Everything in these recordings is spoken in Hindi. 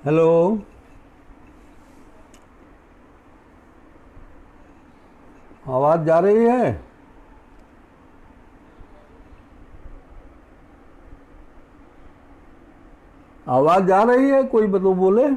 हेलो। आवाज़ जा रही है? आवाज़ जा रही है? कोई तो बोले।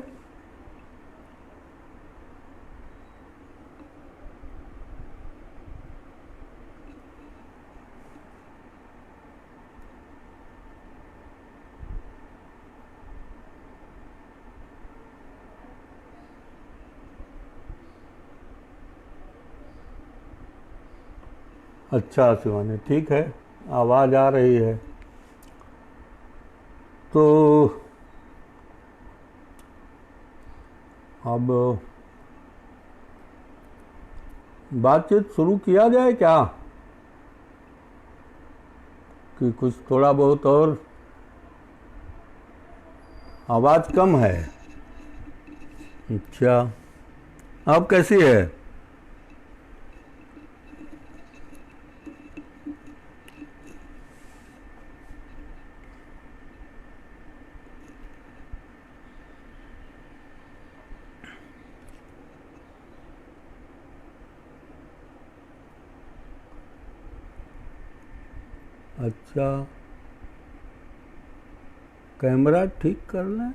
अच्छा शिवानी, ठीक है, आवाज़ आ रही है तो अब बातचीत शुरू किया जाए क्या, कि कुछ थोड़ा बहुत और? आवाज़ कम है। अच्छा, अब कैसी है? अच्छा, कैमरा ठीक कर लें।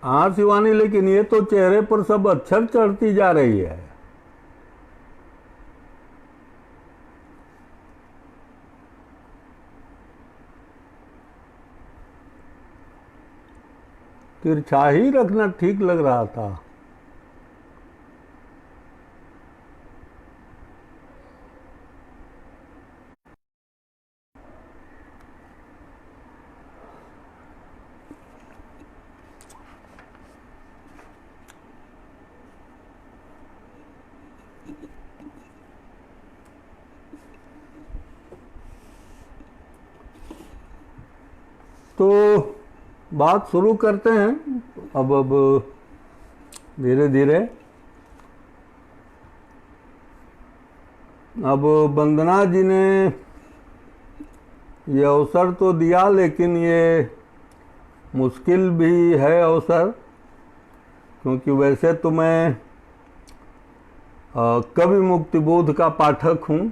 हाँ शिवानी, लेकिन ये तो चेहरे पर सब अक्षर चढ़ती जा रही है। तिरछा ही रखना ठीक लग रहा था। तो बात शुरू करते हैं अब धीरे धीरे। अब वंदना जी ने ये अवसर तो दिया, लेकिन ये मुश्किल भी है अवसर, क्योंकि वैसे तो मैं कवि मुक्तिबोध का पाठक हूँ।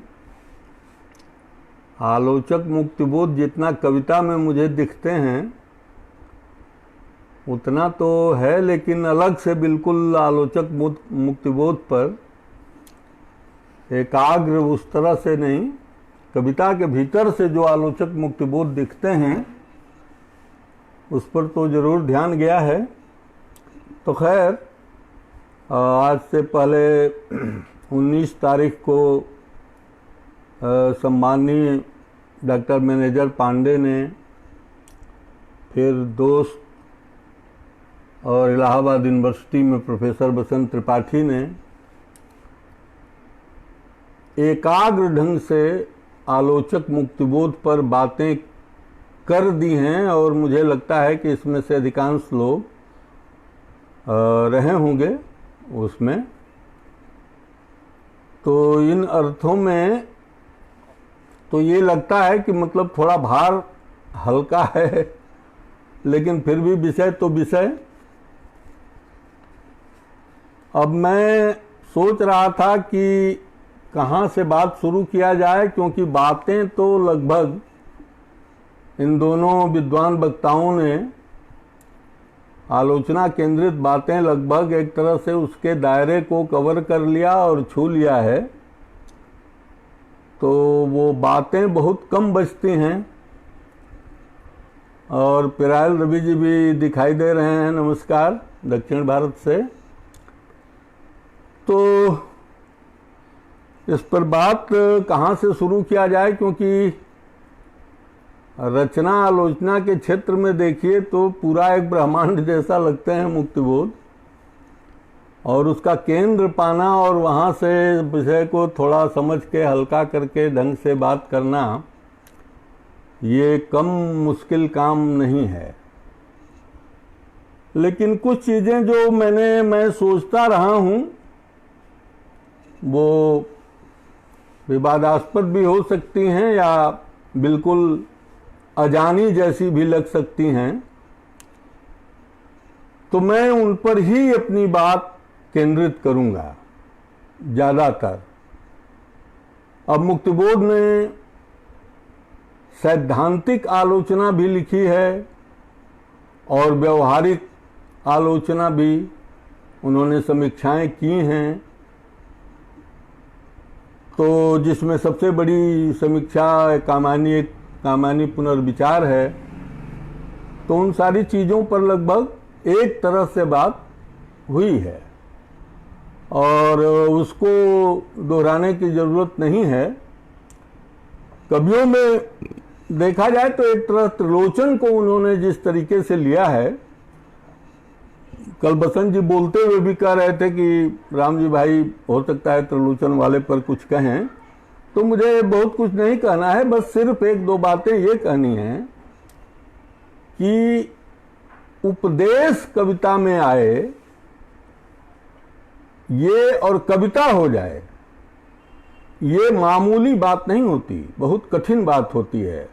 आलोचक मुक्तिबोध जितना कविता में मुझे दिखते हैं उतना तो है, लेकिन अलग से बिल्कुल आलोचक मुक्तिबोध पर एकाग्र उस तरह से नहीं। कविता के भीतर से जो आलोचक मुक्तिबोध दिखते हैं उस पर तो जरूर ध्यान गया है। तो खैर, आज से पहले 19 तारीख को सम्माननीय डॉक्टर मैनेजर पांडे ने, फिर दोस्त और इलाहाबाद यूनिवर्सिटी में प्रोफेसर बसंत त्रिपाठी ने एकाग्र ढंग से आलोचक मुक्तिबोध पर बातें कर दी हैं, और मुझे लगता है कि इसमें से अधिकांश लोग रहे होंगे उसमें। तो इन अर्थों में तो ये लगता है कि मतलब थोड़ा भार हल्का है, लेकिन फिर भी विषय तो विषय। अब मैं सोच रहा था कि कहाँ से बात शुरू किया जाए, क्योंकि बातें तो लगभग इन दोनों विद्वान वक्ताओं ने आलोचना केंद्रित बातें लगभग एक तरह से उसके दायरे को कवर कर लिया और छू लिया है, तो वो बातें बहुत कम बचती हैं। और पिरायल रवि जी भी दिखाई दे रहे हैं, नमस्कार, दक्षिण भारत से। तो इस पर बात कहाँ से शुरू किया जाए, क्योंकि रचना आलोचना के क्षेत्र में देखिए तो पूरा एक ब्रह्मांड जैसा लगते हैं मुक्तिबोध, और उसका केंद्र पाना और वहाँ से विषय को थोड़ा समझ के हल्का करके ढंग से बात करना, ये कम मुश्किल काम नहीं है। लेकिन कुछ चीज़ें जो मैं सोचता रहा हूँ वो विवादास्पद भी हो सकती हैं या बिल्कुल अजानी जैसी भी लग सकती हैं, तो मैं उन पर ही अपनी बात केंद्रित करूंगा ज़्यादातर। अब मुक्तिबोध ने सैद्धांतिक आलोचना भी लिखी है और व्यवहारिक आलोचना भी उन्होंने समीक्षाएं की हैं। तो जिसमें सबसे बड़ी समीक्षा कामानी पुनर्विचार है, तो उन सारी चीज़ों पर लगभग एक तरह से बात हुई है और उसको दोहराने की ज़रूरत नहीं है। कवियों में देखा जाए तो एक तरह त्रिलोचन को उन्होंने जिस तरीके से लिया है, कल बसंत जी बोलते हुए भी कह रहे थे कि राम जी भाई हो सकता है त्रिलोचन वाले पर कुछ कहें, तो मुझे बहुत कुछ नहीं कहना है, बस सिर्फ एक दो बातें ये कहनी है कि उपदेश कविता में आए ये और कविता हो जाए, ये मामूली बात नहीं होती, बहुत कठिन बात होती है।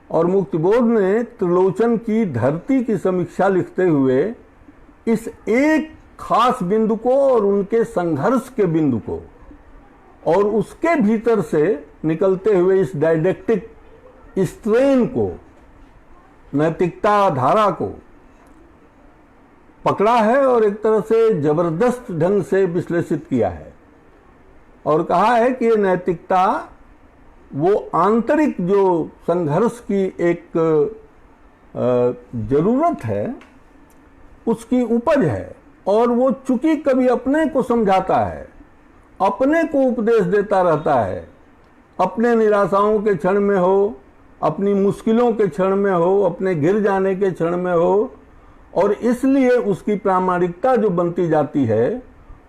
और मुक्तिबोध ने त्रिलोचन की धरती की समीक्षा लिखते हुए इस एक खास बिंदु को और उनके संघर्ष के बिंदु को और उसके भीतर से निकलते हुए इस डायडेक्टिक स्ट्रेन को, नैतिकता धारा को पकड़ा है और एक तरह से जबरदस्त ढंग से विश्लेषित किया है और कहा है कि ये नैतिकता वो आंतरिक जो संघर्ष की एक जरूरत है उसकी उपज है, और वो चूंकि कभी अपने को समझाता है, अपने को उपदेश देता रहता है, अपने निराशाओं के क्षण में हो, अपनी मुश्किलों के क्षण में हो, अपने गिर जाने के क्षण में हो, और इसलिए उसकी प्रामाणिकता जो बनती जाती है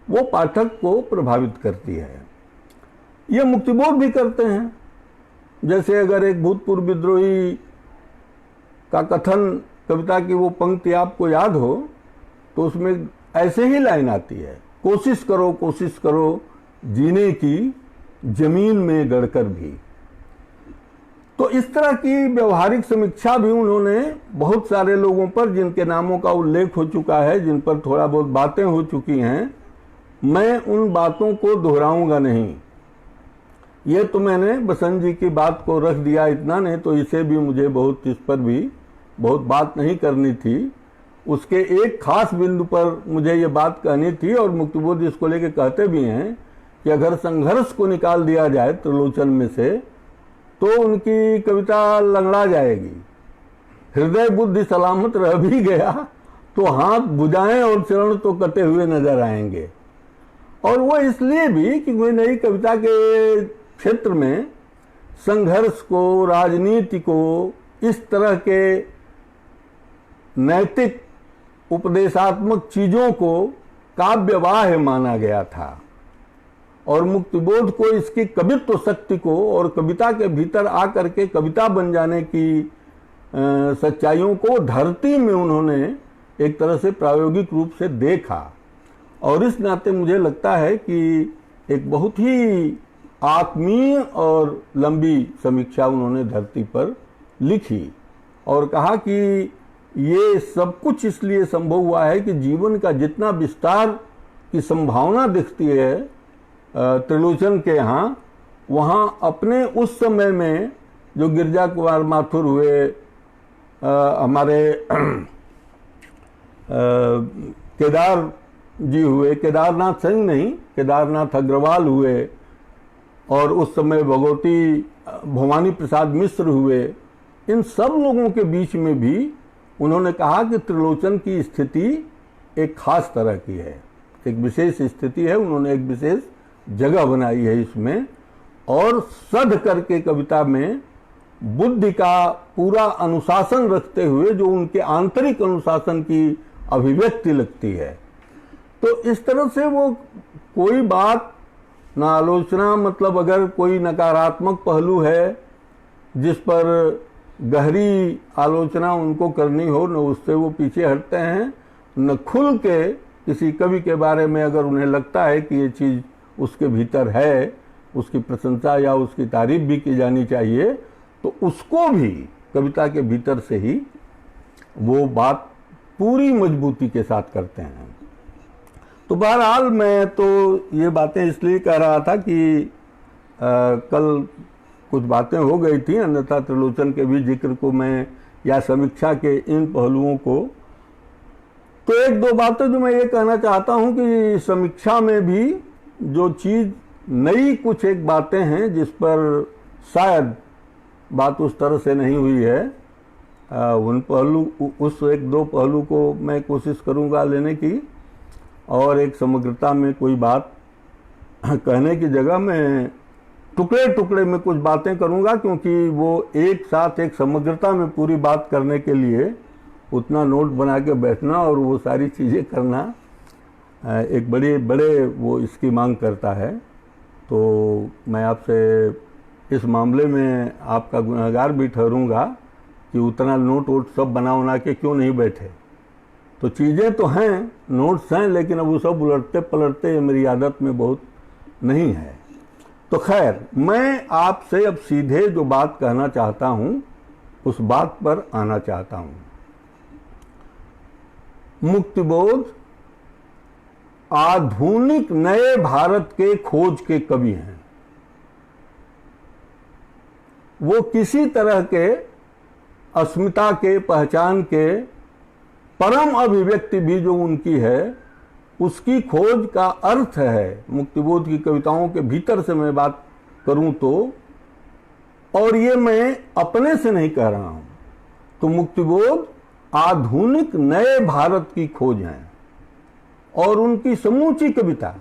वो पाठक को प्रभावित करती है। ये मुक्तिबोध भी करते हैं। जैसे अगर एक भूतपूर्व विद्रोही का कथन, कविता की वो पंक्ति आपको याद हो, तो उसमें ऐसे ही लाइन आती है, कोशिश करो जीने की जमीन में गड़कर भी। तो इस तरह की व्यवहारिक समीक्षा भी उन्होंने बहुत सारे लोगों पर, जिनके नामों का उल्लेख हो चुका है, जिन पर थोड़ा बहुत बातें हो चुकी हैं, मैं उन बातों को दोहराऊंगा नहीं। ये तो मैंने बसंत जी की बात को रख दिया इतना, नहीं तो इसे भी मुझे बहुत, इस पर भी बहुत बात नहीं करनी थी। उसके एक खास बिंदु पर मुझे ये बात कहनी थी, और मुक्तिबोध इसको लेके कहते भी हैं कि अगर संघर्ष को निकाल दिया जाए त्रिलोचन में से तो उनकी कविता लंगड़ा जाएगी। हृदय बुद्धि सलामत रह भी गया तो हाथ भुजाएं और चरण तो कटे हुए नजर आएंगे। और वो इसलिए भी कि कोई नई कविता के क्षेत्र में संघर्ष को, राजनीति को, इस तरह के नैतिक उपदेशात्मक चीजों को काव्यवाह माना गया था, और मुक्तिबोध को इसकी कवित्व शक्ति को और कविता के भीतर आकर के कविता बन जाने की सच्चाइयों को धरती में उन्होंने एक तरह से प्रायोगिक रूप से देखा। और इस नाते मुझे लगता है कि एक बहुत ही आत्मीय और लंबी समीक्षा उन्होंने धरती पर लिखी और कहा कि ये सब कुछ इसलिए संभव हुआ है कि जीवन का जितना विस्तार की संभावना दिखती है त्रिलोचन के यहाँ, वहाँ अपने उस समय में जो गिरजा कुमार माथुर हुए, हमारे केदार जी हुए, केदारनाथ सिंह नहीं, केदारनाथ अग्रवाल हुए, और उस समय भगवती भवानी प्रसाद मिश्र हुए, इन सब लोगों के बीच में भी उन्होंने कहा कि त्रिलोचन की स्थिति एक खास तरह की है, एक विशेष स्थिति है, उन्होंने एक विशेष जगह बनाई है इसमें, और सध करके कविता में बुद्धि का पूरा अनुशासन रखते हुए जो उनके आंतरिक अनुशासन की अभिव्यक्ति लगती है। तो इस तरह से वो कोई बात ना आलोचना, मतलब अगर कोई नकारात्मक पहलू है जिस पर गहरी आलोचना उनको करनी हो, न उससे वो पीछे हटते हैं, न खुल के किसी कवि के बारे में अगर उन्हें लगता है कि ये चीज़ उसके भीतर है, उसकी प्रशंसा या उसकी तारीफ भी की जानी चाहिए, तो उसको भी कविता के भीतर से ही वो बात पूरी मजबूती के साथ करते हैं। तो बहरहाल मैं तो ये बातें इसलिए कह रहा था कि कल कुछ बातें हो गई थी, अन्यथा त्रिलोचन के भी जिक्र को मैं, या समीक्षा के इन पहलुओं को, तो एक दो बातें जो मैं ये कहना चाहता हूँ कि समीक्षा में भी जो चीज़ नई कुछ एक बातें हैं जिस पर शायद बात उस तरह से नहीं हुई है, उन पहलू, उस एक दो पहलू को मैं कोशिश करूँगा लेने की, और एक समग्रता में कोई बात कहने की जगह मैं टुकड़े टुकड़े में कुछ बातें करूँगा, क्योंकि वो एक साथ एक समग्रता में पूरी बात करने के लिए उतना नोट बना के बैठना और वो सारी चीज़ें करना एक बड़े वो इसकी मांग करता है। तो मैं आपसे इस मामले में आपका गुनहगार भी ठहरूंगा कि उतना नोट वोट सब बना के क्यों नहीं बैठे। तो चीज़ें तो हैं, नोट्स हैं, लेकिन अब वो सब उलटते पलटते मेरी आदत में बहुत नहीं है। तो खैर, मैं आपसे अब सीधे जो बात कहना चाहता हूँ उस बात पर आना चाहता हूँ। मुक्तिबोध आधुनिक नए भारत के खोज के कवि हैं। वो किसी तरह के अस्मिता के, पहचान के परम अभिव्यक्ति भी जो उनकी है उसकी खोज का अर्थ है। मुक्तिबोध की कविताओं के भीतर से मैं बात करूं तो, और ये मैं अपने से नहीं कह रहा हूं, तो मुक्तिबोध आधुनिक नए भारत की खोज है, और उनकी समूची कविता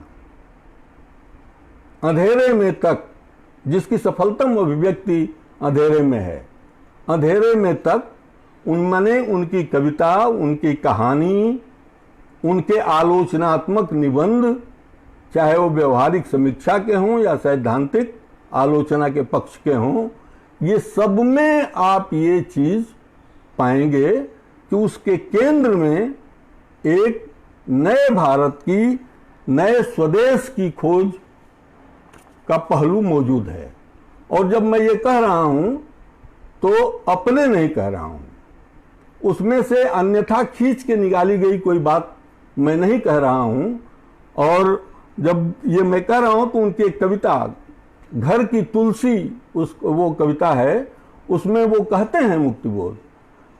अंधेरे में तक, जिसकी सफलतम अभिव्यक्ति अंधेरे में है, अंधेरे में तक उनमें उनकी कविता, उनकी कहानी, उनके आलोचनात्मक निबंध, चाहे वो व्यवहारिक समीक्षा के हों या सैद्धांतिक आलोचना के पक्ष के हों, ये सब में आप ये चीज़ पाएंगे कि उसके केंद्र में एक नए भारत की, नए स्वदेश की खोज का पहलू मौजूद है। और जब मैं ये कह रहा हूं तो अपने नहीं कह रहा हूं, उसमें से अन्यथा खींच के निकाली गई कोई बात मैं नहीं कह रहा हूं। और जब ये मैं कह रहा हूं तो उनकी एक कविता घर की तुलसी, वो कविता है, उसमें वो कहते हैं मुक्तिबोध,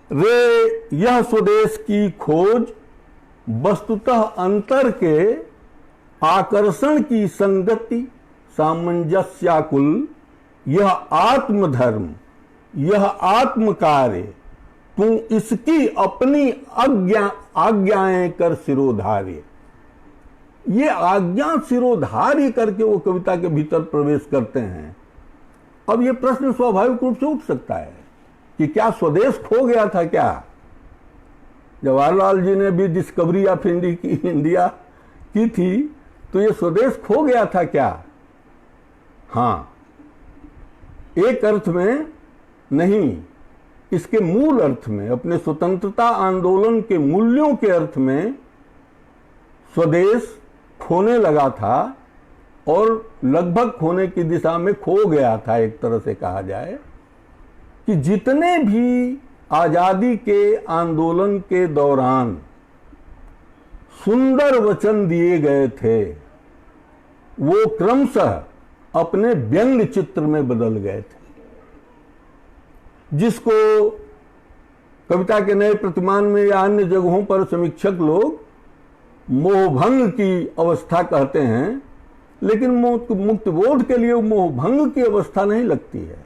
रे यह स्वदेश की खोज वस्तुतः अंतर के आकर्षण की संगति सामंजस्याकुल, यह आत्मधर्म, यह आत्म कार्य, तू इसकी अपनी आज्ञाएं कर सिरोधार्य। ये आज्ञा सिरोधार्य करके वो कविता के भीतर प्रवेश करते हैं। अब ये प्रश्न स्वाभाविक रूप से उठ सकता है कि क्या स्वदेश खो गया था क्या? जवाहरलाल जी ने भी डिस्कवरी ऑफ इंडिया की थी, तो ये स्वदेश खो गया था क्या? हाँ, एक अर्थ में नहीं, इसके मूल अर्थ में, अपने स्वतंत्रता आंदोलन के मूल्यों के अर्थ में स्वदेश खोने लगा था, और लगभग खोने की दिशा में खो गया था। एक तरह से कहा जाए कि जितने भी आजादी के आंदोलन के दौरान सुंदर वचन दिए गए थे, वो क्रमशः अपने व्यंग्य चित्र में बदल गए थे, जिसको कविता के नए प्रतिमान में या अन्य जगहों पर समीक्षक लोग मोहभंग की अवस्था कहते हैं, लेकिन मुक्तिबोध के लिए मोहभंग की अवस्था नहीं लगती है।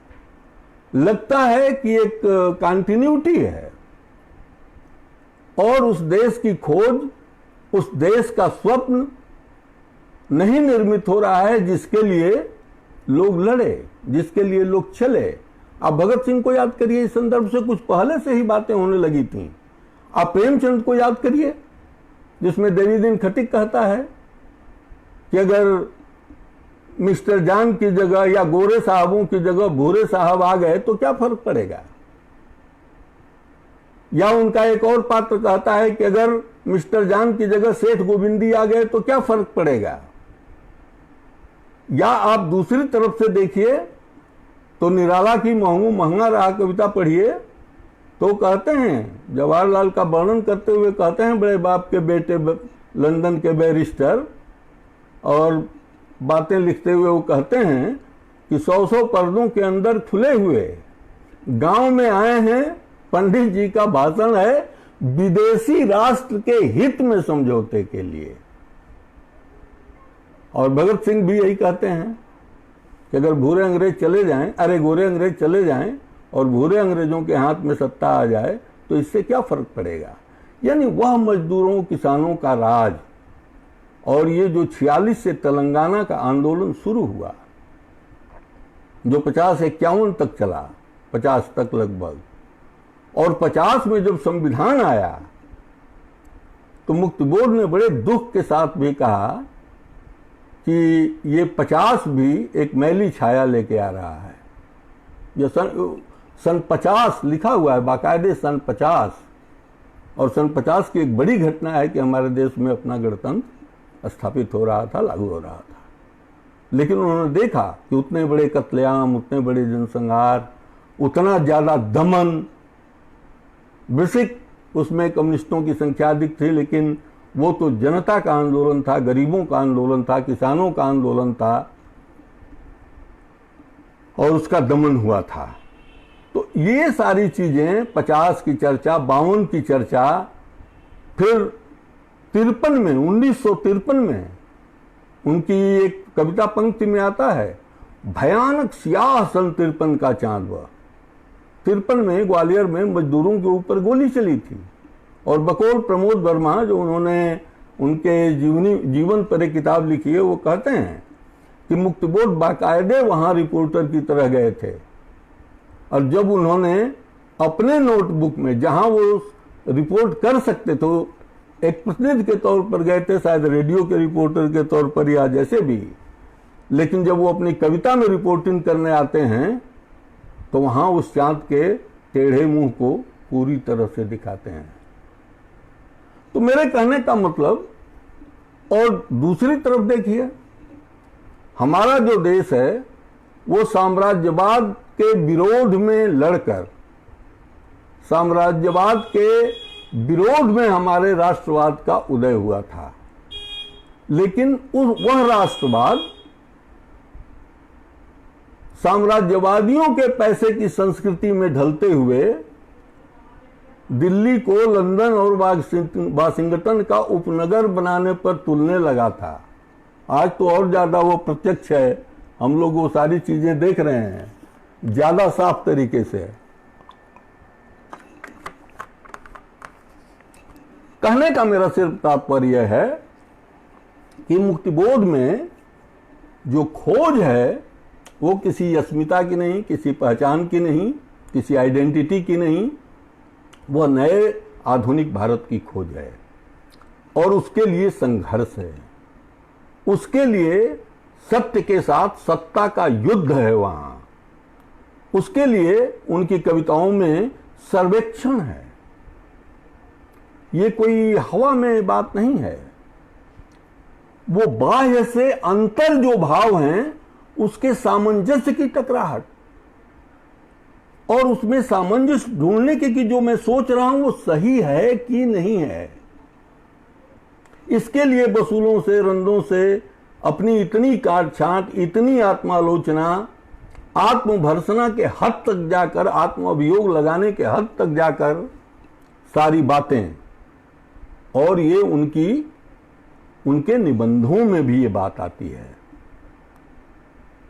लगता है कि एक कंटिन्यूटी है और उस देश की खोज, उस देश का स्वप्न नहीं निर्मित हो रहा है जिसके लिए लोग लड़े, जिसके लिए लोग चले। आप भगत सिंह को याद करिए, इस संदर्भ से कुछ पहले से ही बातें होने लगी थी। आप प्रेमचंद को याद करिए, जिसमें देवी दिन खटिक कहता है कि अगर मिस्टर जान की जगह या गोरे साहबों की जगह भूरे साहब आ गए तो क्या फर्क पड़ेगा। या उनका एक और पात्र कहता है कि अगर मिस्टर जान की जगह सेठ गोविंदी आ गए तो क्या फर्क पड़ेगा। या आप दूसरी तरफ से देखिए तो निराला की महंगू महंगा रहा कविता पढ़िए तो कहते हैं, जवाहरलाल का वर्णन करते हुए कहते हैं, बड़े बाप के बेटे लंदन के बैरिस्टर, और बातें लिखते हुए वो कहते हैं कि 100 पर्दों के अंदर खुले हुए गांव में आए हैं, पंडित जी का भाषण है विदेशी राष्ट्र के हित में समझौते के लिए। और भगत सिंह भी यही कहते हैं कि अगर भूरे अंग्रेज चले जाएं, अरे गोरे अंग्रेज चले जाएं और भूरे अंग्रेजों के हाथ में सत्ता आ जाए तो इससे क्या फर्क पड़ेगा। यानी वह मजदूरों किसानों का राज, और ये जो 46 से तेलंगाना का आंदोलन शुरू हुआ, जो 50-51 तक चला, 50 तक लगभग, और 50 में जब संविधान आया तो मुक्तिबोध ने बड़े दुख के साथ भी कहा कि ये 50 भी एक मैली छाया लेके आ रहा है। ये सन 50 लिखा हुआ है बाकायदे, सन 50, और सन 50 की एक बड़ी घटना है कि हमारे देश में अपना गणतंत्र स्थापित हो रहा था, लागू हो रहा था। लेकिन उन्होंने देखा कि उतने बड़े कत्लेआम, उतने बड़े जनसंहार, उतना ज्यादा दमन, बेसिक उसमें कम्युनिस्टों की संख्या अधिक थी, लेकिन वो तो जनता का आंदोलन था, गरीबों का आंदोलन था, किसानों का आंदोलन था, और उसका दमन हुआ था। तो ये सारी चीजें, 50 की चर्चा, 52 की चर्चा, फिर 53 में, 1953 में उनकी एक कविता पंक्ति में आता है, भयानक स्याह सन 53 का चांद वह। 53 में ग्वालियर में मजदूरों के ऊपर गोली चली थी, और बकौल प्रमोद वर्मा, जो उन्होंने उनके जीवन पर एक किताब लिखी है, वो कहते हैं कि मुक्तिबोध बाकायदे वहां रिपोर्टर की तरह गए थे, और जब उन्होंने अपने नोटबुक में, जहां वो रिपोर्ट कर सकते थे, एक प्रतिनिधि के तौर पर गए थे, शायद रेडियो के रिपोर्टर के तौर पर या जैसे भी, लेकिन जब वो अपनी कविता में रिपोर्टिंग करने आते हैं तो वहां उस चांद के टेढ़े मुंह को पूरी तरह से दिखाते हैं। तो मेरे कहने का मतलब, और दूसरी तरफ देखिए, हमारा जो देश है वो साम्राज्यवाद के विरोध में लड़कर, साम्राज्यवाद के विरोध में हमारे राष्ट्रवाद का उदय हुआ था। लेकिन वह राष्ट्रवाद साम्राज्यवादियों के पैसे की संस्कृति में ढलते हुए दिल्ली को लंदन और वाशिंगटन का उपनगर बनाने पर तुलने लगा था। आज तो और ज्यादा वो प्रत्यक्ष है, हम लोग वो सारी चीजें देख रहे हैं ज्यादा साफ तरीके से। कहने का मेरा सिर्फ तात्पर्य है कि मुक्तिबोध में जो खोज है वो किसी अस्मिता की नहीं, किसी पहचान की नहीं, किसी आइडेंटिटी की नहीं, वह नए आधुनिक भारत की खोज है, और उसके लिए संघर्ष है, उसके लिए सत्य के साथ सत्ता का युद्ध है वहां, उसके लिए उनकी कविताओं में सर्वेक्षण है। ये कोई हवा में बात नहीं है, वो बाह्य से अंतर जो भाव हैं उसके सामंजस्य की टकराहट, और उसमें सामंजस्य ढूंढने की कि जो मैं सोच रहा हूं वो सही है कि नहीं है। इसके लिए वसूलों से, रंदों से, अपनी इतनी काट छांट, इतनी आत्मालोचना, आत्मभर्सना के हद तक जाकर, आत्म अभियोग लगाने के हद तक जाकर सारी बातें, और ये उनके निबंधों में भी ये बात आती है।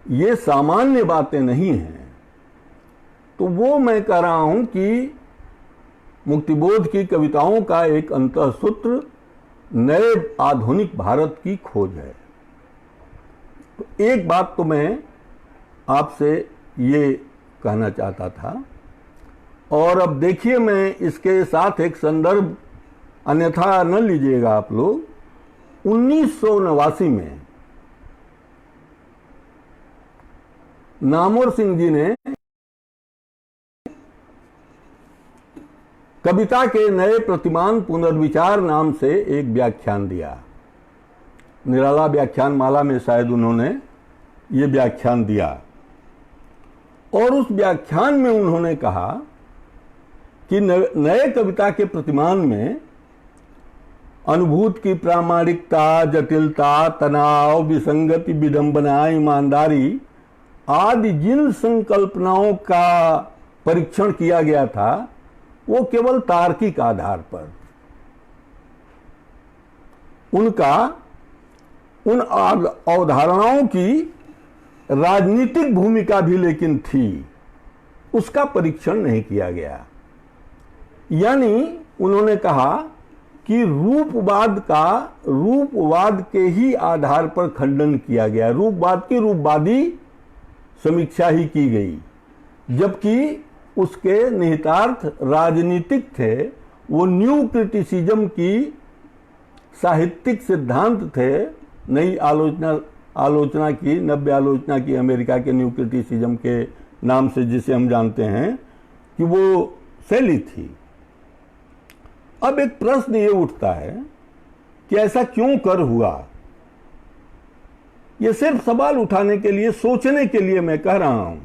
ये सामान्य बातें नहीं हैं। तो वो मैं कह रहा हूं कि मुक्तिबोध की कविताओं का एक अंतःसूत्र नए आधुनिक भारत की खोज है। तो एक बात तो मैं आपसे ये कहना चाहता था, और अब देखिए मैं इसके साथ एक संदर्भ, अन्यथा न लीजिएगा आप लोग। 1989 में नामवर सिंह जी ने कविता के नए प्रतिमान पुनर्विचार नाम से एक व्याख्यान दिया। निराला व्याख्यान माला में शायद उन्होंने ये व्याख्यान दिया, और उस व्याख्यान में उन्होंने कहा कि नए कविता के प्रतिमान में अनुभूत की प्रामाणिकता, जटिलता, तनाव, विसंगति, विडंबना, ईमानदारी आदि जिन संकल्पनाओं का परीक्षण किया गया था वो केवल तार्किक आधार पर, उन अवधारणाओं की राजनीतिक भूमिका भी लेकिन थी, उसका परीक्षण नहीं किया गया। यानी उन्होंने कहा कि रूपवाद के ही आधार पर खंडन किया गया, रूपवाद की रूपवादी समीक्षा ही की गई, जबकि उसके निहितार्थ राजनीतिक थे। वो न्यू क्रिटिसिज्म की साहित्यिक सिद्धांत थे, नई आलोचना की, नव्य आलोचना की, अमेरिका के न्यू क्रिटिसिज्म के नाम से जिसे हम जानते हैं, कि वो शैली थी। अब एक प्रश्न ये उठता है कि ऐसा क्यों कर हुआ। ये सिर्फ सवाल उठाने के लिए, सोचने के लिए मैं कह रहा हूं,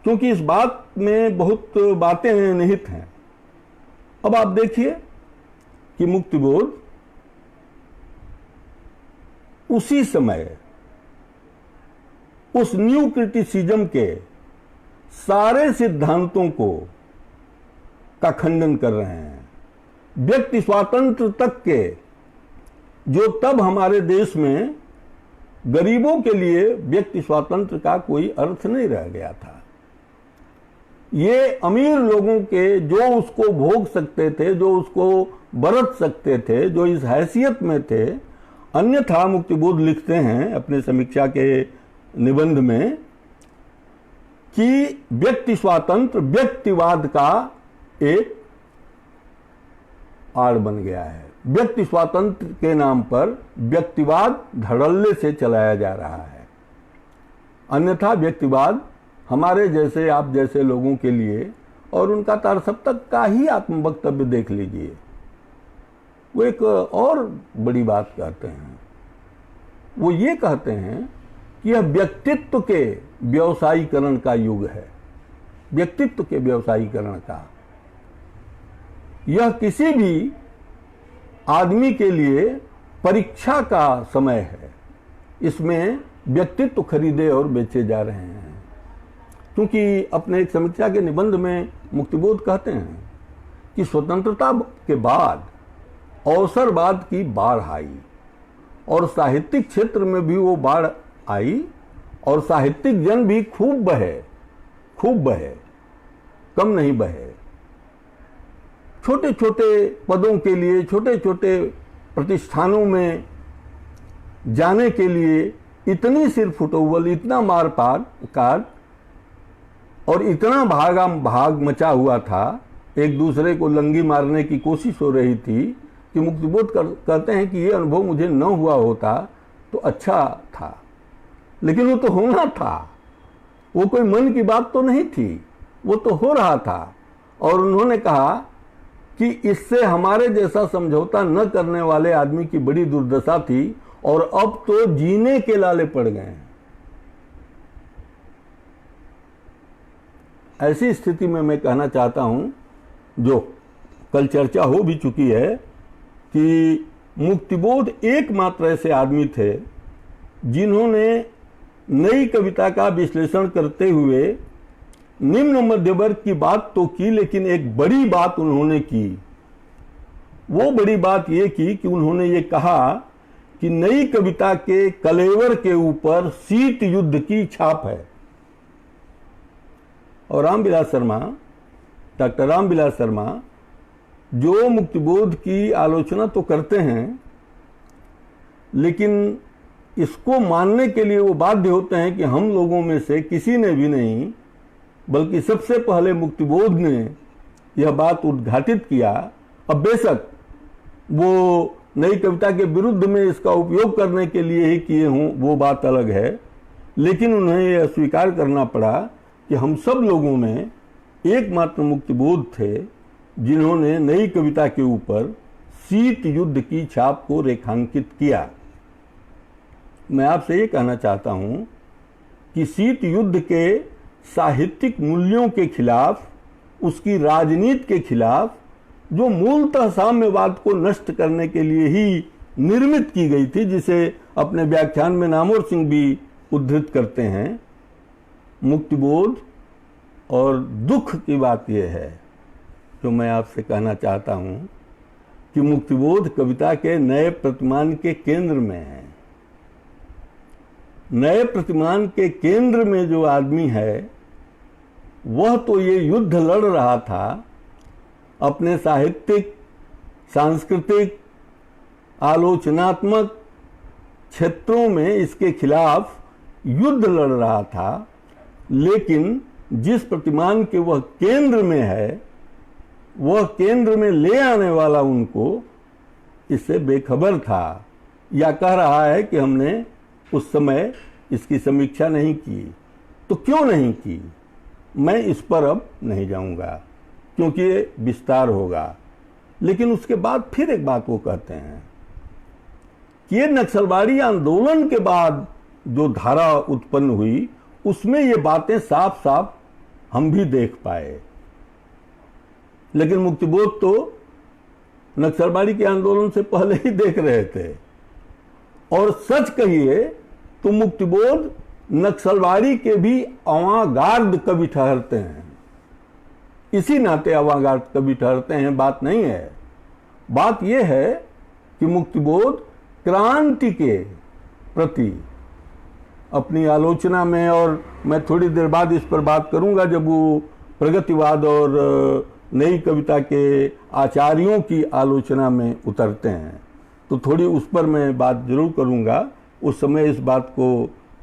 क्योंकि इस बात में बहुत बातें निहित हैं। अब आप देखिए कि मुक्तिबोध उसी समय उस न्यू क्रिटिसिज्म के सारे सिद्धांतों का खंडन कर रहे हैं। व्यक्ति स्वातंत्र तक के, जो तब हमारे देश में गरीबों के लिए व्यक्ति स्वातंत्र का कोई अर्थ नहीं रह गया था। ये अमीर लोगों के, जो उसको भोग सकते थे, जो उसको बरत सकते थे, जो इस हैसियत में थे। अन्यथा मुक्तिबोध लिखते हैं अपने समीक्षा के निबंध में कि व्यक्ति स्वातंत्र व्यक्तिवाद का एक आड़ बन गया है। व्यक्ति स्वातंत्र के नाम पर व्यक्तिवाद धड़ल्ले से चलाया जा रहा है। अन्यथा व्यक्तिवाद हमारे जैसे, आप जैसे लोगों के लिए, और उनका तारसप्तक का ही आत्मवक्तव्य देख लीजिए, वो एक और बड़ी बात कहते हैं। वो ये कहते हैं कि यह व्यक्तित्व के व्यवसायीकरण का युग है। व्यक्तित्व के व्यवसायीकरण का, यह किसी भी आदमी के लिए परीक्षा का समय है। इसमें व्यक्तित्व खरीदे और बेचे जा रहे हैं। क्योंकि अपने एक समीक्षा के निबंध में मुक्तिबोध कहते हैं कि स्वतंत्रता के बाद अवसरवाद की बाढ़ आई, और साहित्यिक क्षेत्र में भी वो बाढ़ आई, और साहित्यिक जन भी खूब बहे, कम नहीं बहे। छोटे छोटे पदों के लिए, छोटे छोटे प्रतिष्ठानों में जाने के लिए इतनी सिर फुटौवल, इतना मार काट और इतना भाग मचा हुआ था, एक दूसरे को लंगी मारने की कोशिश हो रही थी, कि मुक्तिबोध कहते हैं कि ये अनुभव मुझे न हुआ होता तो अच्छा था। लेकिन वो तो होना था, वो कोई मन की बात तो नहीं थी, वो तो हो रहा था। और उन्होंने कहा कि इससे हमारे जैसा समझौता न करने वाले आदमी की बड़ी दुर्दशा थी, और अब तो जीने के लाले पड़ गए हैं। ऐसी स्थिति में मैं कहना चाहता हूं, जो कल चर्चा हो भी चुकी है, कि मुक्तिबोध एकमात्र ऐसे आदमी थे जिन्होंने नई कविता का विश्लेषण करते हुए निम्न मध्य वर्ग की बात तो की, लेकिन एक बड़ी बात उन्होंने की। वो बड़ी बात ये की कि उन्होंने ये कहा कि नई कविता के कलेवर के ऊपर शीत युद्ध की छाप है। और रामविलास शर्मा, डॉक्टर रामविलास शर्मा, जो मुक्तिबोध की आलोचना तो करते हैं, लेकिन इसको मानने के लिए वो बाध्य होते हैं कि हम लोगों में से किसी ने भी नहीं, बल्कि सबसे पहले मुक्तिबोध ने यह बात उद्घाटित किया। अब बेशक वो नई कविता के विरुद्ध में इसका उपयोग करने के लिए ही किए हों, वो बात अलग है, लेकिन उन्हें यह स्वीकार करना पड़ा कि हम सब लोगों में एकमात्र मुक्तिबोध थे जिन्होंने नई कविता के ऊपर शीत युद्ध की छाप को रेखांकित किया। मैं आपसे ये कहना चाहता हूं कि शीत युद्ध के साहित्यिक मूल्यों के खिलाफ, उसकी राजनीति के खिलाफ, जो मूलतः साम्यवाद को नष्ट करने के लिए ही निर्मित की गई थी, जिसे अपने व्याख्यान में नामवर सिंह भी उद्धृत करते हैं, मुक्तिबोध। और दुख की बात यह है, जो मैं आपसे कहना चाहता हूं, कि मुक्तिबोध कविता के नए प्रतिमान के केंद्र में है। नए प्रतिमान के केंद्र में जो आदमी है, वह तो ये युद्ध लड़ रहा था, अपने साहित्यिक, सांस्कृतिक, आलोचनात्मक क्षेत्रों में इसके खिलाफ युद्ध लड़ रहा था, लेकिन जिस प्रतिमान के वह केंद्र में है, वह केंद्र में ले आने वाला उनको इससे बेखबर था, या कह रहा है कि हमने उस समय इसकी समीक्षा नहीं की। तो क्यों नहीं की, मैं इस पर अब नहीं जाऊंगा, क्योंकि ये विस्तार होगा। लेकिन उसके बाद फिर एक बात वो कहते हैं कि ये नक्सलवादी आंदोलन के बाद जो धारा उत्पन्न हुई, उसमें ये बातें साफ साफ हम भी देख पाए। लेकिन मुक्तिबोध तो नक्सलवादी के आंदोलन से पहले ही देख रहे थे। और सच कहिए तो मुक्तिबोध नक्सलवादी के भी अवागार्द कवि ठहरते हैं। इसी नाते अवागार्द कवि ठहरते हैं, बात नहीं है। बात यह है कि मुक्तिबोध क्रांति के प्रति अपनी आलोचना में, और मैं थोड़ी देर बाद इस पर बात करूंगा जब वो प्रगतिवाद और नई कविता के आचार्यों की आलोचना में उतरते हैं, तो थोड़ी उस पर मैं बात जरूर करूंगा। उस समय इस बात को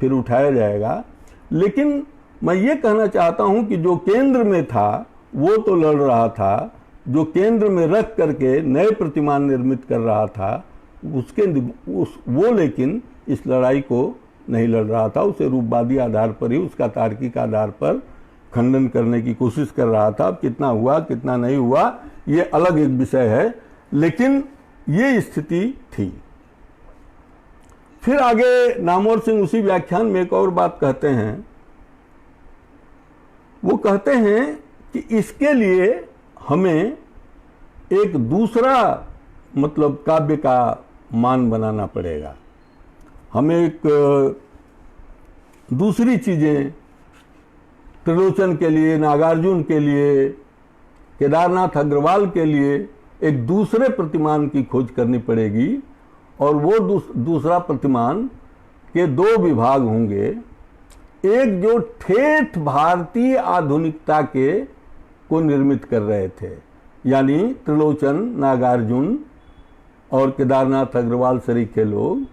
फिर उठाया जाएगा। लेकिन मैं ये कहना चाहता हूं कि जो केंद्र में था वो तो लड़ रहा था, जो केंद्र में रख करके नए प्रतिमान निर्मित कर रहा था, वो लेकिन इस लड़ाई को नहीं लड़ रहा था। उसे रूपवादी आधार पर ही, उसका तार्किक आधार पर खंडन करने की कोशिश कर रहा था। अब कितना हुआ कितना नहीं हुआ ये अलग एक विषय है, लेकिन ये स्थिति थी। फिर आगे नामवर सिंह उसी व्याख्यान में एक और बात कहते हैं। वो कहते हैं कि इसके लिए हमें एक दूसरा मतलब काव्य का मान बनाना पड़ेगा। हमें एक दूसरी चीजें त्रिलोचन के लिए, नागार्जुन के लिए, केदारनाथ अग्रवाल के लिए एक दूसरे प्रतिमान की खोज करनी पड़ेगी। और वो दूसरा प्रतिमान के दो विभाग होंगे। एक जो ठेठ भारतीय आधुनिकता के को निर्मित कर रहे थे, यानी त्रिलोचन, नागार्जुन और केदारनाथ अग्रवाल सरीखे लोग,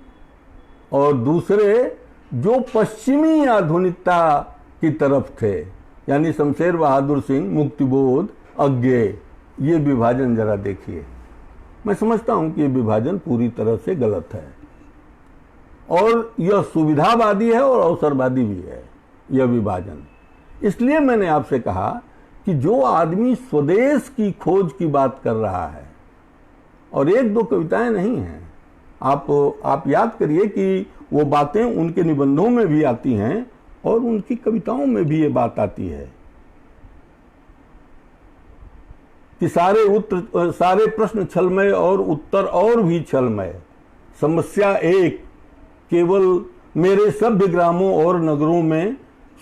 और दूसरे जो पश्चिमी आधुनिकता की तरफ थे, यानी शमशेर बहादुर सिंह, मुक्तिबोध, अज्ञेय। ये विभाजन जरा देखिए। मैं समझता हूं कि ये विभाजन पूरी तरह से गलत है, और यह सुविधावादी है और अवसरवादी भी है यह विभाजन। इसलिए मैंने आपसे कहा कि जो आदमी स्वदेश की खोज की बात कर रहा है, और एक दो कविताएं नहीं हैं, आप याद करिए कि वो बातें उनके निबंधों में भी आती हैं और उनकी कविताओं में भी ये बात आती है कि सारे प्रश्न छलमय और उत्तर और भी छलमय, समस्या एक, केवल मेरे सभ्य ग्रामों और नगरों में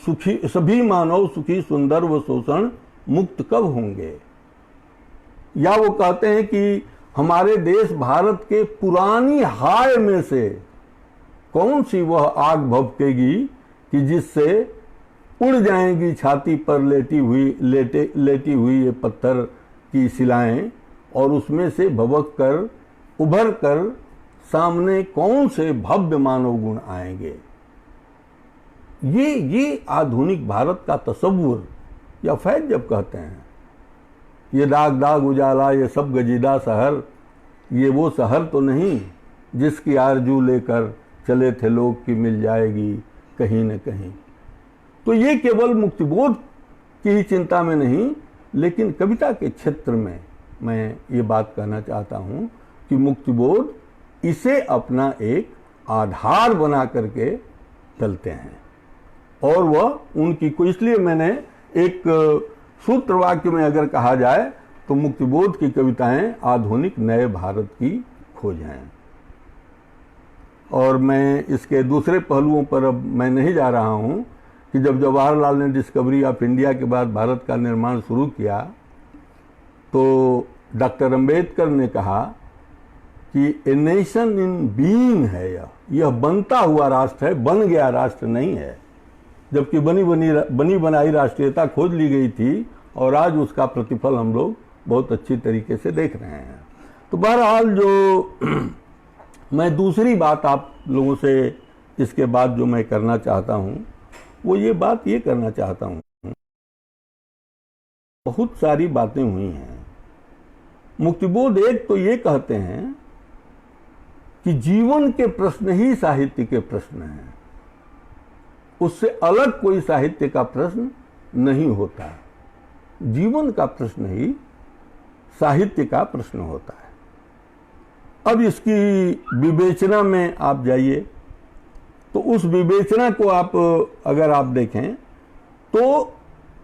सुखी सभी मानव सुखी सुंदर व शोषण मुक्त कब होंगे। या वो कहते हैं कि हमारे देश भारत के पुरानी हाय में से कौन सी वह आग भभकेगी कि जिससे उड़ जाएंगी छाती पर लेटी हुई ये पत्थर की शिलाएं, और उसमें से भभक कर उभर कर सामने कौन से भव्य मानव गुण आएंगे। ये आधुनिक भारत का तसव्वुर या फैज जब कहते हैं, ये दाग दाग उजाला ये सब गजीदा शहर, ये वो शहर तो नहीं जिसकी आरजू लेकर चले थे लोग कि मिल जाएगी कहीं न कहीं। तो ये केवल मुक्तिबोध की ही चिंता में नहीं, लेकिन कविता के क्षेत्र में मैं ये बात कहना चाहता हूँ कि मुक्तिबोध इसे अपना एक आधार बना करके चलते हैं। और वह उनकी को, इसलिए मैंने एक सूत्र वाक्य में अगर कहा जाए तो मुक्तिबोध की कविताएं आधुनिक नए भारत की खोज हैं। और मैं इसके दूसरे पहलुओं पर अब मैं नहीं जा रहा हूं कि जब जवाहरलाल ने डिस्कवरी ऑफ इंडिया के बाद भारत का निर्माण शुरू किया तो डॉक्टर अंबेडकर ने कहा कि ए नेशन इन बीइंग है, यह बनता हुआ राष्ट्र है, बन गया राष्ट्र नहीं है। जबकि बनी बनाई राष्ट्रीयता खोज ली गई थी और आज उसका प्रतिफल हम लोग बहुत अच्छी तरीके से देख रहे हैं। तो बहरहाल जो मैं दूसरी बात आप लोगों से इसके बाद जो मैं करना चाहता हूँ वो ये बात ये करना चाहता हूँ, बहुत सारी बातें हुई हैं। मुक्तिबोध एक तो ये कहते हैं कि जीवन के प्रश्न ही साहित्य के प्रश्न हैं, उससे अलग कोई साहित्य का प्रश्न नहीं होता। जीवन का प्रश्न ही साहित्य का प्रश्न होता है। अब इसकी विवेचना में आप जाइए तो उस विवेचना को आप अगर आप देखें तो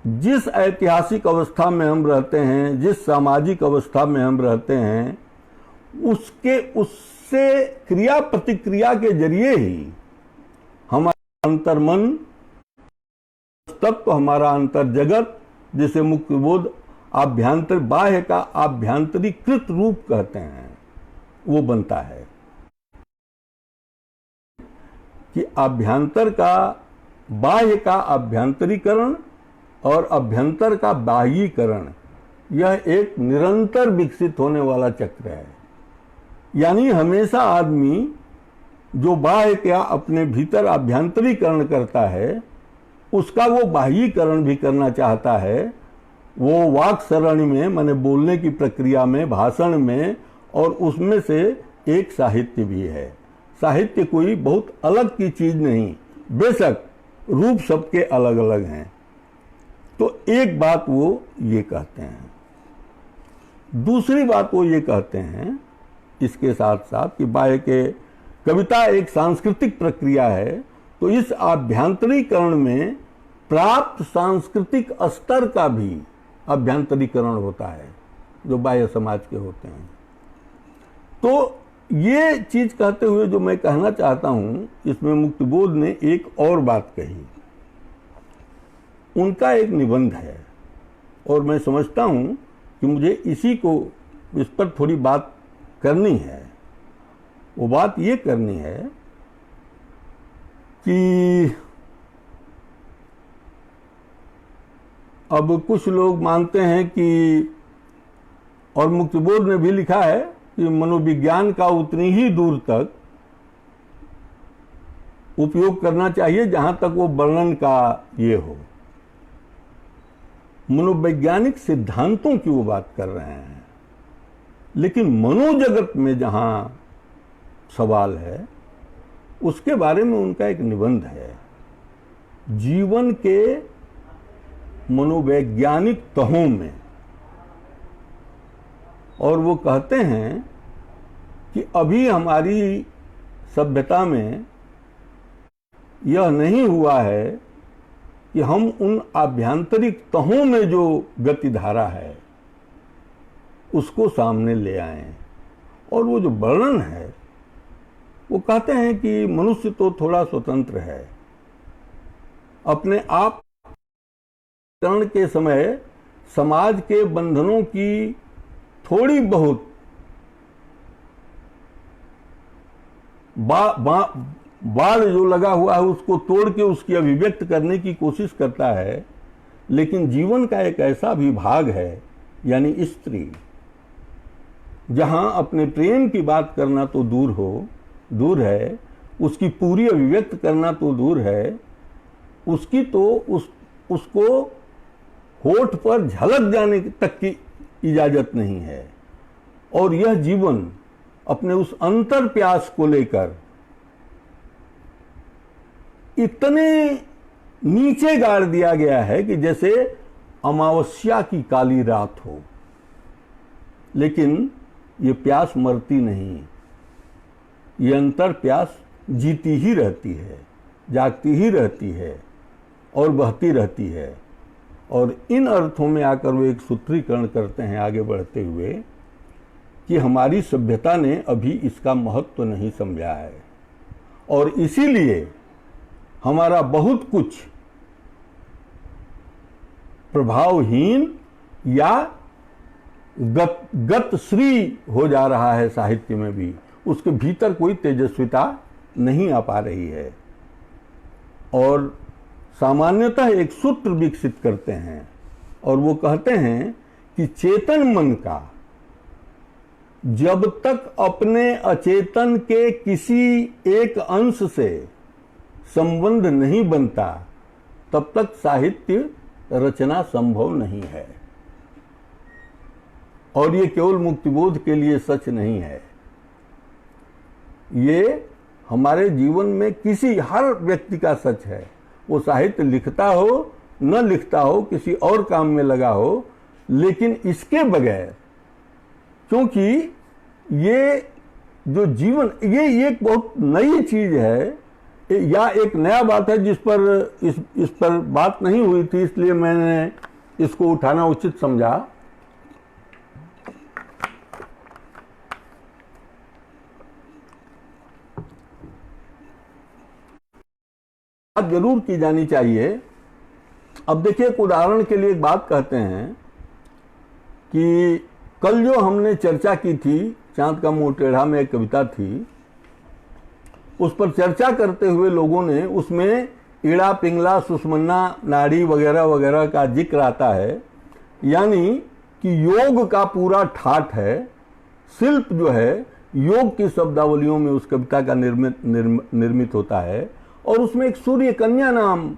जिस ऐतिहासिक अवस्था में हम रहते हैं, जिस सामाजिक अवस्था में हम रहते हैं, उससे क्रिया प्रतिक्रिया के जरिए ही हमारा अंतर्मन तत्व, हमारा अंतर जगत, जिसे मुक्तिबोध आभ्यंतर बाह्य का आभ्यंतरीकृत रूप कहते हैं, वो बनता है। कि अभ्यंतर का बाह्य का आभ्यंतरीकरण और अभ्यंतर का बाह्यीकरण, यह एक निरंतर विकसित होने वाला चक्र है। यानी हमेशा आदमी जो बाह्य का अपने भीतर आभ्यंतरीकरण करता है उसका वो बाह्यीकरण भी करना चाहता है। वो वाक सरणी में, माने बोलने की प्रक्रिया में, भाषण में, और उसमें से एक साहित्य भी है। साहित्य कोई बहुत अलग की चीज नहीं, बेशक रूप सबके अलग अलग हैं। तो एक बात वो ये कहते हैं। दूसरी बात वो ये कहते हैं इसके साथ साथ कि बाह्य के कविता एक सांस्कृतिक प्रक्रिया है, तो इस आभ्यंतरीकरण में प्राप्त सांस्कृतिक स्तर का भी आभ्यंतरीकरण होता है जो बाह्य समाज के होते हैं। तो ये चीज कहते हुए जो मैं कहना चाहता हूं, इसमें मुक्तिबोध ने एक और बात कही। उनका एक निबंध है और मैं समझता हूं कि मुझे इस पर थोड़ी बात करनी है। वो बात ये करनी है कि अब कुछ लोग मानते हैं कि, और मुक्तिबोध ने भी लिखा है कि मनोविज्ञान का उतनी ही दूर तक उपयोग करना चाहिए जहां तक वो वर्णन का ये हो। मनोवैज्ञानिक सिद्धांतों की वो बात कर रहे हैं, लेकिन मनोजगत में जहां सवाल है उसके बारे में उनका एक निबंध है, जीवन के मनोवैज्ञानिक तहों में। और वो कहते हैं कि अभी हमारी सभ्यता में यह नहीं हुआ है कि हम उन आभ्यंतरिक तहों में जो गतिधारा है उसको सामने ले आएं। और वो जो वर्णन है वो कहते हैं कि मनुष्य तो थोड़ा स्वतंत्र है, अपने आप करण के समय समाज के बंधनों की थोड़ी बहुत बाड़ जो लगा हुआ है उसको तोड़ के उसकी अभिव्यक्त करने की कोशिश करता है। लेकिन जीवन का एक ऐसा भी भाग है, यानी स्त्री, जहां अपने प्रेम की बात करना तो दूर है, उसकी पूरी अभिव्यक्त करना तो दूर है, उसकी तो उसको होठ पर झलक जाने तक की इजाजत नहीं है। और यह जीवन अपने उस अंतर प्यास को लेकर इतने नीचे गाड़ दिया गया है कि जैसे अमावस्या की काली रात हो। लेकिन ये प्यास मरती नहीं, ये अंतर प्यास जीती ही रहती है, जागती ही रहती है और बहती रहती है। और इन अर्थों में आकर वो एक सूत्रीकरण करते हैं आगे बढ़ते हुए कि हमारी सभ्यता ने अभी इसका महत्व नहीं समझा है और इसीलिए हमारा बहुत कुछ प्रभावहीन या गतश्री हो जा रहा है। साहित्य में भी उसके भीतर कोई तेजस्विता नहीं आ पा रही है। और सामान्यतः एक सूत्र विकसित करते हैं और वो कहते हैं कि चेतन मन का जब तक अपने अचेतन के किसी एक अंश से संबंध नहीं बनता तब तक साहित्य रचना संभव नहीं है। और ये केवल मुक्तिबोध के लिए सच नहीं है, ये हमारे जीवन में किसी हर व्यक्ति का सच है। वो साहित्य लिखता हो न लिखता हो, किसी और काम में लगा हो, लेकिन इसके बगैर, क्योंकि ये जो जीवन ये एक बहुत नई चीज है या एक नया बात है जिस पर इस पर बात नहीं हुई थी, इसलिए मैंने इसको उठाना उचित समझा। बात जरूर की जानी चाहिए। अब देखिए, एक उदाहरण के लिए एक बात कहते हैं कि कल जो हमने चर्चा की थी, चांद का मुंह टेढ़ा में एक कविता थी, उस पर चर्चा करते हुए लोगों ने उसमें ईड़ा पिंगला सुषमन्ना नाड़ी वगैरह वगैरह का जिक्र आता है, यानी कि योग का पूरा ठाठ है। शिल्प जो है योग की शब्दावलियों में उस कविता का निर्मित होता है और उसमें एक सूर्य कन्या नाम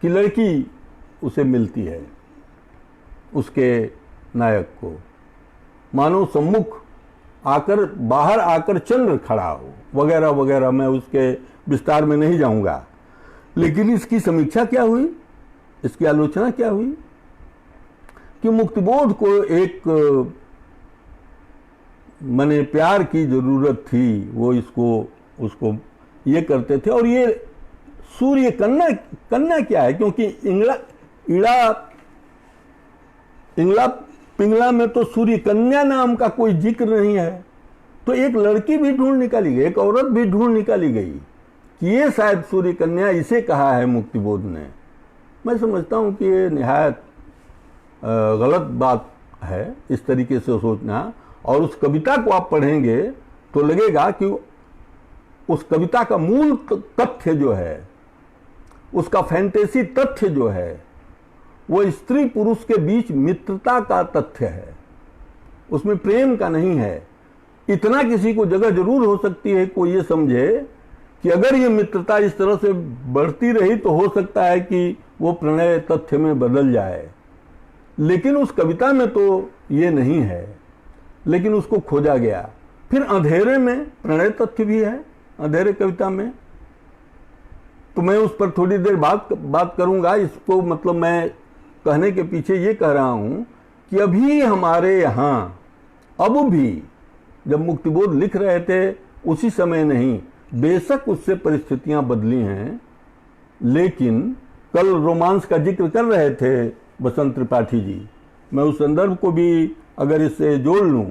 की लड़की उसे मिलती है, उसके नायक को, मानो सम्मुख आकर बाहर आकर चंद्र खड़ा हो वगैरह वगैरह। मैं उसके विस्तार में नहीं जाऊंगा, लेकिन इसकी समीक्षा क्या हुई, इसकी आलोचना क्या हुई कि मुक्तिबोध को एक मने प्यार की जरूरत थी, वो उसको ये करते थे। और ये सूर्य कन्या क्या है, क्योंकि इंगला पिंगला में तो सूर्य कन्या नाम का कोई जिक्र नहीं है। तो एक लड़की भी ढूंढ निकाली गई, एक औरत भी ढूंढ निकाली गई कि ये शायद सूर्य कन्या, इसे कहा है मुक्तिबोध ने। मैं समझता हूं कि ये निहायत गलत बात है इस तरीके से सोचना। और उस कविता को आप पढ़ेंगे तो लगेगा कि उस कविता का मूल तथ्य जो है, उसका फैंटेसी तथ्य जो है, वो स्त्री पुरुष के बीच मित्रता का तथ्य है, उसमें प्रेम का नहीं है। इतना किसी को जगह जरूर हो सकती है कोई ये समझे कि अगर ये मित्रता इस तरह से बढ़ती रही तो हो सकता है कि वो प्रणय तथ्य में बदल जाए, लेकिन उस कविता में तो ये नहीं है। लेकिन उसको खोजा गया। फिर अंधेरे में प्रणय तथ्य भी है, अंधेरे कविता में। तो मैं उस पर थोड़ी देर बात करूंगा। इसको मतलब मैं कहने के पीछे ये कह रहा हूं कि अभी हमारे यहां, अब भी जब मुक्तिबोध लिख रहे थे उसी समय नहीं, बेशक उससे परिस्थितियां बदली हैं, लेकिन कल रोमांस का जिक्र कर रहे थे बसंत त्रिपाठी जी, मैं उस संदर्भ को भी अगर इससे जोड़ लूं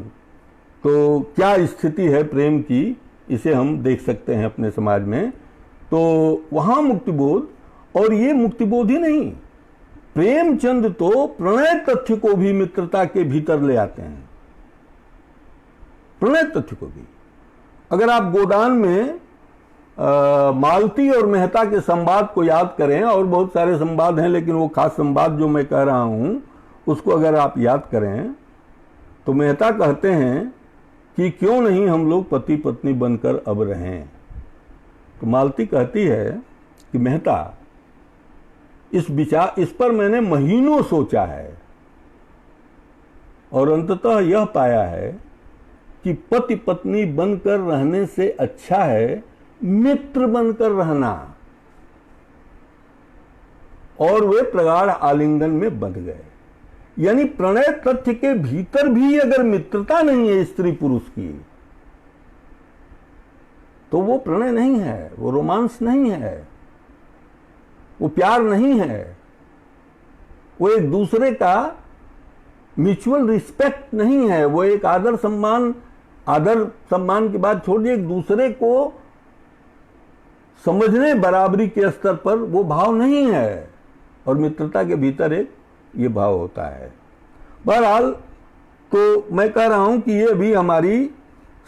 तो क्या स्थिति है प्रेम की, इसे हम देख सकते हैं अपने समाज में। तो वहां मुक्तिबोध, और ये मुक्तिबोध ही नहीं, प्रेमचंद तो प्रणय तथ्य को भी मित्रता के भीतर ले आते हैं। प्रणय तथ्य को भी, अगर आप गोदान में मालती और मेहता के संवाद को याद करें, और बहुत सारे संवाद हैं लेकिन वो खास संवाद जो मैं कह रहा हूं उसको अगर आप याद करें, तो मेहता कहते हैं कि क्यों नहीं हम लोग पति पत्नी बनकर अब रहें। तो मालती कहती है कि मेहता, इस पर मैंने महीनों सोचा है और अंततः यह पाया है कि पति पत्नी बनकर रहने से अच्छा है मित्र बनकर रहना। और वे प्रगाढ़ आलिंगन में बंध गए। यानी प्रणय तथ्य के भीतर भी अगर मित्रता नहीं है स्त्री पुरुष की, तो वो प्रणय नहीं है, वो रोमांस नहीं है, वो प्यार नहीं है, वो एक दूसरे का म्यूचुअल रिस्पेक्ट नहीं है, वो एक आदर सम्मान की बात छोड़िए, एक दूसरे को समझने बराबरी के स्तर पर वो भाव नहीं है। और मित्रता के भीतर एक ये भाव होता है। बहरहाल, तो मैं कह रहा हूं कि ये भी हमारी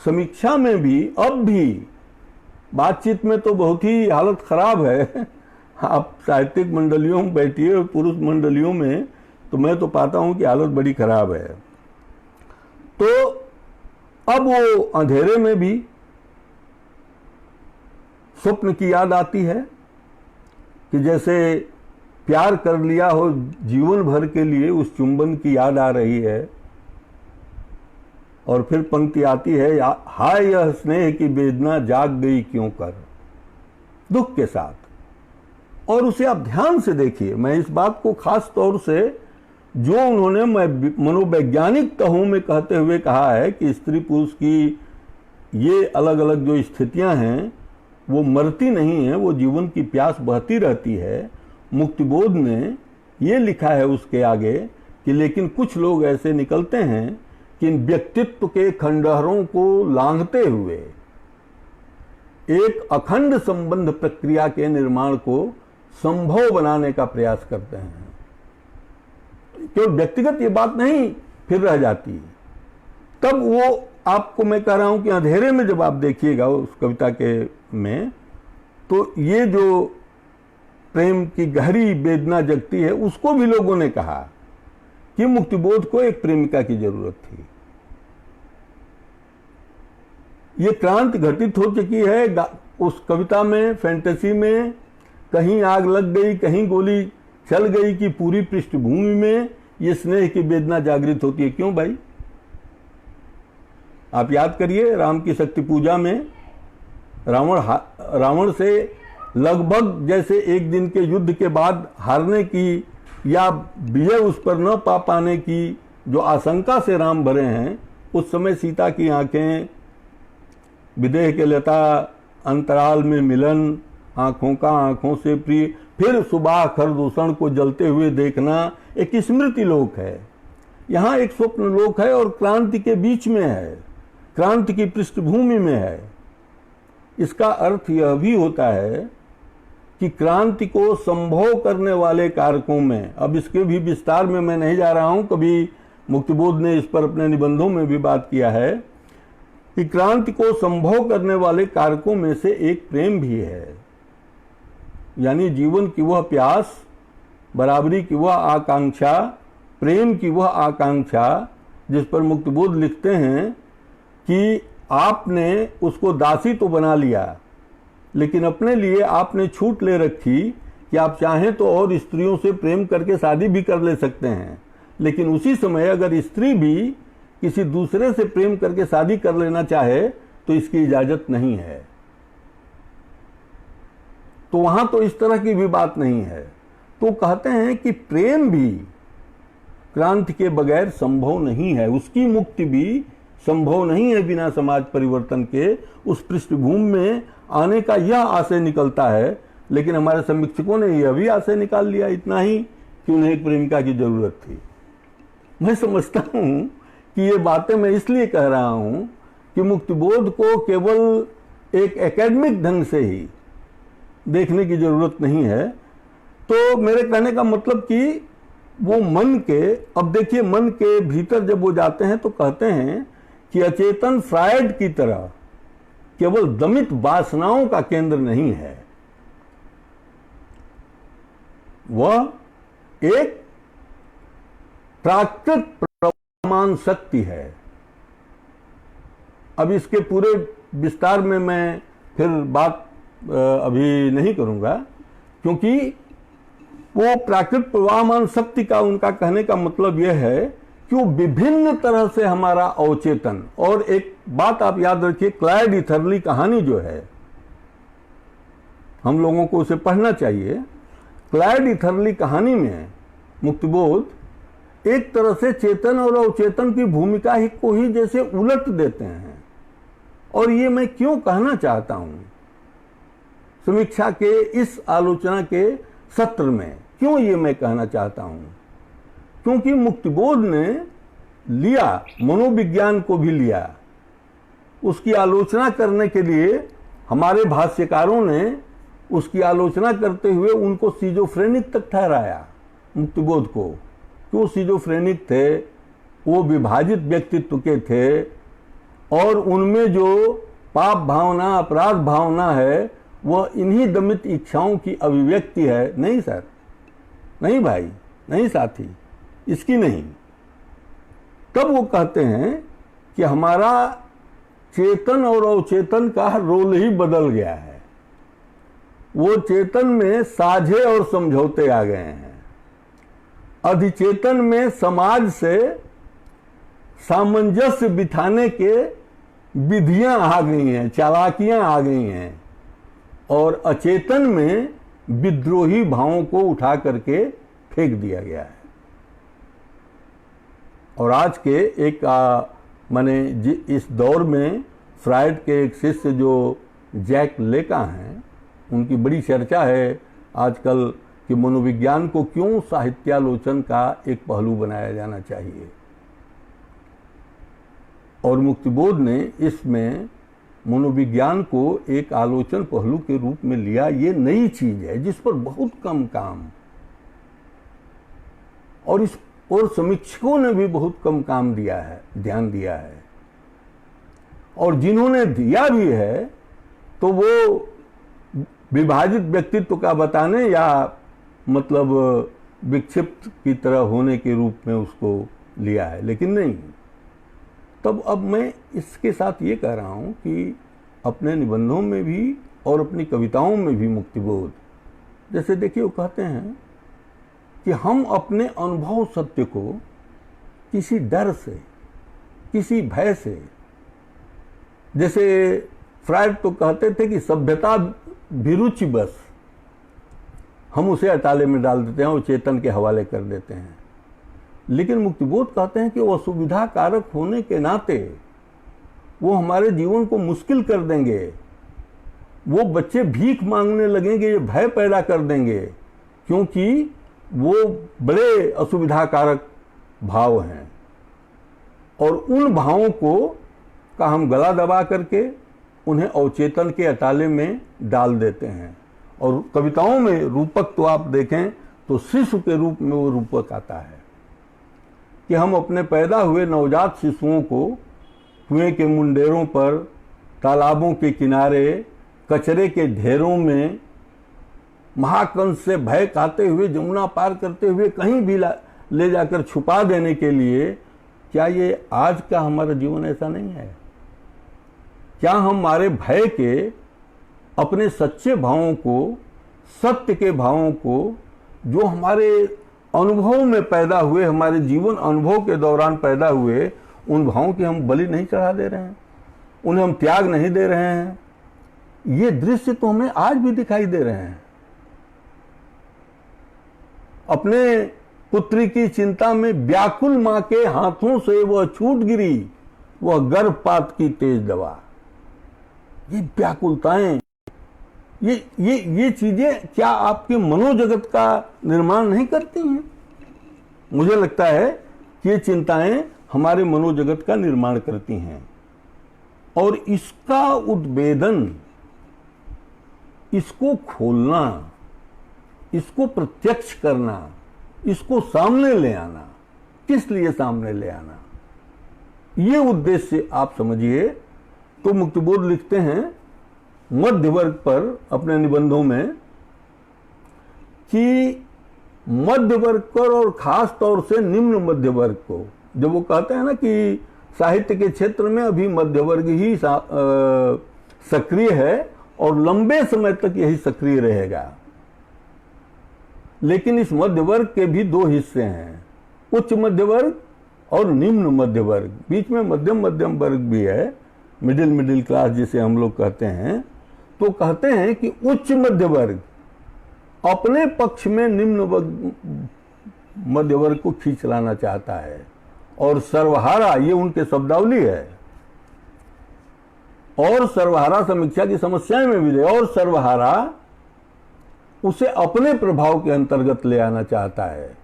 समीक्षा में भी, अब भी बातचीत में तो बहुत ही हालत खराब है। आप साहित्यिक मंडलियों में बैठिए, पुरुष मंडलियों में, तो मैं तो पाता हूं कि हालत बड़ी खराब है। तो अब वो अंधेरे में भी स्वप्न की याद आती है कि जैसे प्यार कर लिया हो जीवन भर के लिए, उस चुंबन की याद आ रही है। और फिर पंक्ति आती है, हाय यह स्नेह की वेदना जाग गई क्यों कर, दुख के साथ। और उसे आप ध्यान से देखिए। मैं इस बात को खास तौर से, जो उन्होंने मनोवैज्ञानिक तहों में कहते हुए कहा है कि स्त्री पुरुष की ये अलग अलग जो स्थितियां हैं वो मरती नहीं है, वो जीवन की प्यास बहती रहती है। मुक्तिबोध ने ये लिखा है उसके आगे कि लेकिन कुछ लोग ऐसे निकलते हैं कि इन व्यक्तित्व के खंडहरों को लांघते हुए एक अखंड संबंध प्रक्रिया के निर्माण को संभव बनाने का प्रयास करते हैं। केवल व्यक्तिगत ये बात नहीं फिर रह जाती। तब वो आपको मैं कह रहा हूं कि अंधेरे में जब आप देखिएगा उस कविता के में, तो ये जो प्रेम की गहरी वेदना जगती है, उसको भी लोगों ने कहा कि मुक्तिबोध को एक प्रेमिका की जरूरत थी। ये क्रांति घटित हो चुकी है उस कविता में, फैंटेसी में। कहीं आग लग गई, कहीं गोली चल गई कि पूरी पृष्ठभूमि में ये स्नेह की वेदना जागृत होती है। क्यों भाई? आप याद करिए, राम की शक्ति पूजा में रावण से लगभग जैसे एक दिन के युद्ध के बाद हारने की या विजय उस पर न पा पाने की जो आशंका से राम भरे हैं, उस समय सीता की आंखें, विदेह के लता अंतराल में मिलन, आंखों का आंखों से प्रिय, फिर सुबह खरदूषण को जलते हुए देखना, एक स्मृति लोक है। यहाँ एक स्वप्न लोक है और क्रांति के बीच में है, क्रांति की पृष्ठभूमि में है। इसका अर्थ यह भी होता है कि क्रांति को संभव करने वाले कारकों में, अब इसके भी विस्तार में मैं नहीं जा रहा हूं, कभी मुक्तिबोध ने इस पर अपने निबंधों में भी बात किया है कि क्रांति को संभव करने वाले कारकों में से एक प्रेम भी है। यानी जीवन की वह प्यास, बराबरी की वह आकांक्षा, प्रेम की वह आकांक्षा जिस पर मुक्तिबोध लिखते हैं कि आपने उसको दासी तो बना लिया, लेकिन अपने लिए आपने छूट ले रखी कि आप चाहें तो और स्त्रियों से प्रेम करके शादी भी कर ले सकते हैं, लेकिन उसी समय अगर स्त्री भी किसी दूसरे से प्रेम करके शादी कर लेना चाहे तो इसकी इजाजत नहीं है। तो वहां तो इस तरह की भी बात नहीं है। तो कहते हैं कि प्रेम भी क्रांति के बगैर संभव नहीं है, उसकी मुक्ति भी संभव नहीं है बिना समाज परिवर्तन के। उस पृष्ठभूमि में आने का यह आशय निकलता है, लेकिन हमारे समीक्षकों ने यह भी आशय निकाल लिया इतना ही कि उन्हें एक प्रेमिका की जरूरत थी। मैं समझता हूं कि ये बातें मैं इसलिए कह रहा हूं कि मुक्तिबोध को केवल एक एकेडमिक ढंग से ही देखने की जरूरत नहीं है। तो मेरे कहने का मतलब कि वो मन के, अब देखिए मन के भीतर जब वो जाते हैं तो कहते हैं कि अचेतन फ्रायड की तरह केवल दमित वासनाओं का केंद्र नहीं है, वह एक प्राकृत प्रमाण शक्ति है। अब इसके पूरे विस्तार में मैं फिर बात अभी नहीं करूंगा, क्योंकि वो प्राकृत प्रवाहमान शक्ति का उनका कहने का मतलब यह है कि वो विभिन्न तरह से हमारा अवचेतन, और एक बात आप याद रखिए, क्लाइड ईथरली कहानी जो है हम लोगों को उसे पढ़ना चाहिए। क्लाइड ईथरली कहानी में मुक्तिबोध एक तरह से चेतन और अवचेतन की भूमिका ही को ही जैसे उलट देते हैं। और ये मैं क्यों कहना चाहता हूं समीक्षा के इस आलोचना के सत्र में, क्यों ये मैं कहना चाहता हूं, क्योंकि मुक्तिबोध ने लिया, मनोविज्ञान को भी लिया, उसकी आलोचना करने के लिए हमारे भाष्यकारों ने उसकी आलोचना करते हुए उनको सिजोफ्रेनिक तक ठहराया मुक्तिबोध को, कि वो सिजोफ्रेनिक थे, वो विभाजित व्यक्तित्व के थे, और उनमें जो पाप भावना, अपराध भावना है वह इन्हीं दमित इच्छाओं की अभिव्यक्ति है। नहीं सर, नहीं भाई, नहीं साथी, इसकी नहीं। तब वो कहते हैं कि हमारा चेतन और अवचेतन का रोल ही बदल गया है, वो चेतन में साझे और समझौते आ गए हैं, अधिचेतन में समाज से सामंजस्य बिठाने के विधियां आ गई हैं, चालाकियां आ गई हैं, और अचेतन में विद्रोही भावों को उठा करके फेंक दिया गया है। और आज के एक माने इस दौर में फ्रायड के एक शिष्य जो जैक लेका हैं, उनकी बड़ी चर्चा है आजकल कि मनोविज्ञान को क्यों साहित्यालोचन का एक पहलू बनाया जाना चाहिए। और मुक्तिबोध ने इसमें मनोविज्ञान को एक आलोचन पहलू के रूप में लिया। ये नई चीज है जिस पर बहुत कम काम, और समीक्षकों ने भी बहुत कम काम दिया है, ध्यान दिया है, और जिन्होंने दिया भी है तो वो विभाजित व्यक्तित्व का बताने या मतलब विक्षिप्त की तरह होने के रूप में उसको लिया है, लेकिन नहीं। तब अब मैं इसके साथ ये कह रहा हूं कि अपने निबंधों में भी और अपनी कविताओं में भी मुक्तिबोध, जैसे देखिए वो कहते हैं कि हम अपने अनुभव सत्य को किसी डर से, किसी भय से, जैसे फ्रायड तो कहते थे कि सभ्यता भिरुचि बस हम उसे अटाले में डाल देते हैं और चेतन के हवाले कर देते हैं, लेकिन मुक्तिबोध कहते हैं कि वो असुविधा कारक होने के नाते वो हमारे जीवन को मुश्किल कर देंगे, वो बच्चे भीख मांगने लगेंगे, ये भय पैदा कर देंगे, क्योंकि वो बड़े असुविधा कारक भाव हैं, और उन भावों को का हम गला दबा करके उन्हें अवचेतन के अटाले में डाल देते हैं। और कविताओं में रूपक तो आप देखें तो शिशु के रूप में वो रूपक आता है कि हम अपने पैदा हुए नवजात शिशुओं को कुएं के मुंडेरों पर, तालाबों के किनारे, कचरे के ढेरों में, महाकंस से भय खाते हुए, जमुना पार करते हुए कहीं भी ले जाकर छुपा देने के लिए, क्या ये आज का हमारा जीवन ऐसा नहीं है? क्या हमारे भय के अपने सच्चे भावों को, सत्य के भावों को, जो हमारे अनुभव में पैदा हुए, हमारे जीवन अनुभव के दौरान पैदा हुए, उन भावों की हम बलि नहीं चढ़ा दे रहे हैं, उन्हें हम त्याग नहीं दे रहे हैं? ये दृश्य तो हमें आज भी दिखाई दे रहे हैं। अपने पुत्री की चिंता में व्याकुल मां के हाथों से वह छूट गिरी, वह गर्भपात की तेज दवा। ये व्याकुलताएं, ये चीजें क्या आपके मनोजगत का निर्माण नहीं करती हैं? मुझे लगता है कि ये चिंताएं हमारे मनोजगत का निर्माण करती हैं। और इसका उद्भेदन, इसको खोलना, इसको प्रत्यक्ष करना, इसको सामने ले आना। किस लिए सामने ले आना? ये उद्देश्य आप समझिए। तो मुक्तिबोध लिखते हैं मध्य वर्ग पर अपने निबंधों में कि मध्य वर्ग पर और खास तौर से निम्न मध्य वर्ग को, जब वो कहते हैं ना कि साहित्य के क्षेत्र में अभी मध्य वर्ग ही सक्रिय है और लंबे समय तक यही सक्रिय रहेगा, लेकिन इस मध्य वर्ग के भी दो हिस्से हैं, उच्च मध्य वर्ग और निम्न मध्य वर्ग। बीच में मध्यम मध्यम वर्ग भी है, मिडिल क्लास जिसे हम लोग कहते हैं। तो कहते हैं कि उच्च मध्य वर्ग अपने पक्ष में निम्न मध्य वर्ग को खींच लाना चाहता है, और सर्वहारा, ये उनके शब्दावली है, और सर्वहारा समीक्षा की समस्याएं में भी और सर्वहारा उसे अपने प्रभाव के अंतर्गत ले आना चाहता है।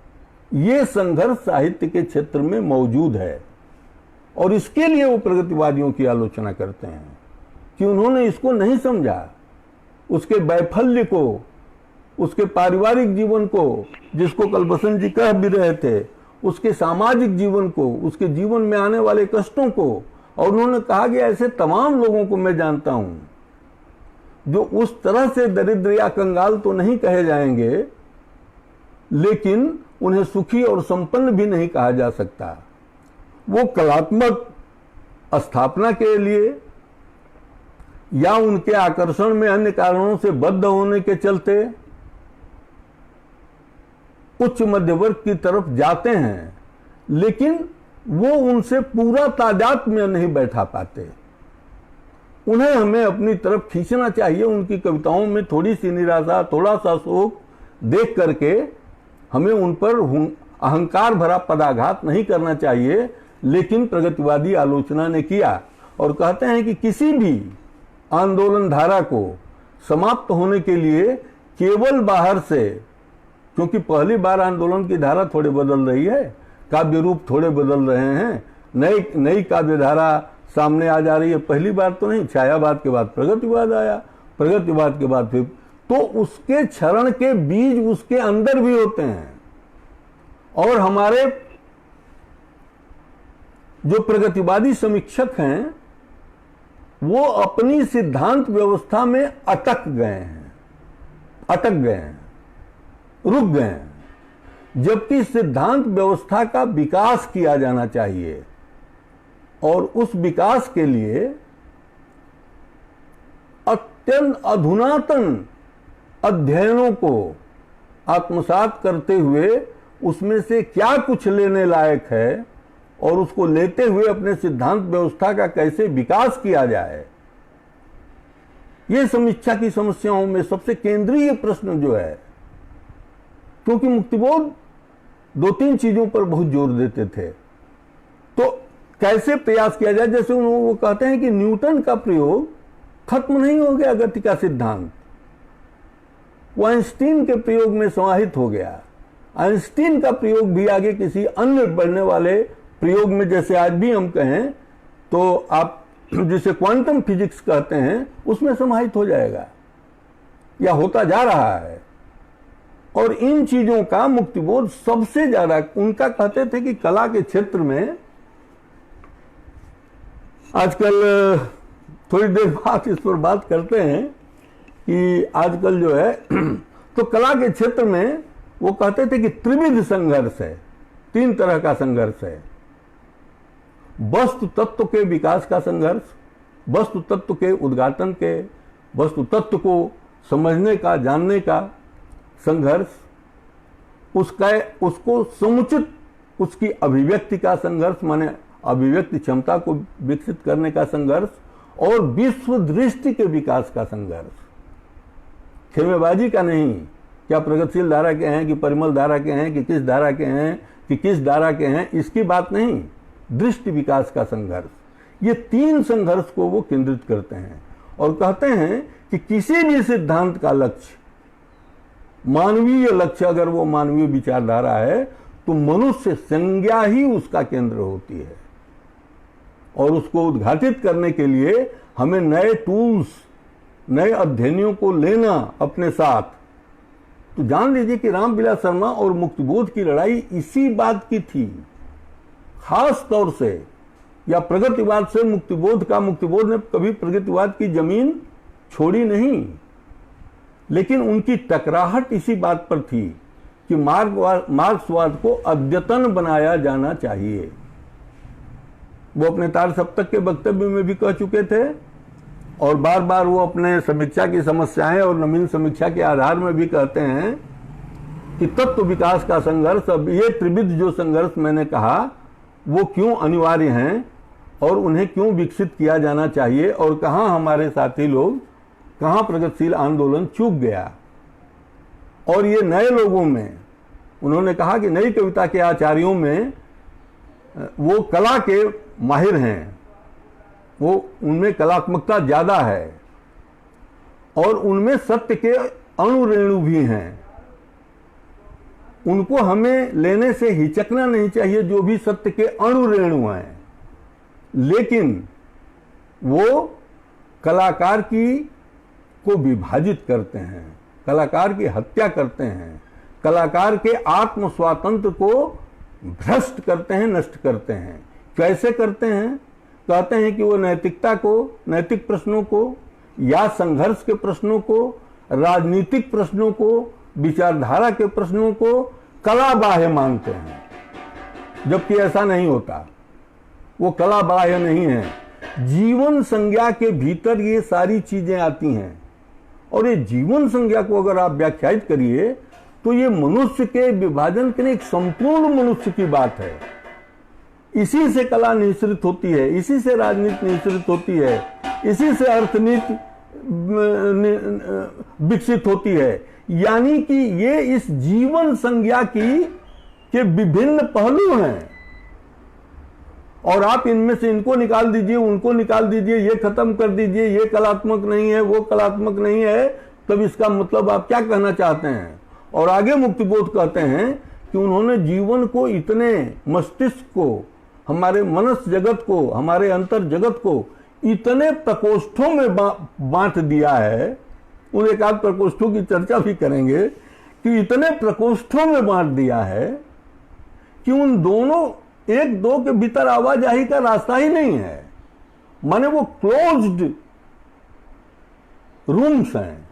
ये संघर्ष साहित्य के क्षेत्र में मौजूद है, और इसके लिए वो प्रगतिवादियों की आलोचना करते हैं कि उन्होंने इसको नहीं समझा, उसके वैफल्य को, उसके पारिवारिक जीवन को, जिसको कल बसंत जी कह भी रहे थे, उसके सामाजिक जीवन को, उसके जीवन में आने वाले कष्टों को। और उन्होंने कहा कि ऐसे तमाम लोगों को मैं जानता हूं जो उस तरह से दरिद्र या कंगाल तो नहीं कहे जाएंगे, लेकिन उन्हें सुखी और संपन्न भी नहीं कहा जा सकता। वो कलात्मक स्थापना के लिए या उनके आकर्षण में अन्य कारणों से बद्ध होने के चलते उच्च मध्य वर्ग की तरफ जाते हैं, लेकिन वो उनसे पूरा तादाद में नहीं बैठा पाते। उन्हें हमें अपनी तरफ खींचना चाहिए। उनकी कविताओं में थोड़ी सी निराशा, थोड़ा सा शोक देख करके हमें उन पर अहंकार भरा पदाघात नहीं करना चाहिए। लेकिन प्रगतिवादी आलोचना ने किया और कहते हैं कि किसी भी आंदोलन धारा को समाप्त होने के लिए केवल बाहर से, क्योंकि पहली बार आंदोलन की धारा थोड़े बदल रही है, काव्य रूप थोड़े बदल रहे हैं, नई काव्य धारा सामने आ जा रही है। पहली बार तो नहीं, छायावाद के बाद प्रगतिवाद आया, प्रगतिवाद के बाद फिर, तो उसके क्षरण के बीज उसके अंदर भी होते हैं। और हमारे जो प्रगतिवादी समीक्षक हैं वो अपनी सिद्धांत व्यवस्था में अटक गए हैं, रुक गए हैं, जबकि सिद्धांत व्यवस्था का विकास किया जाना चाहिए। और उस विकास के लिए अत्यंत अधुनातन अध्ययनों को आत्मसात करते हुए उसमें से क्या कुछ लेने लायक है और उसको लेते हुए अपने सिद्धांत व्यवस्था का कैसे विकास किया जाए, ये समीक्षा की समस्याओं में सबसे केंद्रीय प्रश्न जो है। क्योंकि मुक्तिबोध दो तीन चीजों पर बहुत जोर देते थे। तो कैसे प्रयास किया जाए, जैसे वो कहते हैं कि न्यूटन का प्रयोग खत्म नहीं हो गया, गति का सिद्धांत वो आइंस्टीन के प्रयोग में समाहित हो गया। आइंस्टीन का प्रयोग भी आगे किसी अन्य बढ़ने वाले प्रयोग में, जैसे आज भी हम कहें तो आप जिसे क्वांटम फिजिक्स कहते हैं, उसमें समाहित हो जाएगा या होता जा रहा है। और इन चीजों का मुक्तिबोध सबसे ज्यादा, उनका कहते थे कि कला के क्षेत्र में, आजकल थोड़ी देर बाद इस पर बात करते हैं कि आजकल जो है तो कला के क्षेत्र में वो कहते थे कि त्रिविध संघर्ष है, तीन तरह का संघर्ष है। वस्तु तत्व के विकास का संघर्ष, वस्तु तत्व के उद्घाटन के, वस्तु तत्व को समझने का, जानने का संघर्ष, उसको समुचित उसकी अभिव्यक्ति का संघर्ष, माने अभिव्यक्ति क्षमता को विकसित करने का संघर्ष, और विश्व दृष्टि के विकास का संघर्ष। खेमेबाजी का नहीं, क्या प्रगतिशील धारा के हैं कि परिमल धारा के हैं कि किस धारा के हैं कि किस धारा के हैं, इसकी बात नहीं, दृष्टि विकास का संघर्ष। ये तीन संघर्ष को वो केंद्रित करते हैं और कहते हैं कि किसी भी सिद्धांत का लक्ष्य, मानवीय लक्ष्य, अगर वो मानवीय विचारधारा है तो मनुष्य संज्ञा ही उसका केंद्र होती है। और उसको उद्घाटित करने के लिए हमें नए टूल्स, नए अध्ययनियों को लेना अपने साथ। तो जान लीजिए कि रामविलास शर्मा और मुक्तिबोध की लड़ाई इसी बात की थी, खास तौर से, या प्रगतिवाद से मुक्तिबोध ने कभी प्रगतिवाद की जमीन छोड़ी नहीं, लेकिन उनकी टकराहट इसी बात पर थी कि मार्क्सवाद को अद्यतन बनाया जाना चाहिए। वो अपने तार सप्तक के वक्तव्य में भी कह चुके थे और बार बार वो अपने समीक्षा की समस्याएं और नवीन समीक्षा के आधार में भी कहते हैं कि तत्व विकास का संघर्ष, अब ये त्रिविध जो संघर्ष मैंने कहा, वो क्यों अनिवार्य हैं और उन्हें क्यों विकसित किया जाना चाहिए, और कहाँ हमारे साथी लोग, कहाँ प्रगतिशील आंदोलन चूक गया। और ये नए लोगों में, उन्होंने कहा कि नई कविता के आचार्यों में वो कला के माहिर हैं, वो उनमें कलात्मकता ज्यादा है और उनमें सत्य के अणु रेणु भी हैं। उनको हमें लेने से हिचकना नहीं चाहिए, जो भी सत्य के अणु रेणु हैं, लेकिन वो कलाकार को विभाजित करते हैं, कलाकार की हत्या करते हैं, कलाकार के आत्म स्वातंत्र को भ्रष्ट करते हैं, नष्ट करते हैं। कैसे करते हैं? कहते हैं कि वो नैतिकता को, नैतिक प्रश्नों को या संघर्ष के प्रश्नों को, राजनीतिक प्रश्नों को, विचारधारा के प्रश्नों को कला बाह्य मानते हैं, जबकि ऐसा नहीं होता। वो कला बाह्य नहीं है, जीवन संज्ञा के भीतर ये सारी चीजें आती हैं। और ये जीवन संज्ञा को अगर आप व्याख्यायित करिए तो ये मनुष्य के विभाजन के लिए एक संपूर्ण मनुष्य की बात है। इसी से कला निःसृत होती है, इसी से राजनीति निःसृत होती है, इसी से अर्थनीति विकसित होती है। यानी कि ये इस जीवन संज्ञा के विभिन्न पहलू हैं और आप इनमें से इनको निकाल दीजिए, उनको निकाल दीजिए, ये खत्म कर दीजिए, ये कलात्मक नहीं है, वो कलात्मक नहीं है, तब इसका मतलब आप क्या कहना चाहते हैं। और आगे मुक्तिबोध कहते हैं कि उन्होंने जीवन को इतने, मस्तिष्क को, हमारे मनस जगत को, हमारे अंतर जगत को इतने प्रकोष्ठों में बांट दिया है। उन एक आध प्रकोष्ठों की चर्चा भी करेंगे कि इतने प्रकोष्ठों में बांट दिया है कि उन दोनों, एक दो के भीतर आवाजाही का रास्ता ही नहीं है। माने वो क्लोज्ड रूम्स हैं,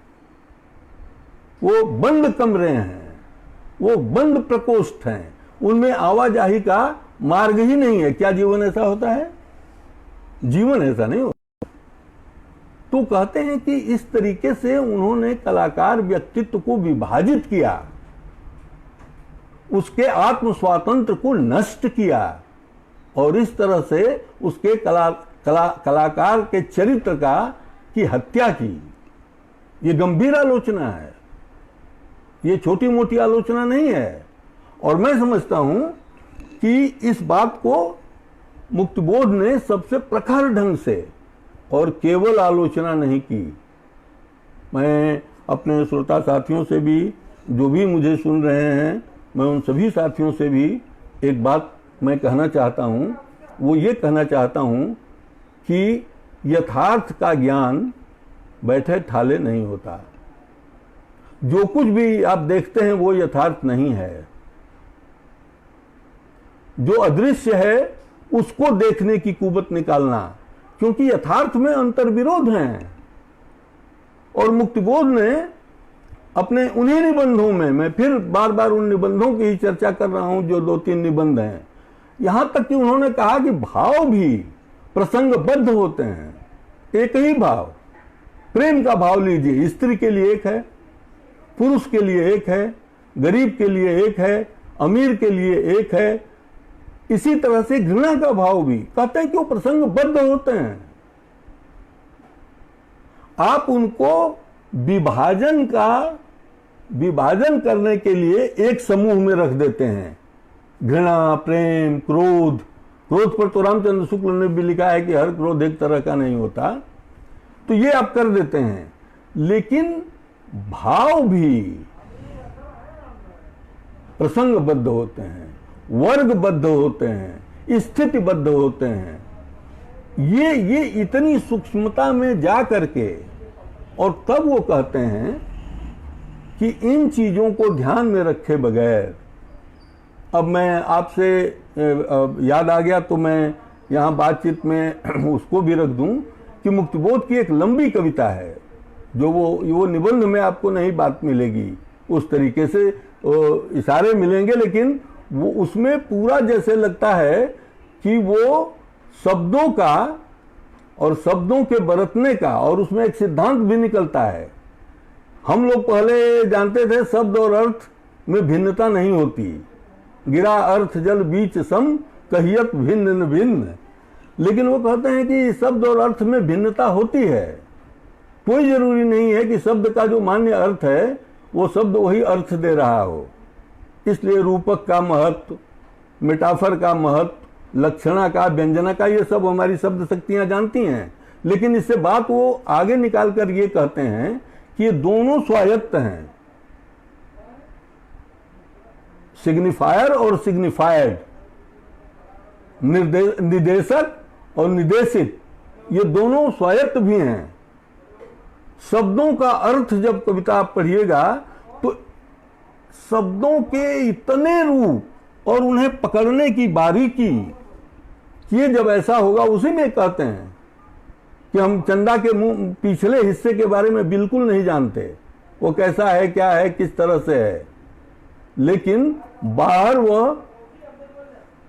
वो बंद कमरे हैं, वो बंद प्रकोष्ठ हैं, उनमें आवाजाही का मार्ग ही नहीं है। क्या जीवन ऐसा होता है? जीवन ऐसा नहीं होता। तो कहते हैं कि इस तरीके से उन्होंने कलाकार व्यक्तित्व को विभाजित किया, उसके आत्म स्वातंत्र को नष्ट किया और इस तरह से उसके कलाकार के चरित्र की हत्या की। ये गंभीर आलोचना है, ये छोटी मोटी आलोचना नहीं है। और मैं समझता हूं कि इस बात को मुक्तिबोध ने सबसे प्रखर ढंग से और केवल आलोचना नहीं की। मैं अपने श्रोता साथियों से भी, जो भी मुझे सुन रहे हैं, मैं उन सभी साथियों से भी एक बात मैं कहना चाहता हूं। वो ये कहना चाहता हूं कि यथार्थ का ज्ञान बैठे ठाले नहीं होता। जो कुछ भी आप देखते हैं वो यथार्थ नहीं है। जो अदृश्य है उसको देखने की कुवत निकालना, क्योंकि यथार्थ में अंतर्विरोध हैं। और मुक्तिबोध ने अपने उन्हीं निबंधों में, मैं फिर बार बार उन निबंधों की ही चर्चा कर रहा हूं जो 2-3 निबंध हैं, यहां तक कि उन्होंने कहा कि भाव भी प्रसंगबद्ध होते हैं। एक ही भाव, प्रेम का भाव लीजिए, स्त्री के लिए एक है, पुरुष के लिए एक है, गरीब के लिए एक है, अमीर के लिए एक है। इसी तरह से घृणा का भाव भी कहते हैं कि वो प्रसंगबद्ध होते हैं। आप उनको विभाजन करने के लिए एक समूह में रख देते हैं। घृणा, प्रेम, क्रोध पर तो रामचंद्र शुक्ल ने भी लिखा है कि हर क्रोध एक तरह का नहीं होता, तो ये आप कर देते हैं। लेकिन भाव भी प्रसंगबद्ध होते हैं, वर्गबद्ध होते हैं, स्थितिबद्ध होते हैं। ये इतनी सूक्ष्मता में जा करके, और तब वो कहते हैं कि इन चीजों को ध्यान में रखे बगैर, अब मैं आपसे याद आ गया तो मैं यहाँ बातचीत में उसको भी रख दूं कि मुक्तिबोध की एक लंबी कविता है, जो वो निबंध में आपको नहीं बात मिलेगी, उस तरीके से इशारे मिलेंगे, लेकिन वो उसमें पूरा जैसे लगता है कि वो शब्दों का और शब्दों के बरतने का, और उसमें एक सिद्धांत भी निकलता है। हम लोग पहले जानते थे शब्द और अर्थ में भिन्नता नहीं होती, गिरा अर्थ जल बीच सम कहियत भिन्न भिन्न, लेकिन वो कहते हैं कि शब्द और अर्थ में भिन्नता होती है। कोई जरूरी नहीं है कि शब्द का जो मान्य अर्थ है वो शब्द वही अर्थ दे रहा हो। इसलिए रूपक का महत्व, मेटाफर का महत्व, लक्षणा का, व्यंजना का, ये सब हमारी शब्द शक्तियां जानती हैं, लेकिन इससे बात वो आगे निकाल कर ये कहते हैं कि ये दोनों स्वायत्त हैं, सिग्निफायर और सिग्निफाइड, निदेशक और निदेशित, ये दोनों स्वायत्त भी हैं। शब्दों का अर्थ जब कविता आप पढ़िएगा तो शब्दों के इतने रूप और उन्हें पकड़ने की बारीकी, ये जब ऐसा होगा, उसी में कहते हैं कि हम चंदा के मुंह पिछले हिस्से के बारे में बिल्कुल नहीं जानते, वो कैसा है, क्या है, किस तरह से है, लेकिन बाहर वह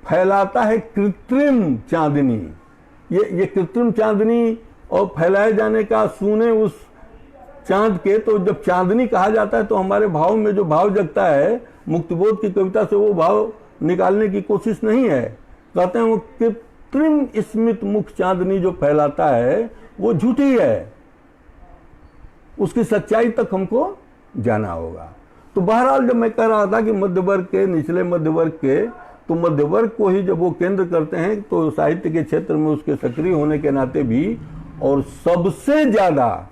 फैलाता है कृत्रिम चांदनी। ये कृत्रिम चांदनी और फैलाए जाने का सुने उस चांद के, तो जब चांदनी कहा जाता है तो हमारे भाव में जो भाव जगता है, मुक्तिबोध की कविता से वो भाव निकालने की कोशिश नहीं है। कहते हैं वो कृत्रिम स्मित मुख चांदनी जो फैलाता है वो झूठी है, उसकी सच्चाई तक हमको जाना होगा। तो बहरहाल जब मैं कह रहा था कि मध्य वर्ग के, निचले मध्य वर्ग के, तो मध्य वर्ग को ही जब वो केंद्र करते हैं तो साहित्य के क्षेत्र में उसके सक्रिय होने के नाते भी, और सबसे ज्यादा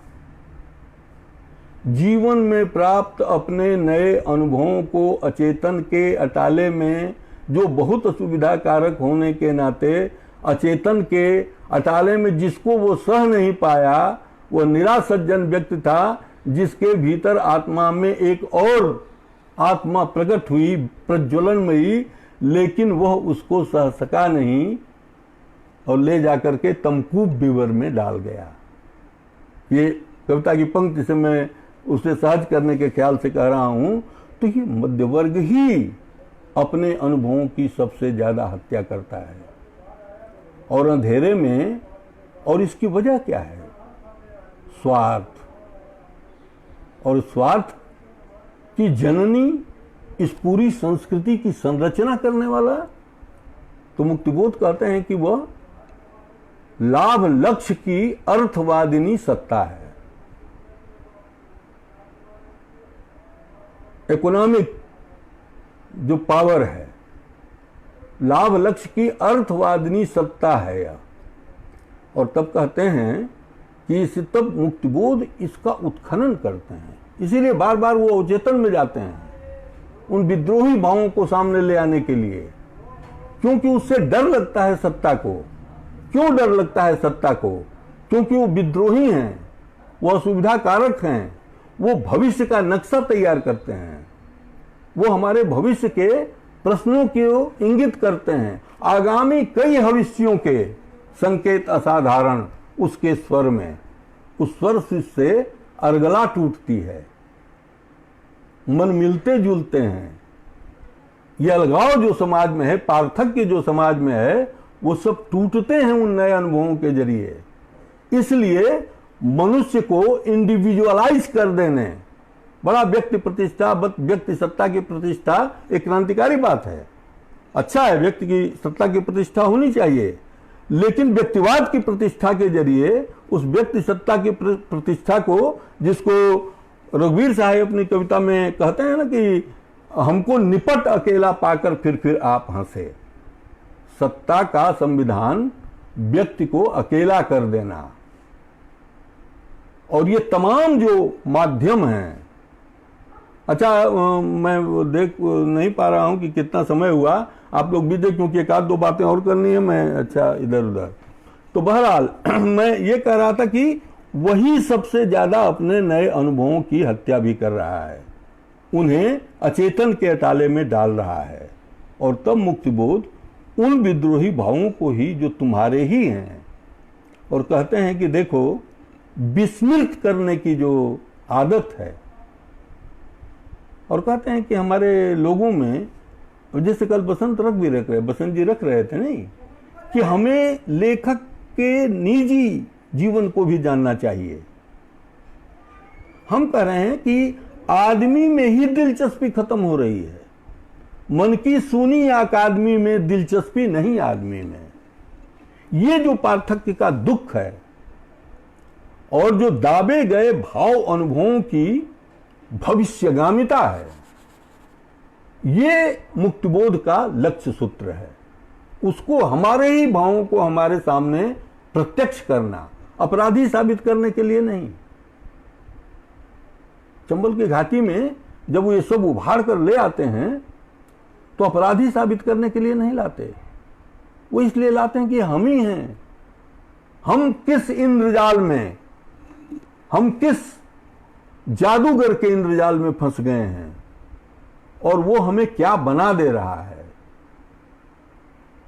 जीवन में प्राप्त अपने नए अनुभवों को अचेतन के अटाले में, जो बहुत असुविधा कारक होने के नाते अचेतन के अटाले में जिसको वो सह नहीं पाया, वो निरासज्जन व्यक्ति था, जिसके भीतर आत्मा में एक और आत्मा प्रकट हुई प्रज्वलनमयी, लेकिन वह उसको सह सका नहीं और ले जाकर के तमकूब बिवर में डाल गया। ये कविता की पंक्ति से मैं उसे सहज करने के ख्याल से कह रहा हूं। तो ये मध्य वर्ग ही अपने अनुभवों की सबसे ज्यादा हत्या करता है, और अंधेरे में, और इसकी वजह क्या है? स्वार्थ, और स्वार्थ की जननी इस पूरी संस्कृति की संरचना करने वाला, तो मुक्तिबोध कहते हैं कि वह लाभ लक्ष्य की अर्थवादिनी सत्ता है। इकोनॉमिक जो पावर है, लाभ लक्ष्य की अर्थवादिनी सत्ता है यह। और तब कहते हैं कि इसे, तब मुक्तिबोध इसका उत्खनन करते हैं, इसीलिए बार बार वो अवचेतन में जाते हैं उन विद्रोही भावों को सामने ले आने के लिए, क्योंकि उससे डर लगता है सत्ता को। क्यों डर लगता है सत्ता को? क्योंकि वो विद्रोही हैं, वो असुविधा कारक हैं, वो भविष्य का नक्शा तैयार करते हैं, वो हमारे भविष्य के प्रश्नों को इंगित करते हैं, आगामी कई भविष्यों के संकेत असाधारण उसके स्वर में, उस स्वर से अर्गला टूटती है, मन मिलते जुलते हैं। ये अलगाव जो समाज में है, पार्थक्य जो समाज में है, वो सब टूटते हैं उन नए अनुभवों के जरिए। इसलिए मनुष्य को इंडिविजुअलाइज कर देने, बड़ा व्यक्ति प्रतिष्ठा, व्यक्ति सत्ता की प्रतिष्ठा एक क्रांतिकारी बात है। अच्छा है, व्यक्ति की सत्ता की प्रतिष्ठा होनी चाहिए, लेकिन व्यक्तिवाद की प्रतिष्ठा के जरिए उस व्यक्ति सत्ता की प्रतिष्ठा को, जिसको रघुवीर साहब अपनी कविता में कहते हैं ना कि हमको निपट अकेला पाकर फिर आप हंसे, सत्ता का संविधान व्यक्ति को अकेला कर देना। और ये तमाम जो माध्यम हैं, अच्छा मैं देख नहीं पा रहा हूं कि कितना समय हुआ, आप लोग भी देख, क्योंकि एक आध दो बातें और करनी है, मैं अच्छा इधर उधर तो बहरहाल मैं ये कह रहा था कि वही सबसे ज्यादा अपने नए अनुभवों की हत्या भी कर रहा है, उन्हें अचेतन के अटाले में डाल रहा है। और तब मुक्तिबोध उन विद्रोही भावों को ही जो तुम्हारे ही हैं, और कहते हैं कि देखो विस्मृत करने की जो आदत है, और कहते हैं कि हमारे लोगों में, जैसे कल बसंत जी रख रहे थे नहीं, कि हमें लेखक के निजी जीवन को भी जानना चाहिए। हम कह रहे हैं कि आदमी में ही दिलचस्पी खत्म हो रही है, मन की सुनी अकादमी में दिलचस्पी नहीं आदमी में। ये जो पार्थक्य का दुख है और जो दाबे गए भाव अनुभवों की भविष्यगामिता है, ये मुक्तिबोध का लक्ष्य सूत्र है। उसको, हमारे ही भावों को हमारे सामने प्रत्यक्ष करना, अपराधी साबित करने के लिए नहीं। चंबल की घाटी में जब वो ये सब उभार कर ले आते हैं तो अपराधी साबित करने के लिए नहीं लाते, वो इसलिए लाते हैं कि हम ही हैं। हम किस इंद्रजाल में, हम किस जादूगर के इंद्रजाल में फंस गए हैं और वो हमें क्या बना दे रहा है।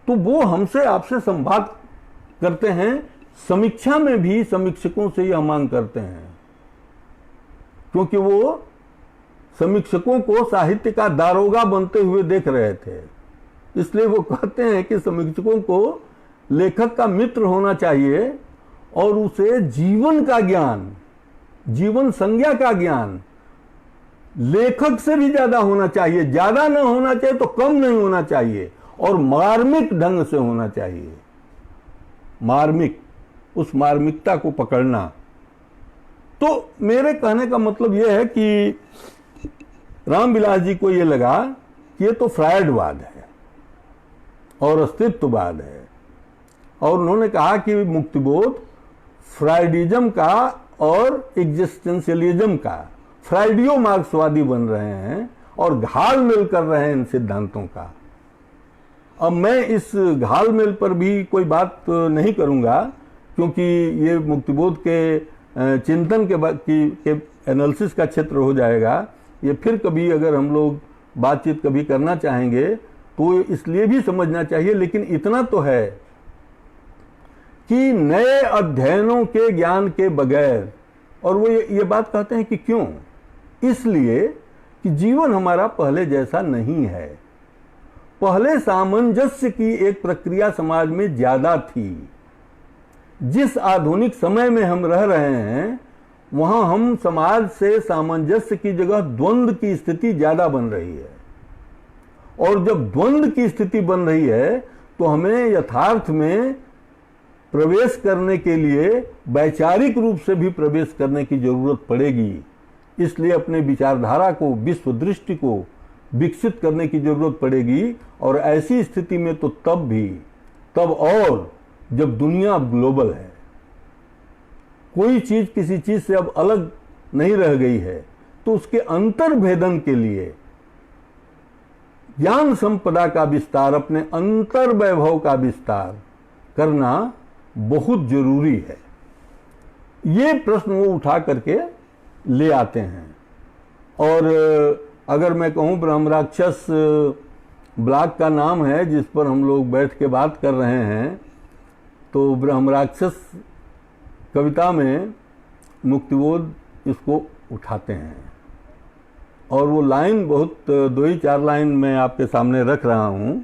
तो वो हमसे आपसे संवाद करते हैं। समीक्षा में भी समीक्षकों से यह मांग करते हैं, क्योंकि वो समीक्षकों को साहित्य का दारोगा बनते हुए देख रहे थे। इसलिए वो कहते हैं कि समीक्षकों को लेखक का मित्र होना चाहिए और उसे जीवन का ज्ञान, जीवन संज्ञा का ज्ञान लेखक से भी ज्यादा होना चाहिए। ज्यादा न होना चाहिए तो कम नहीं होना चाहिए, और मार्मिक ढंग से होना चाहिए। मार्मिक, उस मार्मिकता को पकड़ना। तो मेरे कहने का मतलब यह है कि रामविलास जी को यह लगा कि ये तो फ्रायडवाद है और अस्तित्ववाद है, और उन्होंने कहा कि मुक्तिबोध फ्राइडिज्म का और एग्जिस्टेंशियलिज्म का, फ्राइडियो मार्क्सवादी बन रहे हैं और घाल-मेल कर रहे हैं इन सिद्धांतों का। अब मैं इस घाल-मेल पर भी कोई बात नहीं करूंगा, क्योंकि ये मुक्तिबोध के चिंतन के एनालिसिस का क्षेत्र हो जाएगा। ये फिर कभी अगर हम लोग बातचीत कभी करना चाहेंगे तो इसलिए भी समझना चाहिए। लेकिन इतना तो है कि नए अध्ययनों के ज्ञान के बगैर, और वो ये बात कहते हैं कि क्यों, इसलिए कि जीवन हमारा पहले जैसा नहीं है। पहले सामंजस्य की एक प्रक्रिया समाज में ज्यादा थी। जिस आधुनिक समय में हम रह रहे हैं वहां हम समाज से सामंजस्य की जगह द्वंद्व की स्थिति ज्यादा बन रही है, और जब द्वंद्व की स्थिति बन रही है तो हमें यथार्थ में प्रवेश करने के लिए वैचारिक रूप से भी प्रवेश करने की जरूरत पड़ेगी। इसलिए अपने विचारधारा को, विश्व दृष्टि को विकसित करने की जरूरत पड़ेगी। और ऐसी स्थिति में तो तब और जब दुनिया अब ग्लोबल है, कोई चीज किसी चीज से अब अलग नहीं रह गई है, तो उसके अंतर्भेदन के लिए ज्ञान संपदा का विस्तार, अपने अंतर वैभव का विस्तार करना बहुत जरूरी है। ये प्रश्न वो उठा करके ले आते हैं। और अगर मैं कहूं, ब्रह्मराक्षस ब्लॉग का नाम है जिस पर हम लोग बैठ के बात कर रहे हैं, तो ब्रह्मराक्षस कविता में मुक्तिबोध इसको उठाते हैं। और वो लाइन बहुत 2-4 लाइन मैं आपके सामने रख रहा हूं।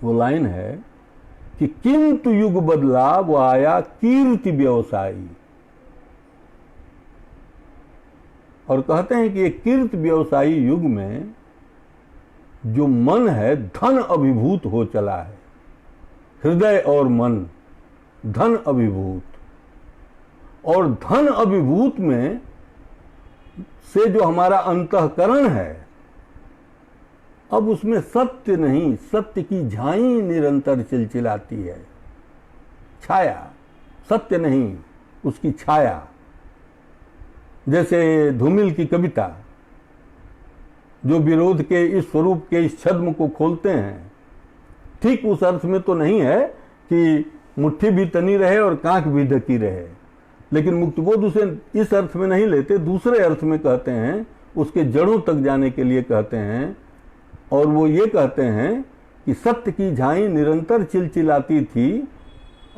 वो लाइन है कि किंतु युग बदला वो आया कीर्ति व्यवसायी, और कहते हैं कि ये कीर्ति व्यवसायी युग में जो मन है धन अभिभूत हो चला है। हृदय और मन धन अभिभूत, और धन अभिभूत में से जो हमारा अंतःकरण है, अब उसमें सत्य नहीं, सत्य की झाई निरंतर चिलचिलाती है। छाया, सत्य नहीं, उसकी छाया। जैसे धूमिल की कविता, जो विरोध के इस स्वरूप के इस छद्म को खोलते हैं, ठीक उस अर्थ में तो नहीं है कि मुट्ठी भी तनी रहे और कांख भी ढकी रहे। लेकिन मुक्तिबोध उसे इस अर्थ में नहीं लेते, दूसरे अर्थ में कहते हैं, उसके जड़ों तक जाने के लिए कहते हैं। और वो ये कहते हैं कि सत्य की झाई निरंतर चिलचिलाती थी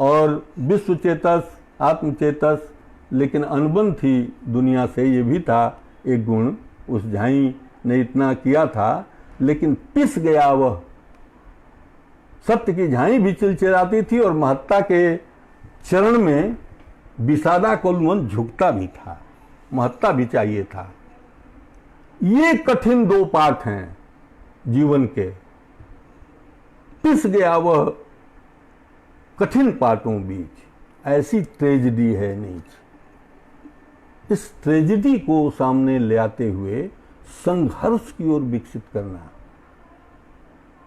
और विश्व चेतस आत्मचेतस, लेकिन अनबन थी दुनिया से, ये भी था एक गुण। उस झाई ने इतना किया था लेकिन पिस गया वह। सत्य की झाई भी चिलचिलाती थी और महत्ता के चरण में विषादा को मन झुकता भी था, महत्ता भी चाहिए था। ये कठिन दो पाठ हैं जीवन के। पिस गया वह कठिन पाठों बीच, ऐसी ट्रेजेडी है नीच। इस ट्रेजेडी को सामने ले आते हुए संघर्ष की ओर विकसित करना,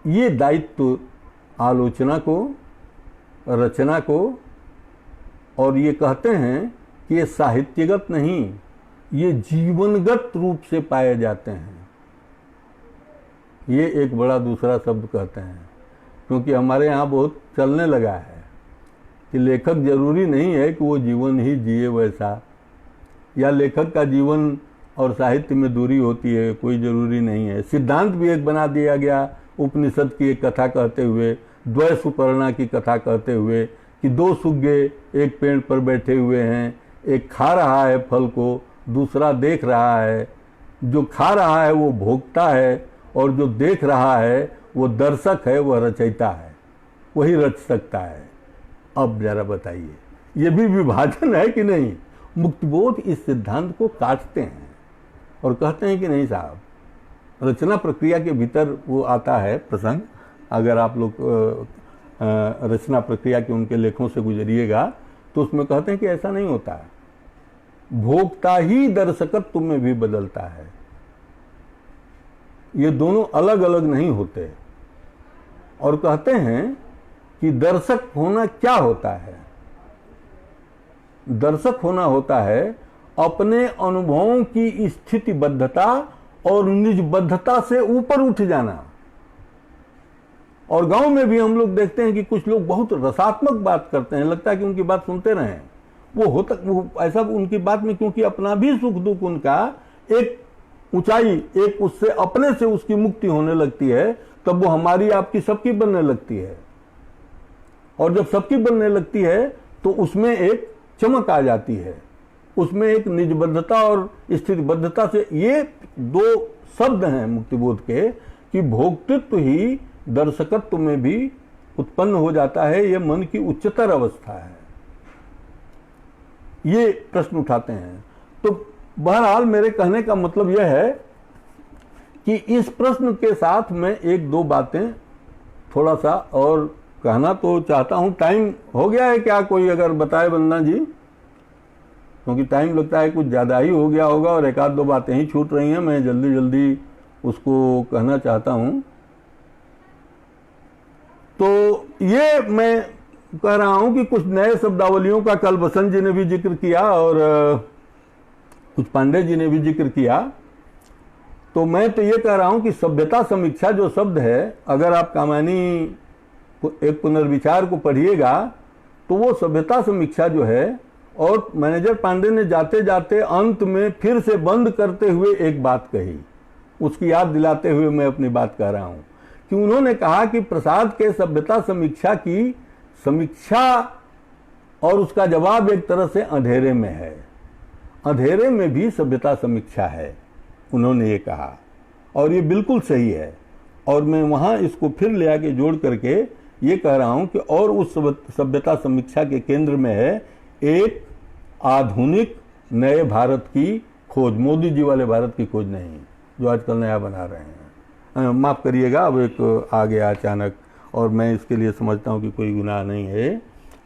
ये दायित्व आलोचना को, रचना को। और ये कहते हैं कि ये साहित्यगत नहीं, ये जीवनगत रूप से पाए जाते हैं। ये एक बड़ा दूसरा शब्द कहते हैं, क्योंकि हमारे यहाँ बहुत चलने लगा है कि लेखक जरूरी नहीं है कि वो जीवन ही जिए वैसा, या लेखक का जीवन और साहित्य में दूरी होती है, कोई जरूरी नहीं है। सिद्धांत भी एक बना दिया गया उपनिषद की एक कथा कहते हुए, द्वय सुपर्णा की कथा कहते हुए, कि दो सुग्गे एक पेड़ पर बैठे हुए हैं, एक खा रहा है फल को, दूसरा देख रहा है। जो खा रहा है वो भोगता है और जो देख रहा है वो दर्शक है, वह रचयिता है, वही रच सकता है। अब जरा बताइए, ये भी विभाजन है कि नहीं? मुक्तिबोध इस सिद्धांत को काटते हैं और कहते हैं कि नहीं साहब, रचना प्रक्रिया के भीतर वो आता है प्रसंग। अगर आप लोग रचना प्रक्रिया के उनके लेखों से गुजरिएगा तो उसमें कहते हैं कि ऐसा नहीं होता है, भोक्ता ही दर्शकत्व में भी बदलता है। ये दोनों अलग अलग नहीं होते। और कहते हैं कि दर्शक होना क्या होता है? दर्शक होना होता है अपने अनुभवों की स्थितिबद्धता और निजबद्धता से ऊपर उठ जाना। और गांव में भी हम लोग देखते हैं कि कुछ लोग बहुत रसात्मक बात करते हैं, लगता है कि उनकी बात सुनते रहें। वो ऐसा उनकी बात में, क्योंकि अपना भी सुख दुख उनका एक ऊंचाई, एक उससे अपने से उसकी मुक्ति होने लगती है, तब वो हमारी आपकी सबकी बनने लगती है। और जब सबकी बनने लगती है तो उसमें एक चमक आ जाती है, उसमें एक निजबद्धता और स्थितिबद्धता से। ये दो शब्द हैं मुक्तिबोध के कि भोक्तृत्व ही दर्शकत्व में भी उत्पन्न हो जाता है, ये मन की उच्चतर अवस्था है। ये प्रश्न उठाते हैं। तो बहरहाल मेरे कहने का मतलब यह है कि इस प्रश्न के साथ मैं एक दो बातें थोड़ा सा और कहना तो चाहता हूं। टाइम हो गया है क्या? कोई अगर बताए वंदना जी, क्योंकि टाइम लगता है कुछ ज़्यादा ही हो गया होगा और एक आध दो बातें ही छूट रही हैं, मैं जल्दी जल्दी उसको कहना चाहता हूं। तो ये मैं कह रहा हूं कि कुछ नए शब्दावलियों का कल बसंत जी ने भी जिक्र किया और कुछ पांडे जी ने भी जिक्र किया। तो मैं तो ये कह रहा हूं कि सभ्यता समीक्षा जो शब्द है, अगर आप कामायनी एक पुनर्विचार को पढ़िएगा तो वो सभ्यता समीक्षा जो है, और मैनेजर पांडे ने जाते जाते अंत में फिर से बंद करते हुए एक बात कही, उसकी याद दिलाते हुए मैं अपनी बात कह रहा हूं कि उन्होंने कहा कि प्रसाद के सभ्यता समीक्षा की समीक्षा और उसका जवाब एक तरह से अंधेरे में है, अंधेरे में भी सभ्यता समीक्षा है, उन्होंने ये कहा। और ये बिल्कुल सही है। और मैं वहाँ इसको फिर ले आके जोड़ करके ये कह रहा हूँ कि और उस सभ्यता समीक्षा के केंद्र में है एक आधुनिक नए भारत की खोज, मोदी जी वाले भारत की खोज नहीं जो आजकल नया बना रहे हैं। माफ़ करिएगा, अब एक आ गया अचानक, और मैं इसके लिए समझता हूँ कि कोई गुनाह नहीं है,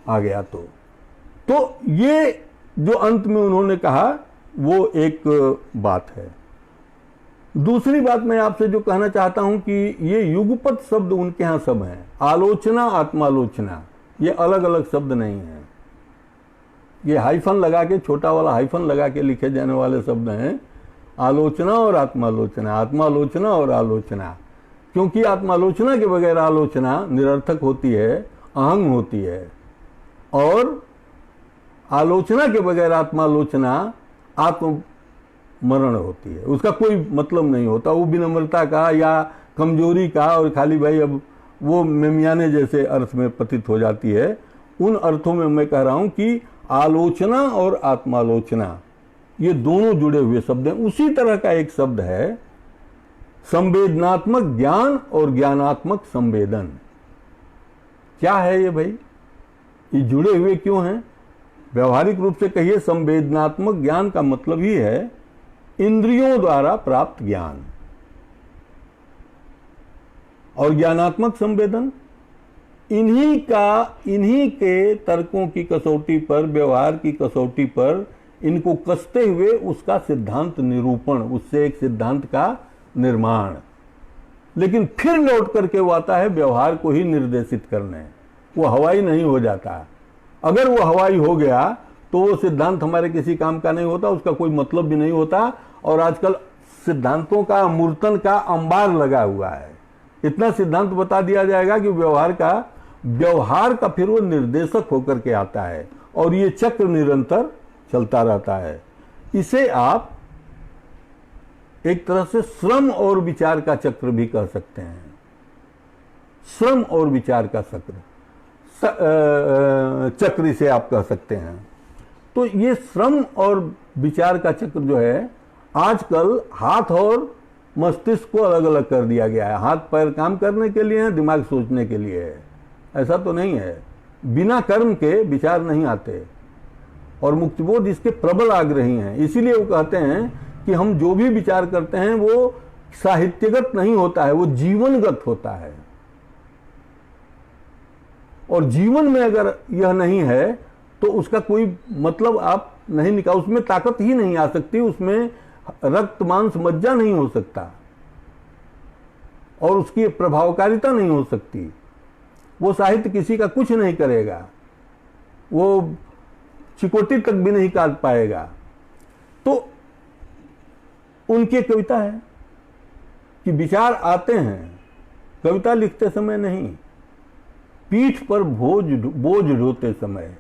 आ गया तो ये जो अंत में उन्होंने कहा वो एक बात है। दूसरी बात मैं आपसे जो कहना चाहता हूं कि ये युगपत शब्द उनके यहाँ सब हैं। आलोचना, आत्मालोचना, ये अलग अलग शब्द नहीं है। ये हाइफन लगा के, छोटा वाला हाइफन लगा के लिखे जाने वाले शब्द हैं। आलोचना और आत्मालोचना, आत्मालोचना और आलोचना, क्योंकि आत्मालोचना के बगैर आलोचना निरर्थक होती है, अहंग होती है। और आलोचना के बगैर आत्मालोचना आत्म मरण होती है, उसका कोई मतलब नहीं होता। वो विनम्रता का या कमजोरी का और खाली भाई अब वो मेमियाने जैसे अर्थ में पतित हो जाती है। उन अर्थों में मैं कह रहा हूं कि आलोचना और आत्मालोचना ये दोनों जुड़े हुए शब्द हैं। उसी तरह का एक शब्द है संवेदनात्मक ज्ञान और ज्ञानात्मक संवेदन। क्या है ये भाई, ये जुड़े हुए क्यों हैं? व्यवहारिक रूप से कहिए, संवेदनात्मक ज्ञान का मतलब ही है इंद्रियों द्वारा प्राप्त ज्ञान, और ज्ञानात्मक संवेदन इन्हीं के तर्कों की कसौटी पर, व्यवहार की कसौटी पर इनको कसते हुए उसका सिद्धांत निरूपण, उससे एक सिद्धांत का निर्माण। लेकिन फिर लौट करके वो आता है व्यवहार को ही निर्देशित करने। वो हवाई नहीं हो जाता। अगर वो हवाई हो गया तो वो सिद्धांत हमारे किसी काम का नहीं होता, उसका कोई मतलब भी नहीं होता। और आजकल सिद्धांतों का अमूर्तन का अंबार लगा हुआ है। इतना सिद्धांत बता दिया जाएगा कि व्यवहार का फिर वो निर्देशक होकर के आता है, और ये चक्र निरंतर चलता रहता है। इसे आप एक तरह से श्रम और विचार का चक्र भी कह सकते हैं। श्रम और विचार का चक्र इसे आप कह सकते हैं। तो ये श्रम और विचार का चक्र जो है, आजकल हाथ और मस्तिष्क को अलग अलग कर दिया गया है। हाथ पैर काम करने के लिए है, दिमाग सोचने के लिए है। ऐसा तो नहीं है। बिना कर्म के विचार नहीं आते, और मुक्तिबोध इसके प्रबल आग्रही हैं। इसीलिए वो कहते हैं कि हम जो भी विचार करते हैं वो साहित्यगत नहीं होता है, वो जीवनगत होता है। और जीवन में अगर यह नहीं है तो उसका कोई मतलब आप नहीं निकाल, उसमें ताकत ही नहीं आ सकती, उसमें रक्त मांस मज्जा नहीं हो सकता, और उसकी प्रभावकारिता नहीं हो सकती। वो साहित्य किसी का कुछ नहीं करेगा, वो चिकोटी तक भी नहीं काट पाएगा। तो उनकी कविता है कि विचार आते हैं कविता लिखते समय नहीं, पीठ पर बोझ ढोते समय,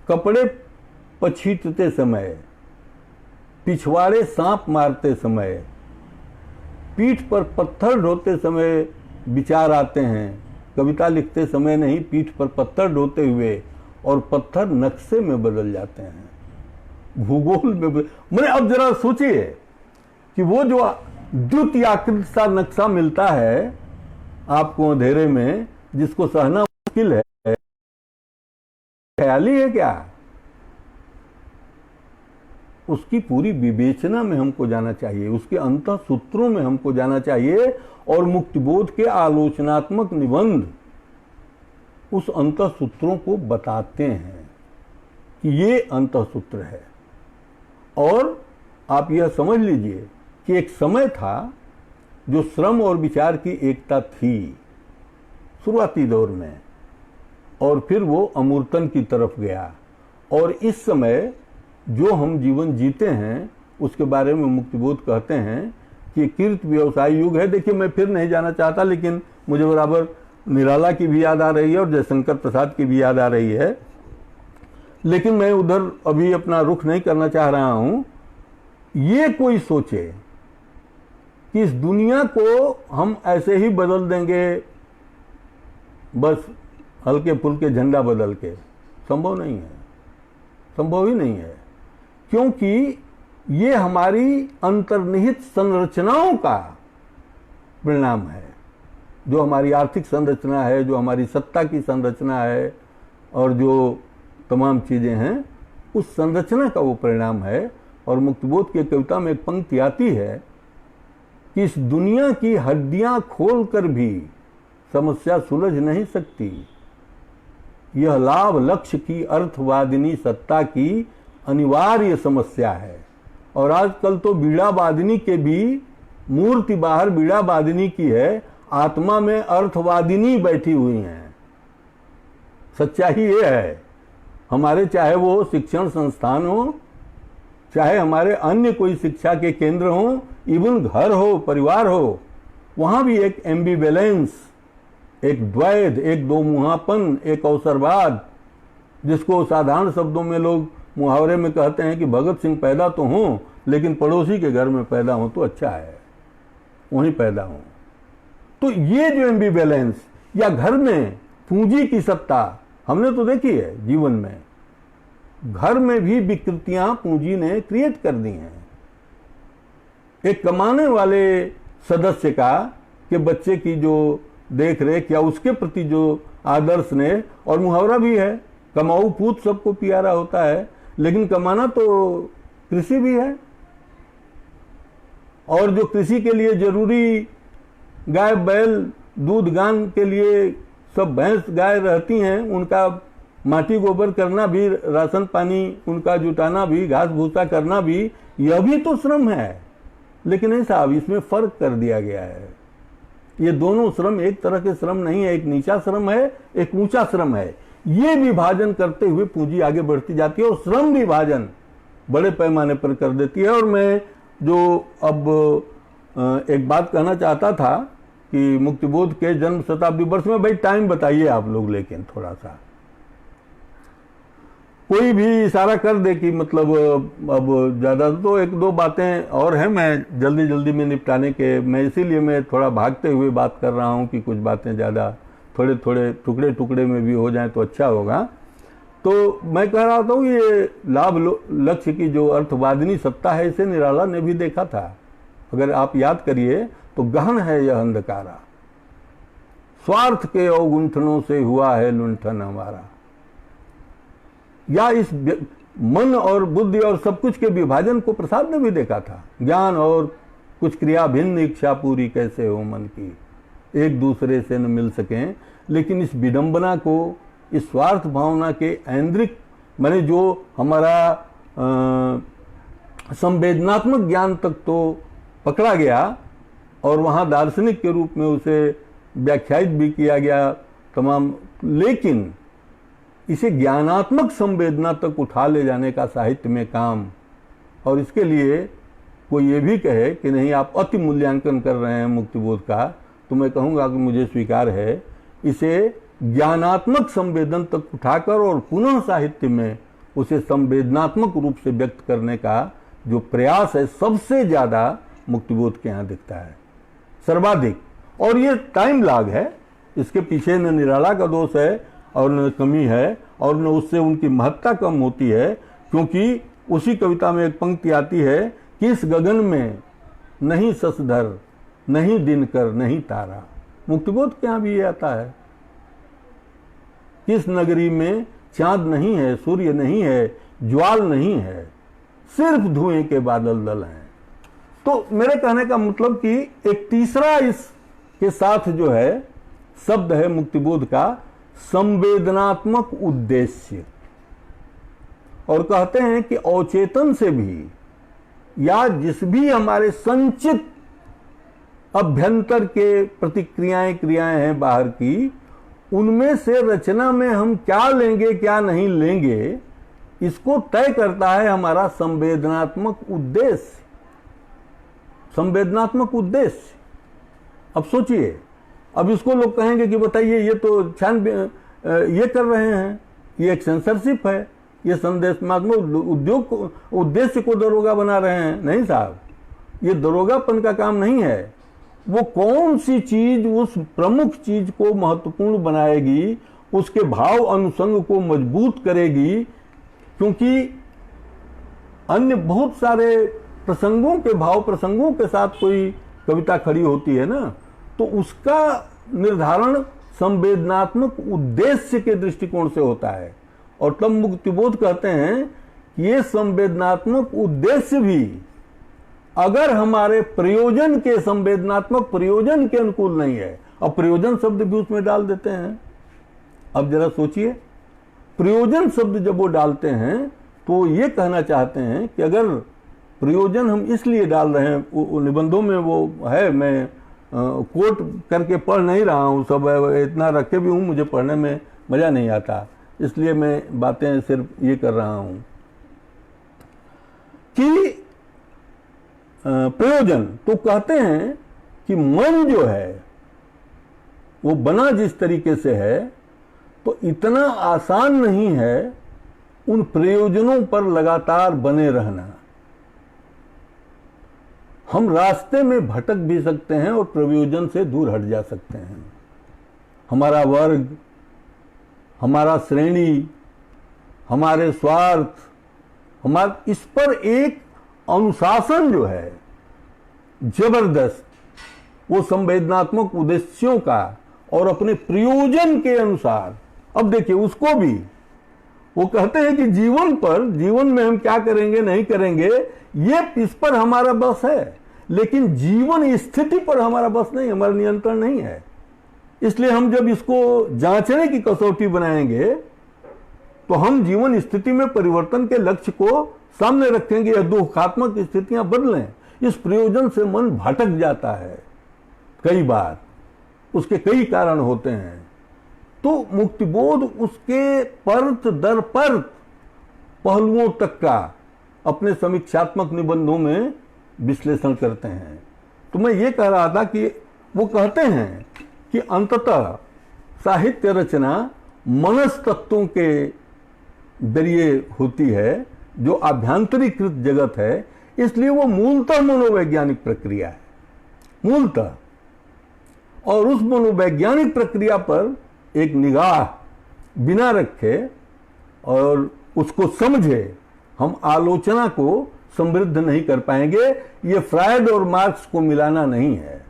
कपड़े पछीटते समय, पिछवाड़े सांप मारते समय, पीठ पर पत्थर ढोते समय विचार आते हैं। कविता लिखते समय नहीं, पीठ पर पत्थर ढोते हुए, और पत्थर नक्शे में बदल जाते हैं, भूगोल में मैंने अब जरा सोचिए कि वो जो द्युतियाकृत सा नक्शा मिलता है आपको अंधेरे में, जिसको सहना मुश्किल है, ख्याली है क्या? उसकी पूरी विवेचना में हमको जाना चाहिए, उसके अंतः सूत्रों में हमको जाना चाहिए। और मुक्तिबोध के आलोचनात्मक निबंध उस अंतः सूत्रों को बताते हैं कि ये अंतः सूत्र है। और आप यह समझ लीजिए कि एक समय था जो श्रम और विचार की एकता थी शुरुआती दौर में, और फिर वो अमूर्तन की तरफ गया। और इस समय जो हम जीवन जीते हैं उसके बारे में मुक्तिबोध कहते हैं कि कीर्त व्यवसाय युग है। देखिए, मैं फिर नहीं जाना चाहता, लेकिन मुझे बराबर निराला की भी याद आ रही है और जयशंकर प्रसाद की भी याद आ रही है, लेकिन मैं उधर अभी अपना रुख नहीं करना चाह रहा हूं। ये कोई सोचे कि इस दुनिया को हम ऐसे ही बदल देंगे, बस हल्के फुल्के झंडा बदल के, संभव नहीं है, संभव ही नहीं है। क्योंकि ये हमारी अंतर्निहित संरचनाओं का परिणाम है। जो हमारी आर्थिक संरचना है, जो हमारी सत्ता की संरचना है, और जो तमाम चीजें हैं, उस संरचना का वो परिणाम है। और मुक्तिबोध की कविता में एक पंक्ति आती है कि इस दुनिया की हड्डियां खोलकर भी समस्या सुलझ नहीं सकती, यह लाभ लक्ष्य की अर्थवादिनी सत्ता की अनिवार्य समस्या है। और आजकल तो बीड़ावादिनी के भी मूर्ति बाहर बीड़ावादिनी की है, आत्मा में अर्थवादिनी बैठी हुई हैं। सच्चाई ये है, हमारे चाहे वो शिक्षण संस्थान हो, चाहे हमारे अन्य कोई शिक्षा के केंद्र हो, इवन घर हो, परिवार हो, वहां भी एक एम्बिवेलेंस, एक द्वैध, एक दो मुहापन, एक अवसरवाद, जिसको साधारण शब्दों में लोग मुहावरे में कहते हैं कि भगत सिंह पैदा तो हों लेकिन पड़ोसी के घर में पैदा हो तो अच्छा है, वहीं पैदा हो। तो ये जो एम्बिवेलेंस या घर में पूंजी की सत्ता हमने तो देखी है जीवन में, घर में भी विकृतियां पूंजी ने क्रिएट कर दी हैं। एक कमाने वाले सदस्य का कि बच्चे की जो देख रेख या उसके प्रति जो आदर्श ने, और मुहावरा भी है, कमाऊ पूत सबको प्यारा होता है, लेकिन कमाना तो कृषि भी है। और जो कृषि के लिए जरूरी गाय बैल दूध गान के लिए सब भैंस गाय रहती हैं, उनका माटी गोबर करना भी, राशन पानी उनका जुटाना भी, घास भूसा करना भी, यह भी तो श्रम है। लेकिन नहीं साहब, इसमें फर्क कर दिया गया है। ये दोनों श्रम एक तरह के श्रम नहीं है, एक नीचा श्रम है, एक ऊंचा श्रम है। ये विभाजन करते हुए पूंजी आगे बढ़ती जाती है और श्रम विभाजन बड़े पैमाने पर कर देती है। और मैं जो अब एक बात कहना चाहता था कि मुक्तिबोध के जन्म शताब्दी वर्ष में, भाई टाइम बताइए आप लोग, लेकिन थोड़ा सा कोई भी इशारा कर दे कि मतलब अब ज़्यादा तो एक दो बातें और हैं, मैं जल्दी जल्दी में निपटाने के, मैं इसीलिए मैं थोड़ा भागते हुए बात कर रहा हूं कि कुछ बातें ज़्यादा थोड़े थोड़े टुकड़े टुकड़े में भी हो जाएं तो अच्छा होगा। तो मैं कह रहा था ये लाभ लक्ष्य की जो अर्थवादिनी सत्ता है, इसे निराला ने भी देखा था। अगर आप याद करिए तो गहन है यह अंधकारा, स्वार्थ के अवगुंठनों से हुआ है लुंठन हमारा। या इस मन और बुद्धि और सब कुछ के विभाजन को प्रसाद ने भी देखा था। ज्ञान और कुछ क्रिया भिन्न इच्छा पूरी कैसे हो मन की, एक दूसरे से न मिल सकें। लेकिन इस विडंबना को, इस स्वार्थ भावना के ऐन्द्रिक, माने जो हमारा संवेदनात्मक ज्ञान तक तो पकड़ा गया और वहाँ दार्शनिक के रूप में उसे व्याख्यायित भी किया गया तमाम, लेकिन इसे ज्ञानात्मक संवेदना तक उठा ले जाने का साहित्य में काम। और इसके लिए कोई ये भी कहे कि नहीं आप अति मूल्यांकन कर रहे हैं मुक्तिबोध का, तो मैं कहूँगा कि मुझे स्वीकार है। इसे ज्ञानात्मक संवेदन तक उठाकर और पुनः साहित्य में उसे संवेदनात्मक रूप से व्यक्त करने का जो प्रयास है, सबसे ज़्यादा मुक्तिबोध के यहाँ दिखता है, सर्वाधिक। और ये टाइम लाग है, इसके पीछे न निराला का दोष है और न कमी है, और न उससे उनकी महत्ता कम होती है। क्योंकि उसी कविता में एक पंक्ति आती है कि इस गगन में नहीं शशधर, नहीं दिनकर, नहीं तारा। मुक्तिबोध के यहाँ भी ये आता है, किस नगरी में चांद नहीं है, सूर्य नहीं है, ज्वाल नहीं है, सिर्फ धुएं के बादल दल हैं। तो मेरे कहने का मतलब कि एक तीसरा इसके साथ जो है शब्द है मुक्तिबोध का, संवेदनात्मक उद्देश्य। और कहते हैं कि अवचेतन से भी या जिस भी हमारे संचित अभ्यंतर के प्रतिक्रियाएं क्रियाएं हैं बाहर की, उनमें से रचना में हम क्या लेंगे क्या नहीं लेंगे, इसको तय करता है हमारा संवेदनात्मक उद्देश्य। संवेदनात्मक उद्देश्य, अब सोचिए, अब इसको लोग कहेंगे कि बताइए ये तो ये कर रहे हैं, ये एक सेंसरशिप है, ये संदेशात्मक उद्देश्य को दरोगा बना रहे हैं। नहीं साहब, ये दरोगापन का काम नहीं है। वो कौन सी चीज उस प्रमुख चीज को महत्वपूर्ण बनाएगी, उसके भाव अनुसंग को मजबूत करेगी। क्योंकि अन्य बहुत सारे प्रसंगों के भाव प्रसंगों के साथ कोई कविता खड़ी होती है ना, तो उसका निर्धारण संवेदनात्मक उद्देश्य के दृष्टिकोण से होता है। और तब मुक्तिबोध कहते हैं कि ये संवेदनात्मक उद्देश्य भी अगर हमारे प्रयोजन के, संवेदनात्मक प्रयोजन के अनुकूल नहीं है, और प्रयोजन शब्द भी उसमें डाल देते हैं। अब जरा सोचिए, प्रयोजन शब्द जब वो डालते हैं तो ये कहना चाहते हैं कि अगर प्रयोजन हम इसलिए डाल रहे हैं, निबंधों में वो है, मैं कोट करके पढ़ नहीं रहा हूँ, सब इतना रखे भी हूँ, मुझे पढ़ने में मज़ा नहीं आता, इसलिए मैं बातें सिर्फ ये कर रहा हूँ कि प्रयोजन। तो कहते हैं कि मन जो है वो बना जिस तरीके से है, तो इतना आसान नहीं है उन प्रयोजनों पर लगातार बने रहना। हम रास्ते में भटक भी सकते हैं और प्रयोजन से दूर हट जा सकते हैं। हमारा वर्ग, हमारा श्रेणी, हमारे स्वार्थ, इस पर एक अनुशासन जो है जबरदस्त, वो संवेदनात्मक उद्देश्यों का और अपने प्रयोजन के अनुसार। अब देखिए उसको भी वो कहते हैं कि जीवन में हम क्या करेंगे नहीं करेंगे, ये इस पर हमारा बस है, लेकिन जीवन स्थिति पर हमारा बस नहीं, हमारा नियंत्रण नहीं है। इसलिए हम जब इसको जांचने की कसौटी बनाएंगे तो हम जीवन स्थिति में परिवर्तन के लक्ष्य को सामने रखेंगे या दुखात्मक स्थितियां बदलें। इस प्रयोजन से मन भटक जाता है कई बार, उसके कई कारण होते हैं। तो मुक्तिबोध उसके परत दर परत पहलुओं तक का अपने समीक्षात्मक निबंधों में विश्लेषण करते हैं। तो मैं ये कह रहा था कि वो कहते हैं कि अंततः साहित्य रचना मनस तत्वों के जरिए होती है, जो आभ्यंतरीकृत जगत है, इसलिए वो मूलतः मनोवैज्ञानिक प्रक्रिया है, मूलतः। और उस मनोवैज्ञानिक प्रक्रिया पर एक निगाह बिना रखे और उसको समझे हम आलोचना को समृद्ध नहीं कर पाएंगे। ये फ्रायड और मार्क्स को मिलाना नहीं है,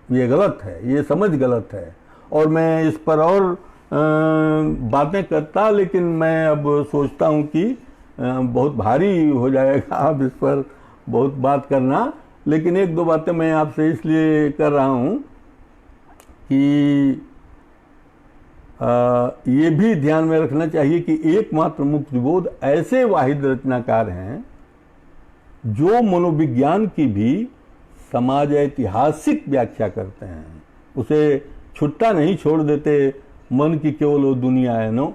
ये गलत है, ये समझ गलत है। और मैं इस पर और बातें करता, लेकिन मैं अब सोचता हूं कि बहुत भारी हो जाएगा अब इस पर बहुत बात करना। लेकिन एक दो बातें मैं आपसे इसलिए कर रहा हूं कि ये भी ध्यान में रखना चाहिए कि एकमात्र मुक्तिबोध ऐसे वाहिद रचनाकार हैं जो मनोविज्ञान की भी समाज ऐतिहासिक व्याख्या करते हैं, उसे छुट्टा नहीं छोड़ देते, मन की केवल वो दुनिया है। नो,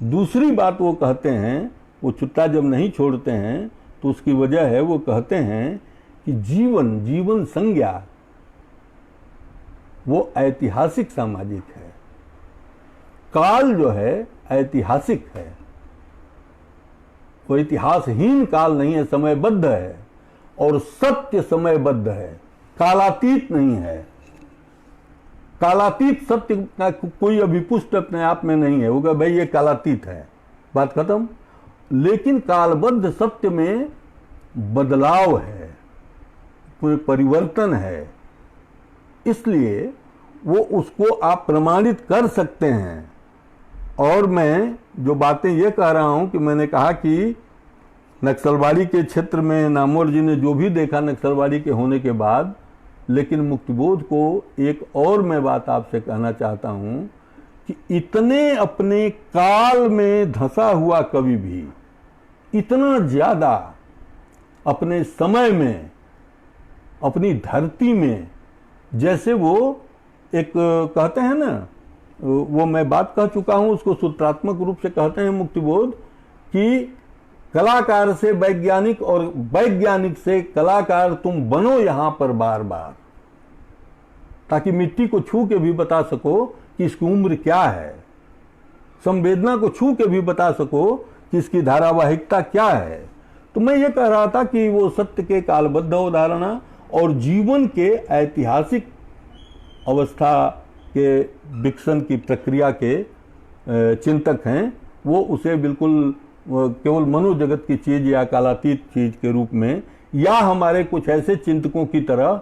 दूसरी बात वो कहते हैं, वो छुट्टा जब नहीं छोड़ते हैं तो उसकी वजह है, वो कहते हैं कि जीवन संज्ञा वो ऐतिहासिक सामाजिक है, काल जो है ऐतिहासिक है, वो इतिहासहीन काल नहीं है, समयबद्ध है, और सत्य समयबद्ध है, कालातीत नहीं है। कालातीत सत्य का कोई अभिपुष्ट अपने आप में नहीं है, वो कहे भाई ये कालातीत है, बात खत्म। लेकिन कालबद्ध सत्य में बदलाव है, कोई परिवर्तन है, इसलिए वो उसको आप प्रमाणित कर सकते हैं। और मैं जो बातें ये कह रहा हूं कि मैंने कहा कि नक्सलवाड़ी के क्षेत्र में नामवर जी ने जो भी देखा नक्सलवाड़ी के होने के बाद, लेकिन मुक्तिबोध को एक और मैं बात आपसे कहना चाहता हूं कि इतने अपने काल में धंसा हुआ कवि भी इतना ज्यादा अपने समय में, अपनी धरती में, जैसे वो एक कहते हैं ना, वो मैं बात कह चुका हूं, उसको सूत्रात्मक रूप से कहते हैं मुक्तिबोध कि कलाकार से वैज्ञानिक और वैज्ञानिक से कलाकार तुम बनो यहां पर बार बार, ताकि मिट्टी को छू के भी बता सको कि इसकी उम्र क्या है, संवेदना को छू के भी बता सको कि इसकी धारावाहिकता क्या है। तो मैं ये कह रहा था कि वो सत्य के कालबद्ध अवधारणा और जीवन के ऐतिहासिक अवस्था के विकसन की प्रक्रिया के चिंतक हैं। वो उसे बिल्कुल केवल मनोजगत की चीज या कालातीत चीज के रूप में, या हमारे कुछ ऐसे चिंतकों की तरह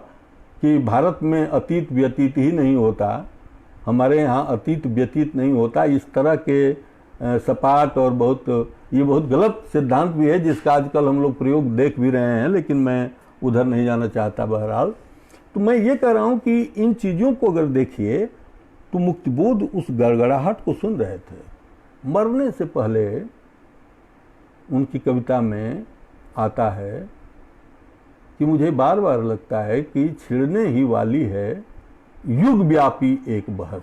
कि भारत में अतीत व्यतीत ही नहीं होता, हमारे यहाँ अतीत व्यतीत नहीं होता, इस तरह के सपाट और ये बहुत गलत सिद्धांत भी है जिसका आजकल हम लोग प्रयोग देख भी रहे हैं, लेकिन मैं उधर नहीं जाना चाहता। बहरहाल तो मैं ये कह रहा हूँ कि इन चीज़ों को अगर देखिए तो मुक्तिबोध उस गड़गड़ाहट को सुन रहे थे। मरने से पहले उनकी कविता में आता है कि मुझे बार बार लगता है कि छिड़ने ही वाली है युग व्यापी एक बहस,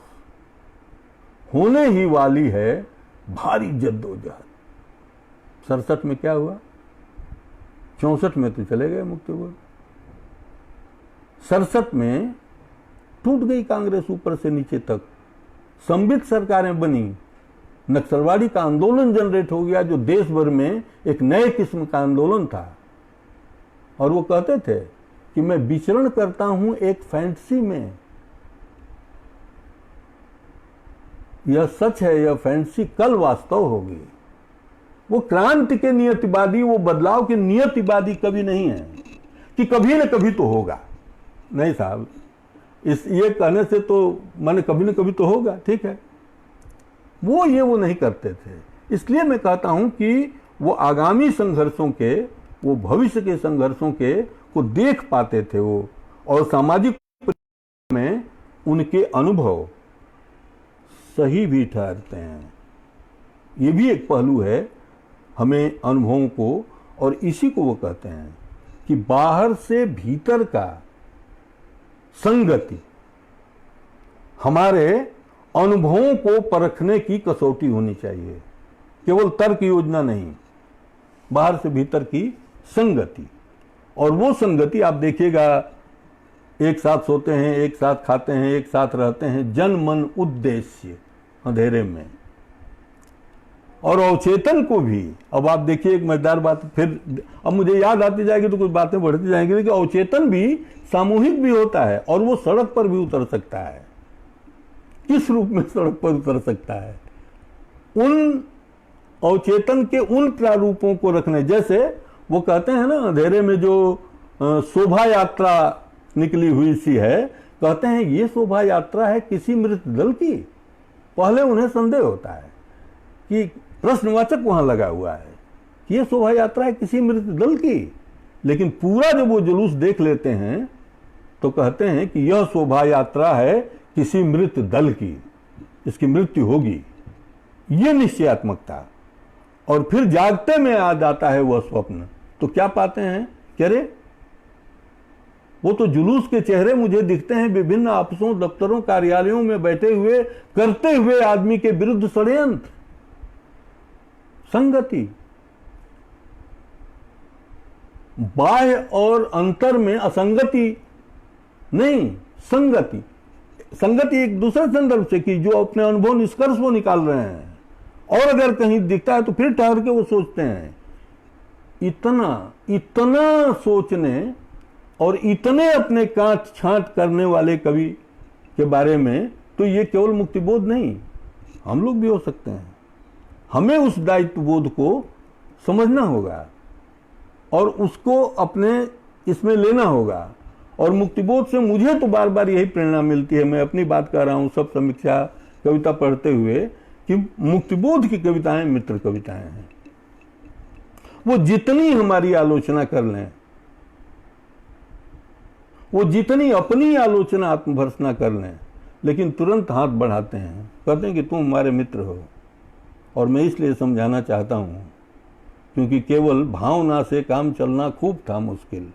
होने ही वाली है भारी जद्दोजहद। 67 में क्या हुआ, 64 में तो चले गए मुक्तिबोध। 67 में टूट गई कांग्रेस ऊपर से नीचे तक, संबित सरकारें बनी, नक्सलवादी का आंदोलन जनरेट हो गया जो देश भर में एक नए किस्म का आंदोलन था। और वो कहते थे कि मैं विचरण करता हूं एक फैंटेसी में, यह सच है, यह फैंटेसी कल वास्तव होगी। वो क्रांति के नियतिवादी, वो बदलाव के नियतिवादी कभी नहीं है कि कभी न कभी तो होगा। नहीं साहब, इस ये कहने से तो माने कभी न कभी तो होगा, ठीक है, वो नहीं करते थे। इसलिए मैं कहता हूं कि वो आगामी संघर्षों के, वो भविष्य के संघर्षों के को देख पाते थे वो, और सामाजिक में उनके अनुभव सही भी ठहरते हैं। ये भी एक पहलू है हमें अनुभवों को, और इसी को वो कहते हैं कि बाहर से भीतर का संगति हमारे अनुभवों को परखने की कसौटी होनी चाहिए, केवल तर्क योजना नहीं, बाहर से भीतर की संगति। और वो संगति आप देखिएगा, एक साथ सोते हैं, एक साथ खाते हैं, एक साथ रहते हैं, जन मन उद्देश्य अंधेरे में। और अवचेतन को भी, अब आप देखिए एक मजेदार बात, फिर अब मुझे याद आती जाएगी तो कुछ बातें बढ़ती जाएंगी, लेकिन अवचेतन भी सामूहिक भी होता है, और वो सड़क पर भी उतर सकता है। किस रूप में सड़क पर उतर सकता है? उन अवचेतन के उन प्रारूपों को रखने, जैसे वो कहते हैं ना, अंधेरे में जो शोभा यात्रा निकली हुई सी है, कहते हैं ये शोभा यात्रा है किसी मृत दल की। पहले उन्हें संदेह होता है कि प्रश्नवाचक वहां लगा हुआ है कि ये शोभा यात्रा है किसी मृत दल की, लेकिन पूरा जब वो जुलूस देख लेते हैं तो कहते हैं कि यह शोभा यात्रा है किसी मृत दल की, इसकी मृत्यु होगी। ये निश्चयात्मकता। और फिर जागते में आ जाता है वह स्वप्न, तो क्या पाते हैं कि अरे वो तो जुलूस के चेहरे मुझे दिखते हैं विभिन्न ऑफिसों, दफ्तरों, कार्यालयों में बैठे हुए, करते हुए आदमी के विरुद्ध षड्यंत्र। संगति, बाह्य और अंतर में असंगति नहीं, संगति। संगति एक दूसरे संदर्भ से की, जो अपने अनुभव निष्कर्ष वो निकाल रहे हैं, और अगर कहीं दिखता है तो फिर ठहर के वो सोचते हैं। इतना सोचने और इतने अपने काट छांट करने वाले कवि के बारे में तो ये केवल मुक्तिबोध नहीं, हम लोग भी हो सकते हैं। हमें उस दायित्व बोध को समझना होगा और उसको अपने इसमें लेना होगा। और मुक्तिबोध से मुझे तो बार बार यही प्रेरणा मिलती है, मैं अपनी बात कर रहा हूं सब समीक्षा कविता पढ़ते हुए, कि मुक्तिबोध की कविताएं मित्र कविताएं हैं। वो जितनी हमारी आलोचना कर लें, वो जितनी अपनी आलोचना आत्मभर्सना कर लें, लेकिन तुरंत हाथ बढ़ाते हैं, कहते हैं कि तुम हमारे मित्र हो। और मैं इसलिए समझाना चाहता हूं क्योंकि केवल भावना से काम चलना खूब था मुश्किल।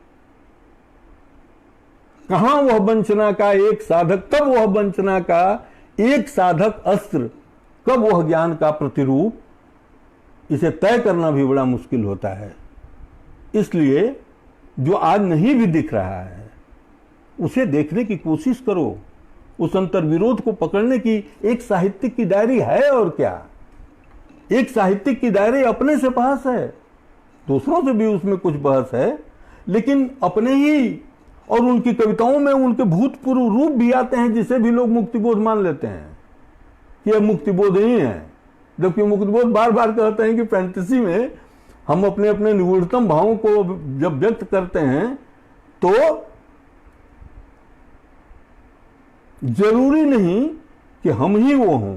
कहां वह वंचना का एक साधक, कब वह वंचना का एक साधक अस्त्र, कब वह ज्ञान का प्रतिरूप, इसे तय करना भी बड़ा मुश्किल होता है। इसलिए जो आज नहीं भी दिख रहा है उसे देखने की कोशिश करो, उस अंतर्विरोध को पकड़ने की एक साहित्यिक की डायरी है। और क्या, एक साहित्यिक की डायरी अपने से बहस है, दूसरों से भी उसमें कुछ बहस है, लेकिन अपने ही और उनकी कविताओं में उनके भूतपूर्व रूप भी आते हैं जिसे भी लोग मुक्तिबोध मान लेते हैं कि यह मुक्तिबोध ही है। जबकि मुक्तिबोध बार बार कहते हैं कि फैंटेसी में हम अपने अपने निगूढ़तम भावों को जब व्यक्त करते हैं तो जरूरी नहीं कि हम ही वो हों,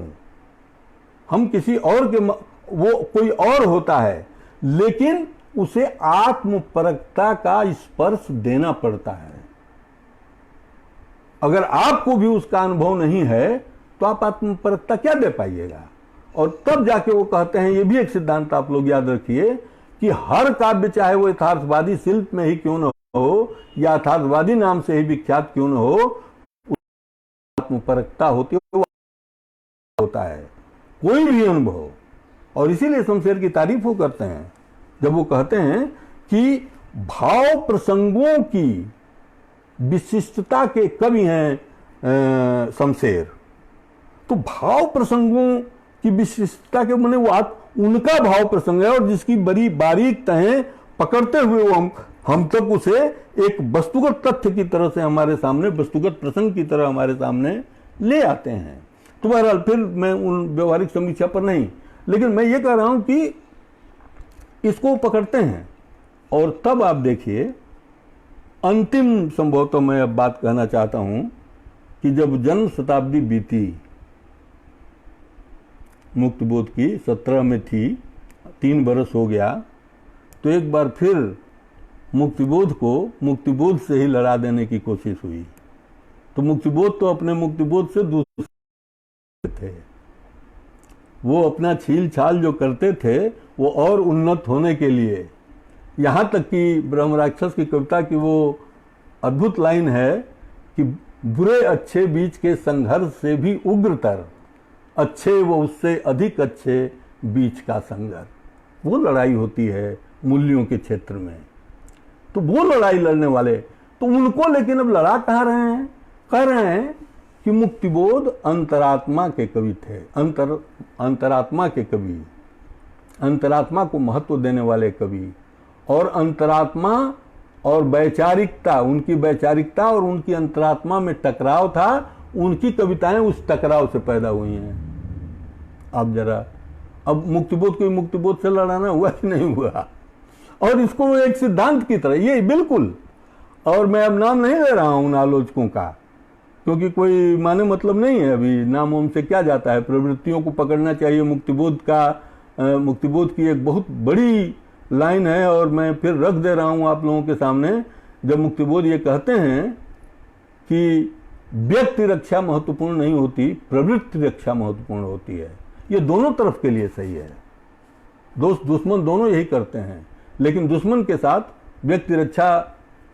हम किसी और के, वो कोई और होता है, लेकिन उसे आत्मपरकता का स्पर्श देना पड़ता है। अगर आपको भी उसका अनुभव नहीं है तो आप आत्मपरकता क्या दे पाइएगा। और तब जाके वो कहते हैं, ये भी एक सिद्धांत आप लोग याद रखिए, कि हर काव्य चाहे वो यथार्थवादी शिल्प में ही क्यों न हो या यथार्थवादी नाम से ही विख्यात क्यों न हो, आत्मपरकता होती है, होता है कोई भी अनुभव। और इसीलिए शमशेर की तारीफ वो करते हैं जब वो कहते हैं कि भाव प्रसंगों की विशिष्टता के कवि हैं शमशेर। तो भाव प्रसंगों की विशिष्टता के माने वो उनका भाव प्रसंग है, और जिसकी बड़ी बारीक तहें पकड़ते हुए वो हम तक उसे एक वस्तुगत तथ्य की तरह से हमारे सामने, वस्तुगत प्रसंग की तरह हमारे सामने ले आते हैं। तो बहरहाल फिर मैं उन व्यवहारिक समीक्षा पर नहीं, लेकिन मैं ये कह रहा हूं कि इसको पकड़ते हैं। और तब आप देखिए, अंतिम संभवतः मैं अब बात कहना चाहता हूं कि जब जन्म शताब्दी बीती मुक्तिबोध की 17 में थी, 3 बरस हो गया, तो एक बार फिर मुक्तिबोध को मुक्तिबोध से ही लड़ा देने की कोशिश हुई। तो मुक्तिबोध तो अपने मुक्तिबोध से दूसरे थे, वो अपना छील छाल जो करते थे वो और उन्नत होने के लिए, यहाँ तक कि ब्रह्म राक्षस की कविता की वो अद्भुत लाइन है कि बुरे अच्छे बीच के संघर्ष से भी उग्रतर, अच्छे व उससे अधिक अच्छे बीच का संघर्ष, वो लड़ाई होती है मूल्यों के क्षेत्र में। तो वो लड़ाई लड़ने वाले, तो उनको लेकिन अब लड़ा कहाँ रहे हैं? कह रहे हैं कि मुक्तिबोध अंतरात्मा के कवि थे, अंतरात्मा के कवि, अंतरात्मा को महत्व देने वाले कवि, और अंतरात्मा और वैचारिकता, उनकी वैचारिकता और उनकी अंतरात्मा में टकराव था, उनकी कविताएं उस टकराव से पैदा हुई हैं। आप जरा, अब मुक्तिबोध को मुक्तिबोध से लड़ाना हुआ कि नहीं हुआ? और इसको एक सिद्धांत की तरह, ये बिल्कुल, और मैं अब नाम नहीं ले रहा हूं उन आलोचकों का, क्योंकि कोई माने मतलब नहीं है, अभी नाम उनसे क्या जाता है, प्रवृत्तियों को पकड़ना चाहिए। मुक्तिबोध का मुक्तिबोध की एक बहुत बड़ी लाइन है, और मैं फिर रख दे रहा हूं आप लोगों के सामने, जब मुक्तिबोध ये कहते हैं कि व्यक्ति रक्षा महत्वपूर्ण नहीं होती, प्रवृत्ति रक्षा महत्वपूर्ण होती है। ये दोनों तरफ के लिए सही है, दोस्त दुश्मन दोनों यही करते हैं, लेकिन दुश्मन के साथ व्यक्ति रक्षा,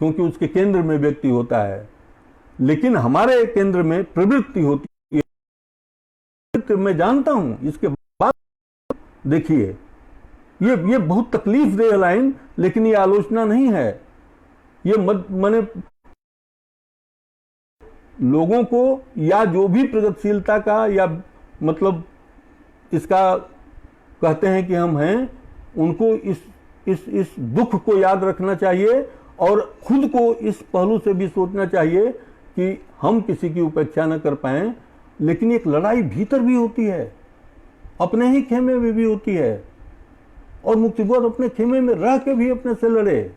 क्योंकि उसके केंद्र में व्यक्ति होता है, लेकिन हमारे केंद्र में प्रवृत्ति होती है। मैं जानता हूं, इसके बाद देखिए, ये बहुत तकलीफ दे लाइन, लेकिन ये आलोचना नहीं है, ये माने लोगों को, या जो भी प्रगतिशीलता का, या मतलब इसका कहते हैं कि हम हैं, उनको इस दुख को याद रखना चाहिए, और खुद को इस पहलू से भी सोचना चाहिए कि हम किसी की उपेक्षा न कर पाएं, लेकिन एक लड़ाई भीतर भी होती है, अपने ही खेमे में भी होती है, और मुक्तिबोध अपने खेमे में रह के भी अपने से लड़े,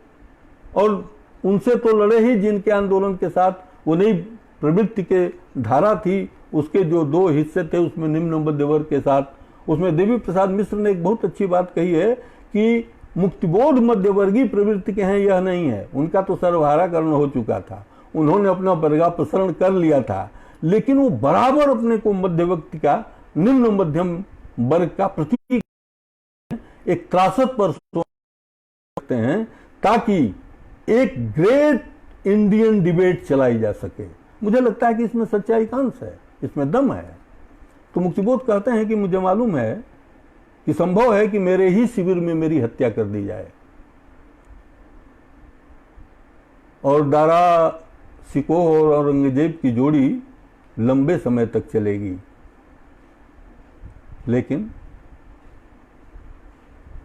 और उनसे तो लड़े ही जिनके आंदोलन के साथ वो नई प्रवृत्ति के धारा थी, उसके जो 2 हिस्से थे, उसमें निम्न मध्य वर्ग के साथ, उसमें देवी प्रसाद मिश्र ने एक बहुत अच्छी बात कही है कि मुक्तिबोध मध्यवर्गीय प्रवृत्ति के हैं, यह नहीं है, उनका तो सर्वहाराकरण हो चुका था, उन्होंने अपना वर्गापसरण कर लिया था, लेकिन वो बराबर अपने को मध्यवर्ग का, निम्न मध्यम वर्ग का प्रतीक, एक त्रासद पर सकते हैं, ताकि एक ग्रेट इंडियन डिबेट चलाई जा सके। मुझे लगता है कि इसमें सच्चाई का अंश है, इसमें दम है। तो मुक्तिबोध कहते हैं कि मुझे मालूम है कि संभव है कि मेरे ही शिविर में मेरी हत्या कर दी जाए, और दारा सिकोह और औरंगजेब की जोड़ी लंबे समय तक चलेगी। लेकिन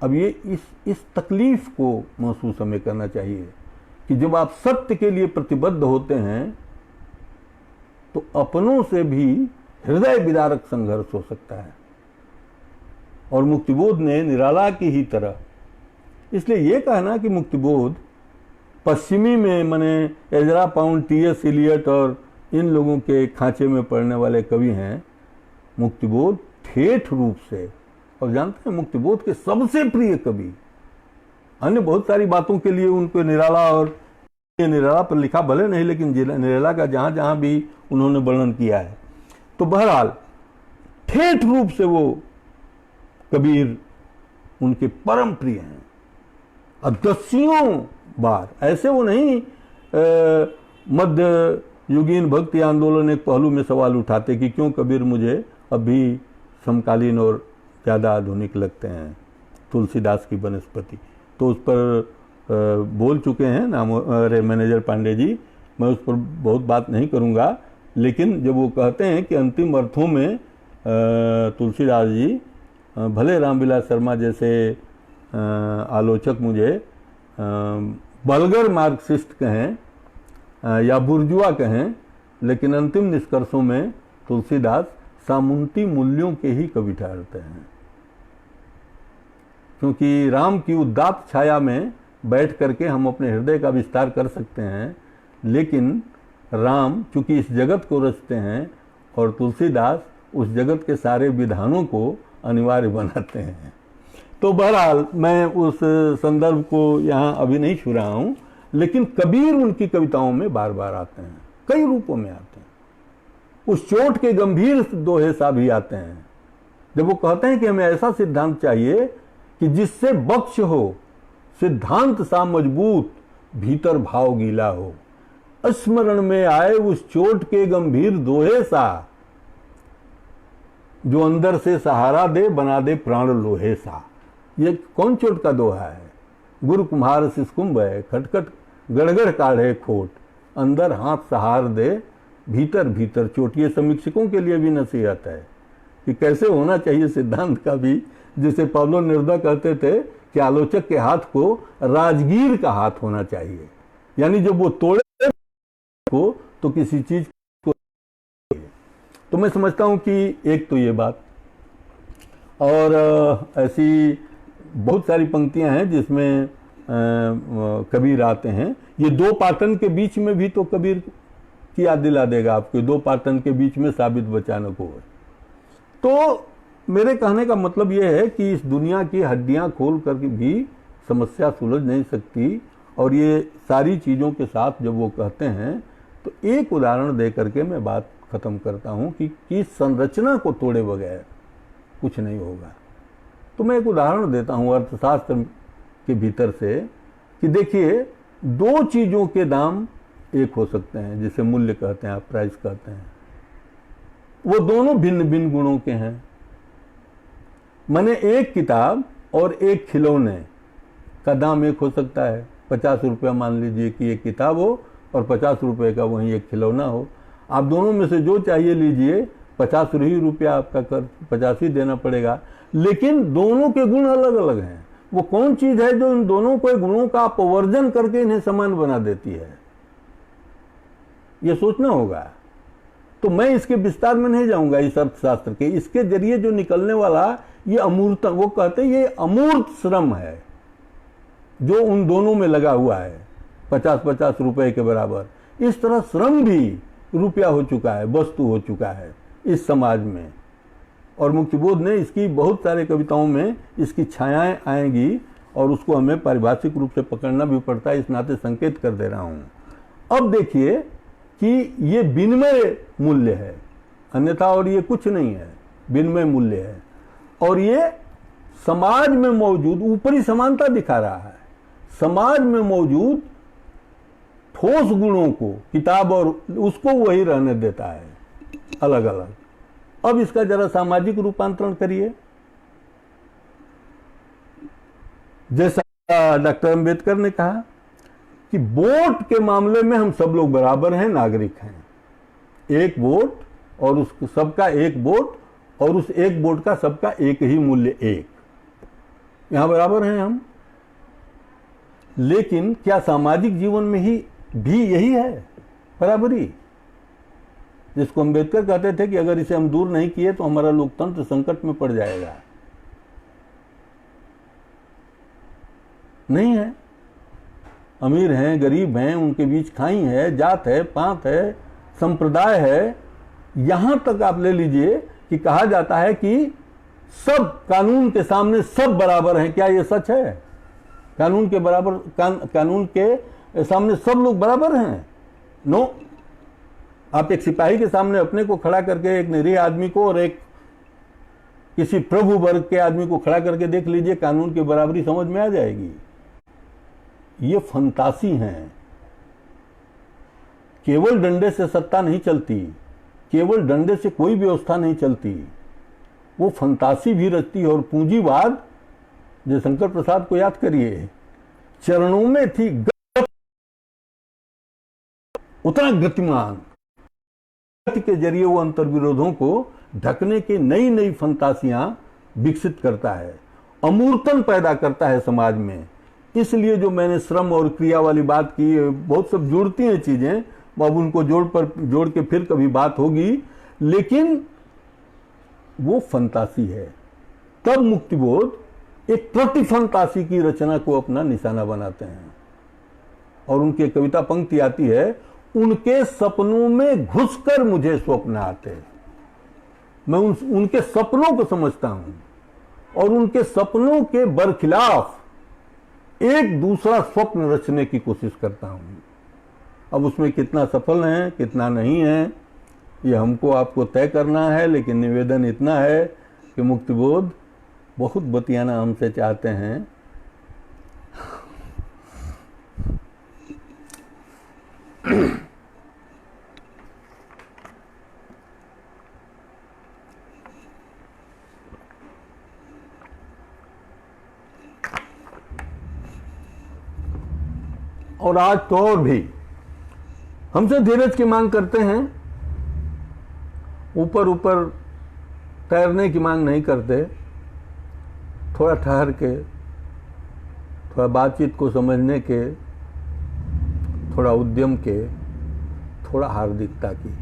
अब ये इस तकलीफ को महसूस हमें करना चाहिए कि जब आप सत्य के लिए प्रतिबद्ध होते हैं तो अपनों से भी हृदय विदारक संघर्ष हो सकता है, और मुक्तिबोध ने निराला की ही तरह, इसलिए ये कहना कि मुक्तिबोध पश्चिमी में माने एजरा पाउंड, टी.एस. इलियट और इन लोगों के खांचे में पड़ने वाले कवि हैं, मुक्तिबोध ठेठ रूप से, और जानते हैं मुक्तिबोध के सबसे प्रिय कवि, अन्य बहुत सारी बातों के लिए उनको निराला, और निराला पर लिखा भले नहीं, लेकिन निराला का जहां जहां भी उन्होंने वर्णन किया है, तो बहरहाल ठेठ रूप से वो कबीर उनके परम प्रिय हैं। अब दसियों बार ऐसे वो नहीं मध्य युगीन भक्ति आंदोलन एक पहलू में सवाल उठाते कि क्यों कबीर मुझे अभी समकालीन और ज़्यादा आधुनिक लगते हैं, तुलसीदास की वनस्पति, तो उस पर बोल चुके हैं नाम, अरे मैनेजर पांडे जी, मैं उस पर बहुत बात नहीं करूंगा, लेकिन जब वो कहते हैं कि अंतिम अर्थों में तुलसीदास जी भले रामविलास शर्मा जैसे आलोचक मुझे बलगर मार्क्सिस्ट कहें या बुर्जुआ कहें, लेकिन अंतिम निष्कर्षों में तुलसीदास सामुंती मूल्यों के ही कवि ठहरते हैं। क्योंकि राम की उदात्त छाया में बैठ करके हम अपने हृदय का विस्तार कर सकते हैं, लेकिन राम चूंकि इस जगत को रचते हैं और तुलसीदास उस जगत के सारे विधानों को अनिवार्य बनाते हैं। तो बहरहाल मैं उस संदर्भ को यहाँ अभी नहीं छू रहा हूँ, लेकिन कबीर उनकी कविताओं में बार बार आते हैं, कई रूपों में आते हैं। उस चोट के गंभीर दोहे सा भी आते हैं जब वो कहते हैं कि हमें ऐसा सिद्धांत चाहिए कि जिससे बख्श हो, सिद्धांत सा मजबूत, भीतर भाव गीला हो। स्मरण में आए उस चोट के गंभीर दोहे सा, जो अंदर से सहारा दे, बना दे प्राण लोहे सा। ये कौन चोट का दोहा है? गुरु कुम्हार सिसकुंभ है, खटखट गड़गड़ काढ़े खोट, अंदर हाथ सहार दे, भीतर भीतर चोट। ये समीक्षकों के लिए भी नसीहत है कि कैसे होना चाहिए सिद्धांत का भी, जिसे पौलो निर्दा कहते थे कि आलोचक के हाथ को राजगीर का हाथ होना चाहिए, यानी जब वो तोड़े को तो किसी चीज को। तो मैं समझता हूं कि एक तो ये बात, और ऐसी बहुत सारी पंक्तियां हैं जिसमें कबीर आते हैं। ये दो पाटन के बीच में भी तो कबीर की याद दिला देगा आपको, दो पाटन के बीच में साबित बचाने को। तो मेरे कहने का मतलब यह है कि इस दुनिया की हड्डियां खोल कर भी समस्या सुलझ नहीं सकती। और ये सारी चीज़ों के साथ जब वो कहते हैं तो एक उदाहरण दे करके मैं बात खत्म करता हूं कि संरचना को तोड़े बगैर कुछ नहीं होगा। तो मैं एक उदाहरण देता हूं अर्थशास्त्र के भीतर से कि देखिए, दो चीज़ों के दाम एक हो सकते हैं, जिसे मूल्य कहते हैं, आप प्राइस कहते हैं। वो दोनों भिन्न भिन्न गुणों के हैं। मैंने एक किताब और एक खिलौने का दाम एक हो सकता है। 50 रुपया मान लीजिए कि एक किताब हो और 50 रुपये का वहीं एक खिलौना हो। आप दोनों में से जो चाहिए लीजिए, 50 ही रुपया आपका खर्च, 50 ही देना पड़ेगा। लेकिन दोनों के गुण अलग अलग हैं। वो कौन चीज है जो इन दोनों के गुणों का अपवर्जन करके इन्हें समान बना देती है? ये सोचना होगा। तो मैं इसके विस्तार में नहीं जाऊंगा इस अर्थशास्त्र के। इसके जरिए जो निकलने वाला ये अमूर्त, वो कहते हैं ये अमूर्त श्रम है जो उन दोनों में लगा हुआ है, 50-50 रुपए के बराबर। इस तरह श्रम भी रुपया हो चुका है, वस्तु हो चुका है इस समाज में। और मुक्तिबोध ने इसकी बहुत सारे कविताओं में इसकी छायाएं आएंगी और उसको हमें पारिभाषिक रूप से पकड़ना भी पड़ता है। इस नाते संकेत कर दे रहा हूं। अब देखिए कि ये विनिमय मूल्य है, अन्यथा और ये कुछ नहीं है, विनिमय मूल्य है। और ये समाज में मौजूद ऊपरी समानता दिखा रहा है। समाज में मौजूद ठोस गुणों को किताब और उसको वही रहने देता है अलग अलग। अब इसका जरा सामाजिक रूपांतरण करिए। जैसा डॉक्टर अंबेडकर ने कहा कि वोट के मामले में हम सब लोग बराबर हैं, नागरिक हैं। एक वोट और उस सबका एक वोट, और उस एक वोट का सबका एक ही मूल्य, एक। यहां बराबर हैं हम। लेकिन क्या सामाजिक जीवन में ही भी यही है बराबरी? जिसको अंबेडकर कहते थे कि अगर इसे हम दूर नहीं किए तो हमारा लोकतंत्र संकट में पड़ जाएगा। नहीं है। अमीर हैं, गरीब हैं, उनके बीच खाई है, जात है, पात है, संप्रदाय है। यहां तक आप ले लीजिए कि कहा जाता है कि सब कानून के सामने सब बराबर हैं। क्या यह सच है? कानून के बराबर कानून के सामने सब लोग बराबर हैं? नो। आप एक सिपाही के सामने अपने को खड़ा करके, एक निरीह आदमी को और एक किसी प्रभु वर्ग के आदमी को खड़ा करके देख लीजिए, कानून की बराबरी समझ में आ जाएगी। ये फंतासी हैं। केवल डंडे से सत्ता नहीं चलती, केवल डंडे से कोई व्यवस्था नहीं चलती। वो फंतासी भी रचती है। और पूंजीवाद, जयशंकर प्रसाद को याद करिए, चरणों में थी उतना गतिमान, के जरिए वो अंतर्विरोधों को ढकने की नई नई फंतासियां विकसित करता है, अमूर्तन पैदा करता है समाज में। इसलिए जो मैंने श्रम और क्रिया वाली बात की, बहुत सब जुड़ती हैं चीजें, अब उनको जोड़ के फिर कभी बात होगी, लेकिन वो फंतासी है। तब मुक्तिबोध एक प्रतिफंतासी की रचना को अपना निशाना बनाते हैं और उनकी कविता पंक्ति आती है, उनके सपनों में घुसकर मुझे स्वप्न आते। मैं उनके सपनों को समझता हूं और उनके सपनों के बरखिलाफ एक दूसरा स्वप्न रचने की कोशिश करता हूं। अब उसमें कितना सफल है कितना नहीं है ये हमको आपको तय करना है, लेकिन निवेदन इतना है कि मुक्तिबोध बहुत बतियाना हमसे चाहते हैं। और आज तो और भी हमसे धीरज की मांग करते हैं, ऊपर ऊपर तैरने की मांग नहीं करते। थोड़ा ठहर के, थोड़ा बातचीत को समझने के, थोड़ा उद्यम के, थोड़ा हार्दिकता की।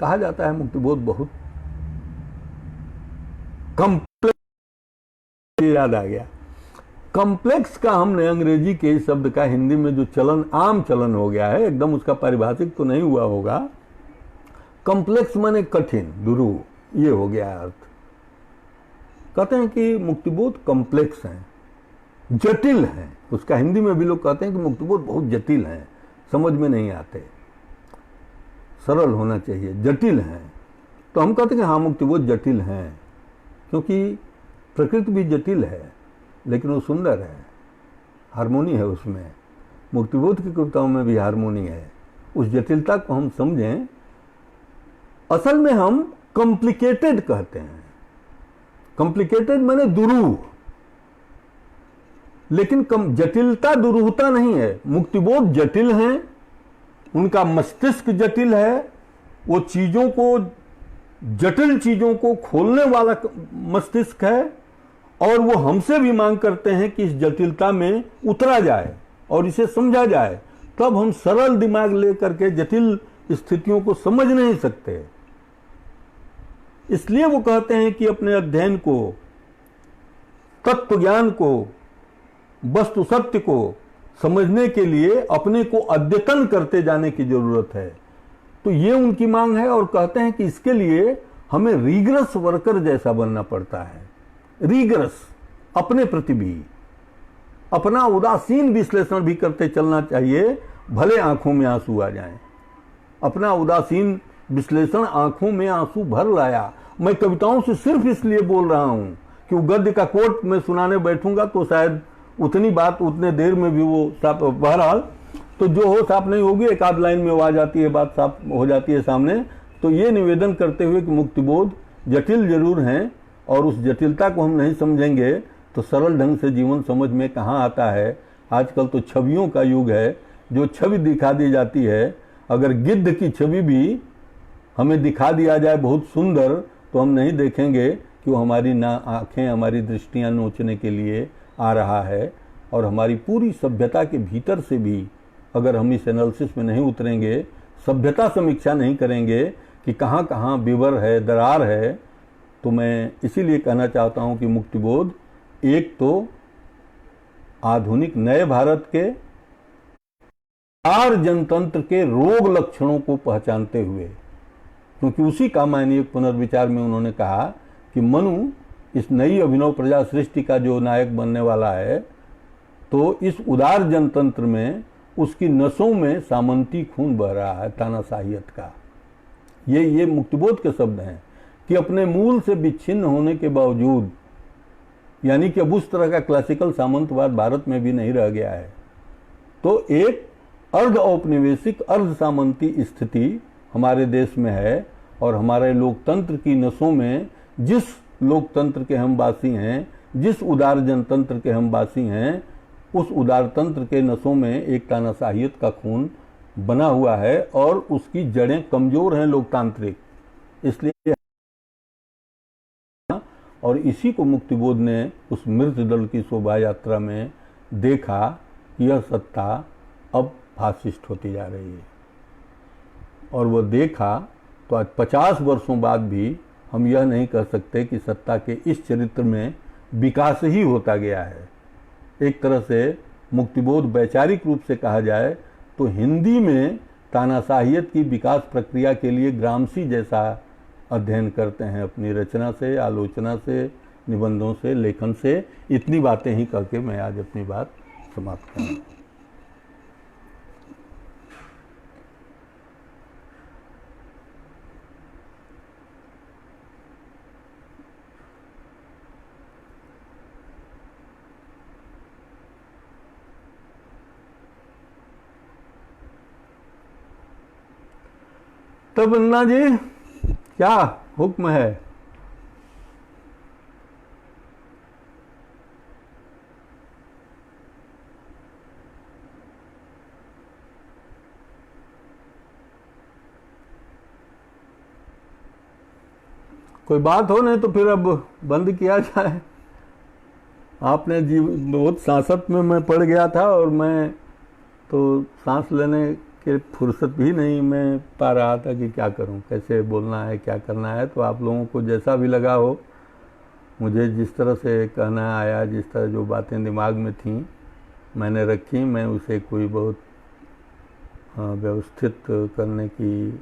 कहा जाता है मुक्तिबोध बहुत कॉम्प्लेक्स। याद आ गया, कॉम्प्लेक्स का हमने अंग्रेजी के इस शब्द का हिंदी में जो चलन, आम चलन हो गया है, एकदम उसका पारिभाषिक तो नहीं हुआ होगा। कॉम्प्लेक्स माने कठिन, दुरूह, ये हो गया अर्थ। कहते हैं कि मुक्तिबोध कॉम्प्लेक्स हैं, जटिल हैं। उसका हिंदी में भी लोग कहते हैं कि मुक्तिबोध बहुत जटिल हैं, समझ में नहीं आते, सरल होना चाहिए, जटिल हैं। तो हम कहते हैं कि हाँ मुक्तिबोध जटिल हैं, क्योंकि प्रकृति भी जटिल है लेकिन वो सुंदर है, हारमोनी है उसमें। मुक्तिबोध की कविताओं में भी हारमोनी है। उस जटिलता को हम समझें। असल में हम कॉम्प्लिकेटेड कहते हैं, कॉम्प्लिकेटेड माने दुरूह, लेकिन जटिलता दुरूहता नहीं है। मुक्तिबोध जटिल हैं, उनका मस्तिष्क जटिल है, वो चीजों को, जटिल चीजों को खोलने वाला मस्तिष्क है, और वो हमसे भी मांग करते हैं कि इस जटिलता में उतरा जाए और इसे समझा जाए। तब हम सरल दिमाग लेकर के जटिल स्थितियों को समझ नहीं सकते। इसलिए वो कहते हैं कि अपने अध्ययन को, तत्व ज्ञान को, वस्तु सत्य को समझने के लिए अपने को अद्यतन करते जाने की जरूरत है। तो ये उनकी मांग है और कहते हैं कि इसके लिए हमें रीगरस वर्कर जैसा बनना पड़ता है। रीगरस, अपने प्रति भी, अपना उदासीन विश्लेषण भी करते चलना चाहिए, भले आंखों में आंसू आ जाएं। अपना उदासीन विश्लेषण आंखों में आंसू भर लाया। मैं कविताओं से सिर्फ इसलिए बोल रहा हूं कि वो गद्य का कोट में सुनाने बैठूंगा तो शायद उतनी बात उतने देर में भी वो साफ, बहरहाल तो जो हो साफ नहीं होगी, एक आध लाइन में वो आ जाती है, बात साफ हो जाती है सामने। तो ये निवेदन करते हुए कि मुक्तिबोध जटिल जरूर हैं और उस जटिलता को हम नहीं समझेंगे तो सरल ढंग से जीवन समझ में कहाँ आता है। आजकल तो छवियों का युग है, जो छवि दिखा दी जाती है। अगर गिद्ध की छवि भी हमें दिखा दिया जाए बहुत सुंदर, तो हम नहीं देखेंगे कि वो हमारी ना आंखें, हमारी दृष्टियां नोचने के लिए आ रहा है। और हमारी पूरी सभ्यता के भीतर से भी अगर हम इस एनालिसिस में नहीं उतरेंगे, सभ्यता समीक्षा नहीं करेंगे कि कहाँ कहाँ विवर है, दरार है, तो मैं इसीलिए कहना चाहता हूँ कि मुक्तिबोध एक तो आधुनिक नए भारत के आर जनतंत्र के रोग लक्षणों को पहचानते हुए, क्योंकि उसी का मानवीय पुनर्विचार में उन्होंने कहा कि मनु इस नई अभिनव प्रजा सृष्टि का जो नायक बनने वाला है, तो इस उदार जनतंत्र में उसकी नसों में सामंती खून बह रहा है, तानाशाहियत का। ये मुक्तिबोध के शब्द हैं कि अपने मूल से विच्छिन्न होने के बावजूद, यानी कि अब उस तरह का क्लासिकल सामंतवाद भारत में भी नहीं रह गया है, तो एक अर्ध औपनिवेशिक, अर्ध सामंती स्थिति हमारे देश में है। और हमारे लोकतंत्र की नसों में, जिस लोकतंत्र के हम वासी हैं, जिस उदार जनतंत्र के हम वासी हैं, उस उदारतंत्र के नसों में एक तानाशाहियत का खून बना हुआ है और उसकी जड़ें कमजोर हैं लोकतांत्रिक, इसलिए। और इसी को मुक्तिबोध ने उस मृत दल की शोभा यात्रा में देखा कि यह सत्ता अब फासिस्ट होती जा रही है। और वो देखा तो आज 50 वर्षों बाद भी हम यह नहीं कह सकते कि सत्ता के इस चरित्र में विकास ही होता गया है। एक तरह से मुक्तिबोध वैचारिक रूप से कहा जाए तो हिंदी में तानाशाहियत की विकास प्रक्रिया के लिए ग्रामसी जैसा अध्ययन करते हैं अपनी रचना से, आलोचना से, निबंधों से, लेखन से। इतनी बातें ही करके मैं आज अपनी बात समाप्त करूँ। तब अन्ना जी क्या हुक्म है? कोई बात हो, नहीं तो फिर अब बंद किया जाए। आपने जी बहुत सांसत में मैं पड़ गया था और मैं तो सांस लेने के फुर्सत भी नहीं मैं पा रहा था कि क्या करूं, कैसे बोलना है, क्या करना है। तो आप लोगों को जैसा भी लगा हो, मुझे जिस तरह से कहना आया, जिस तरह जो बातें दिमाग में थीं मैंने रखी, मैं उसे कोई बहुत व्यवस्थित करने की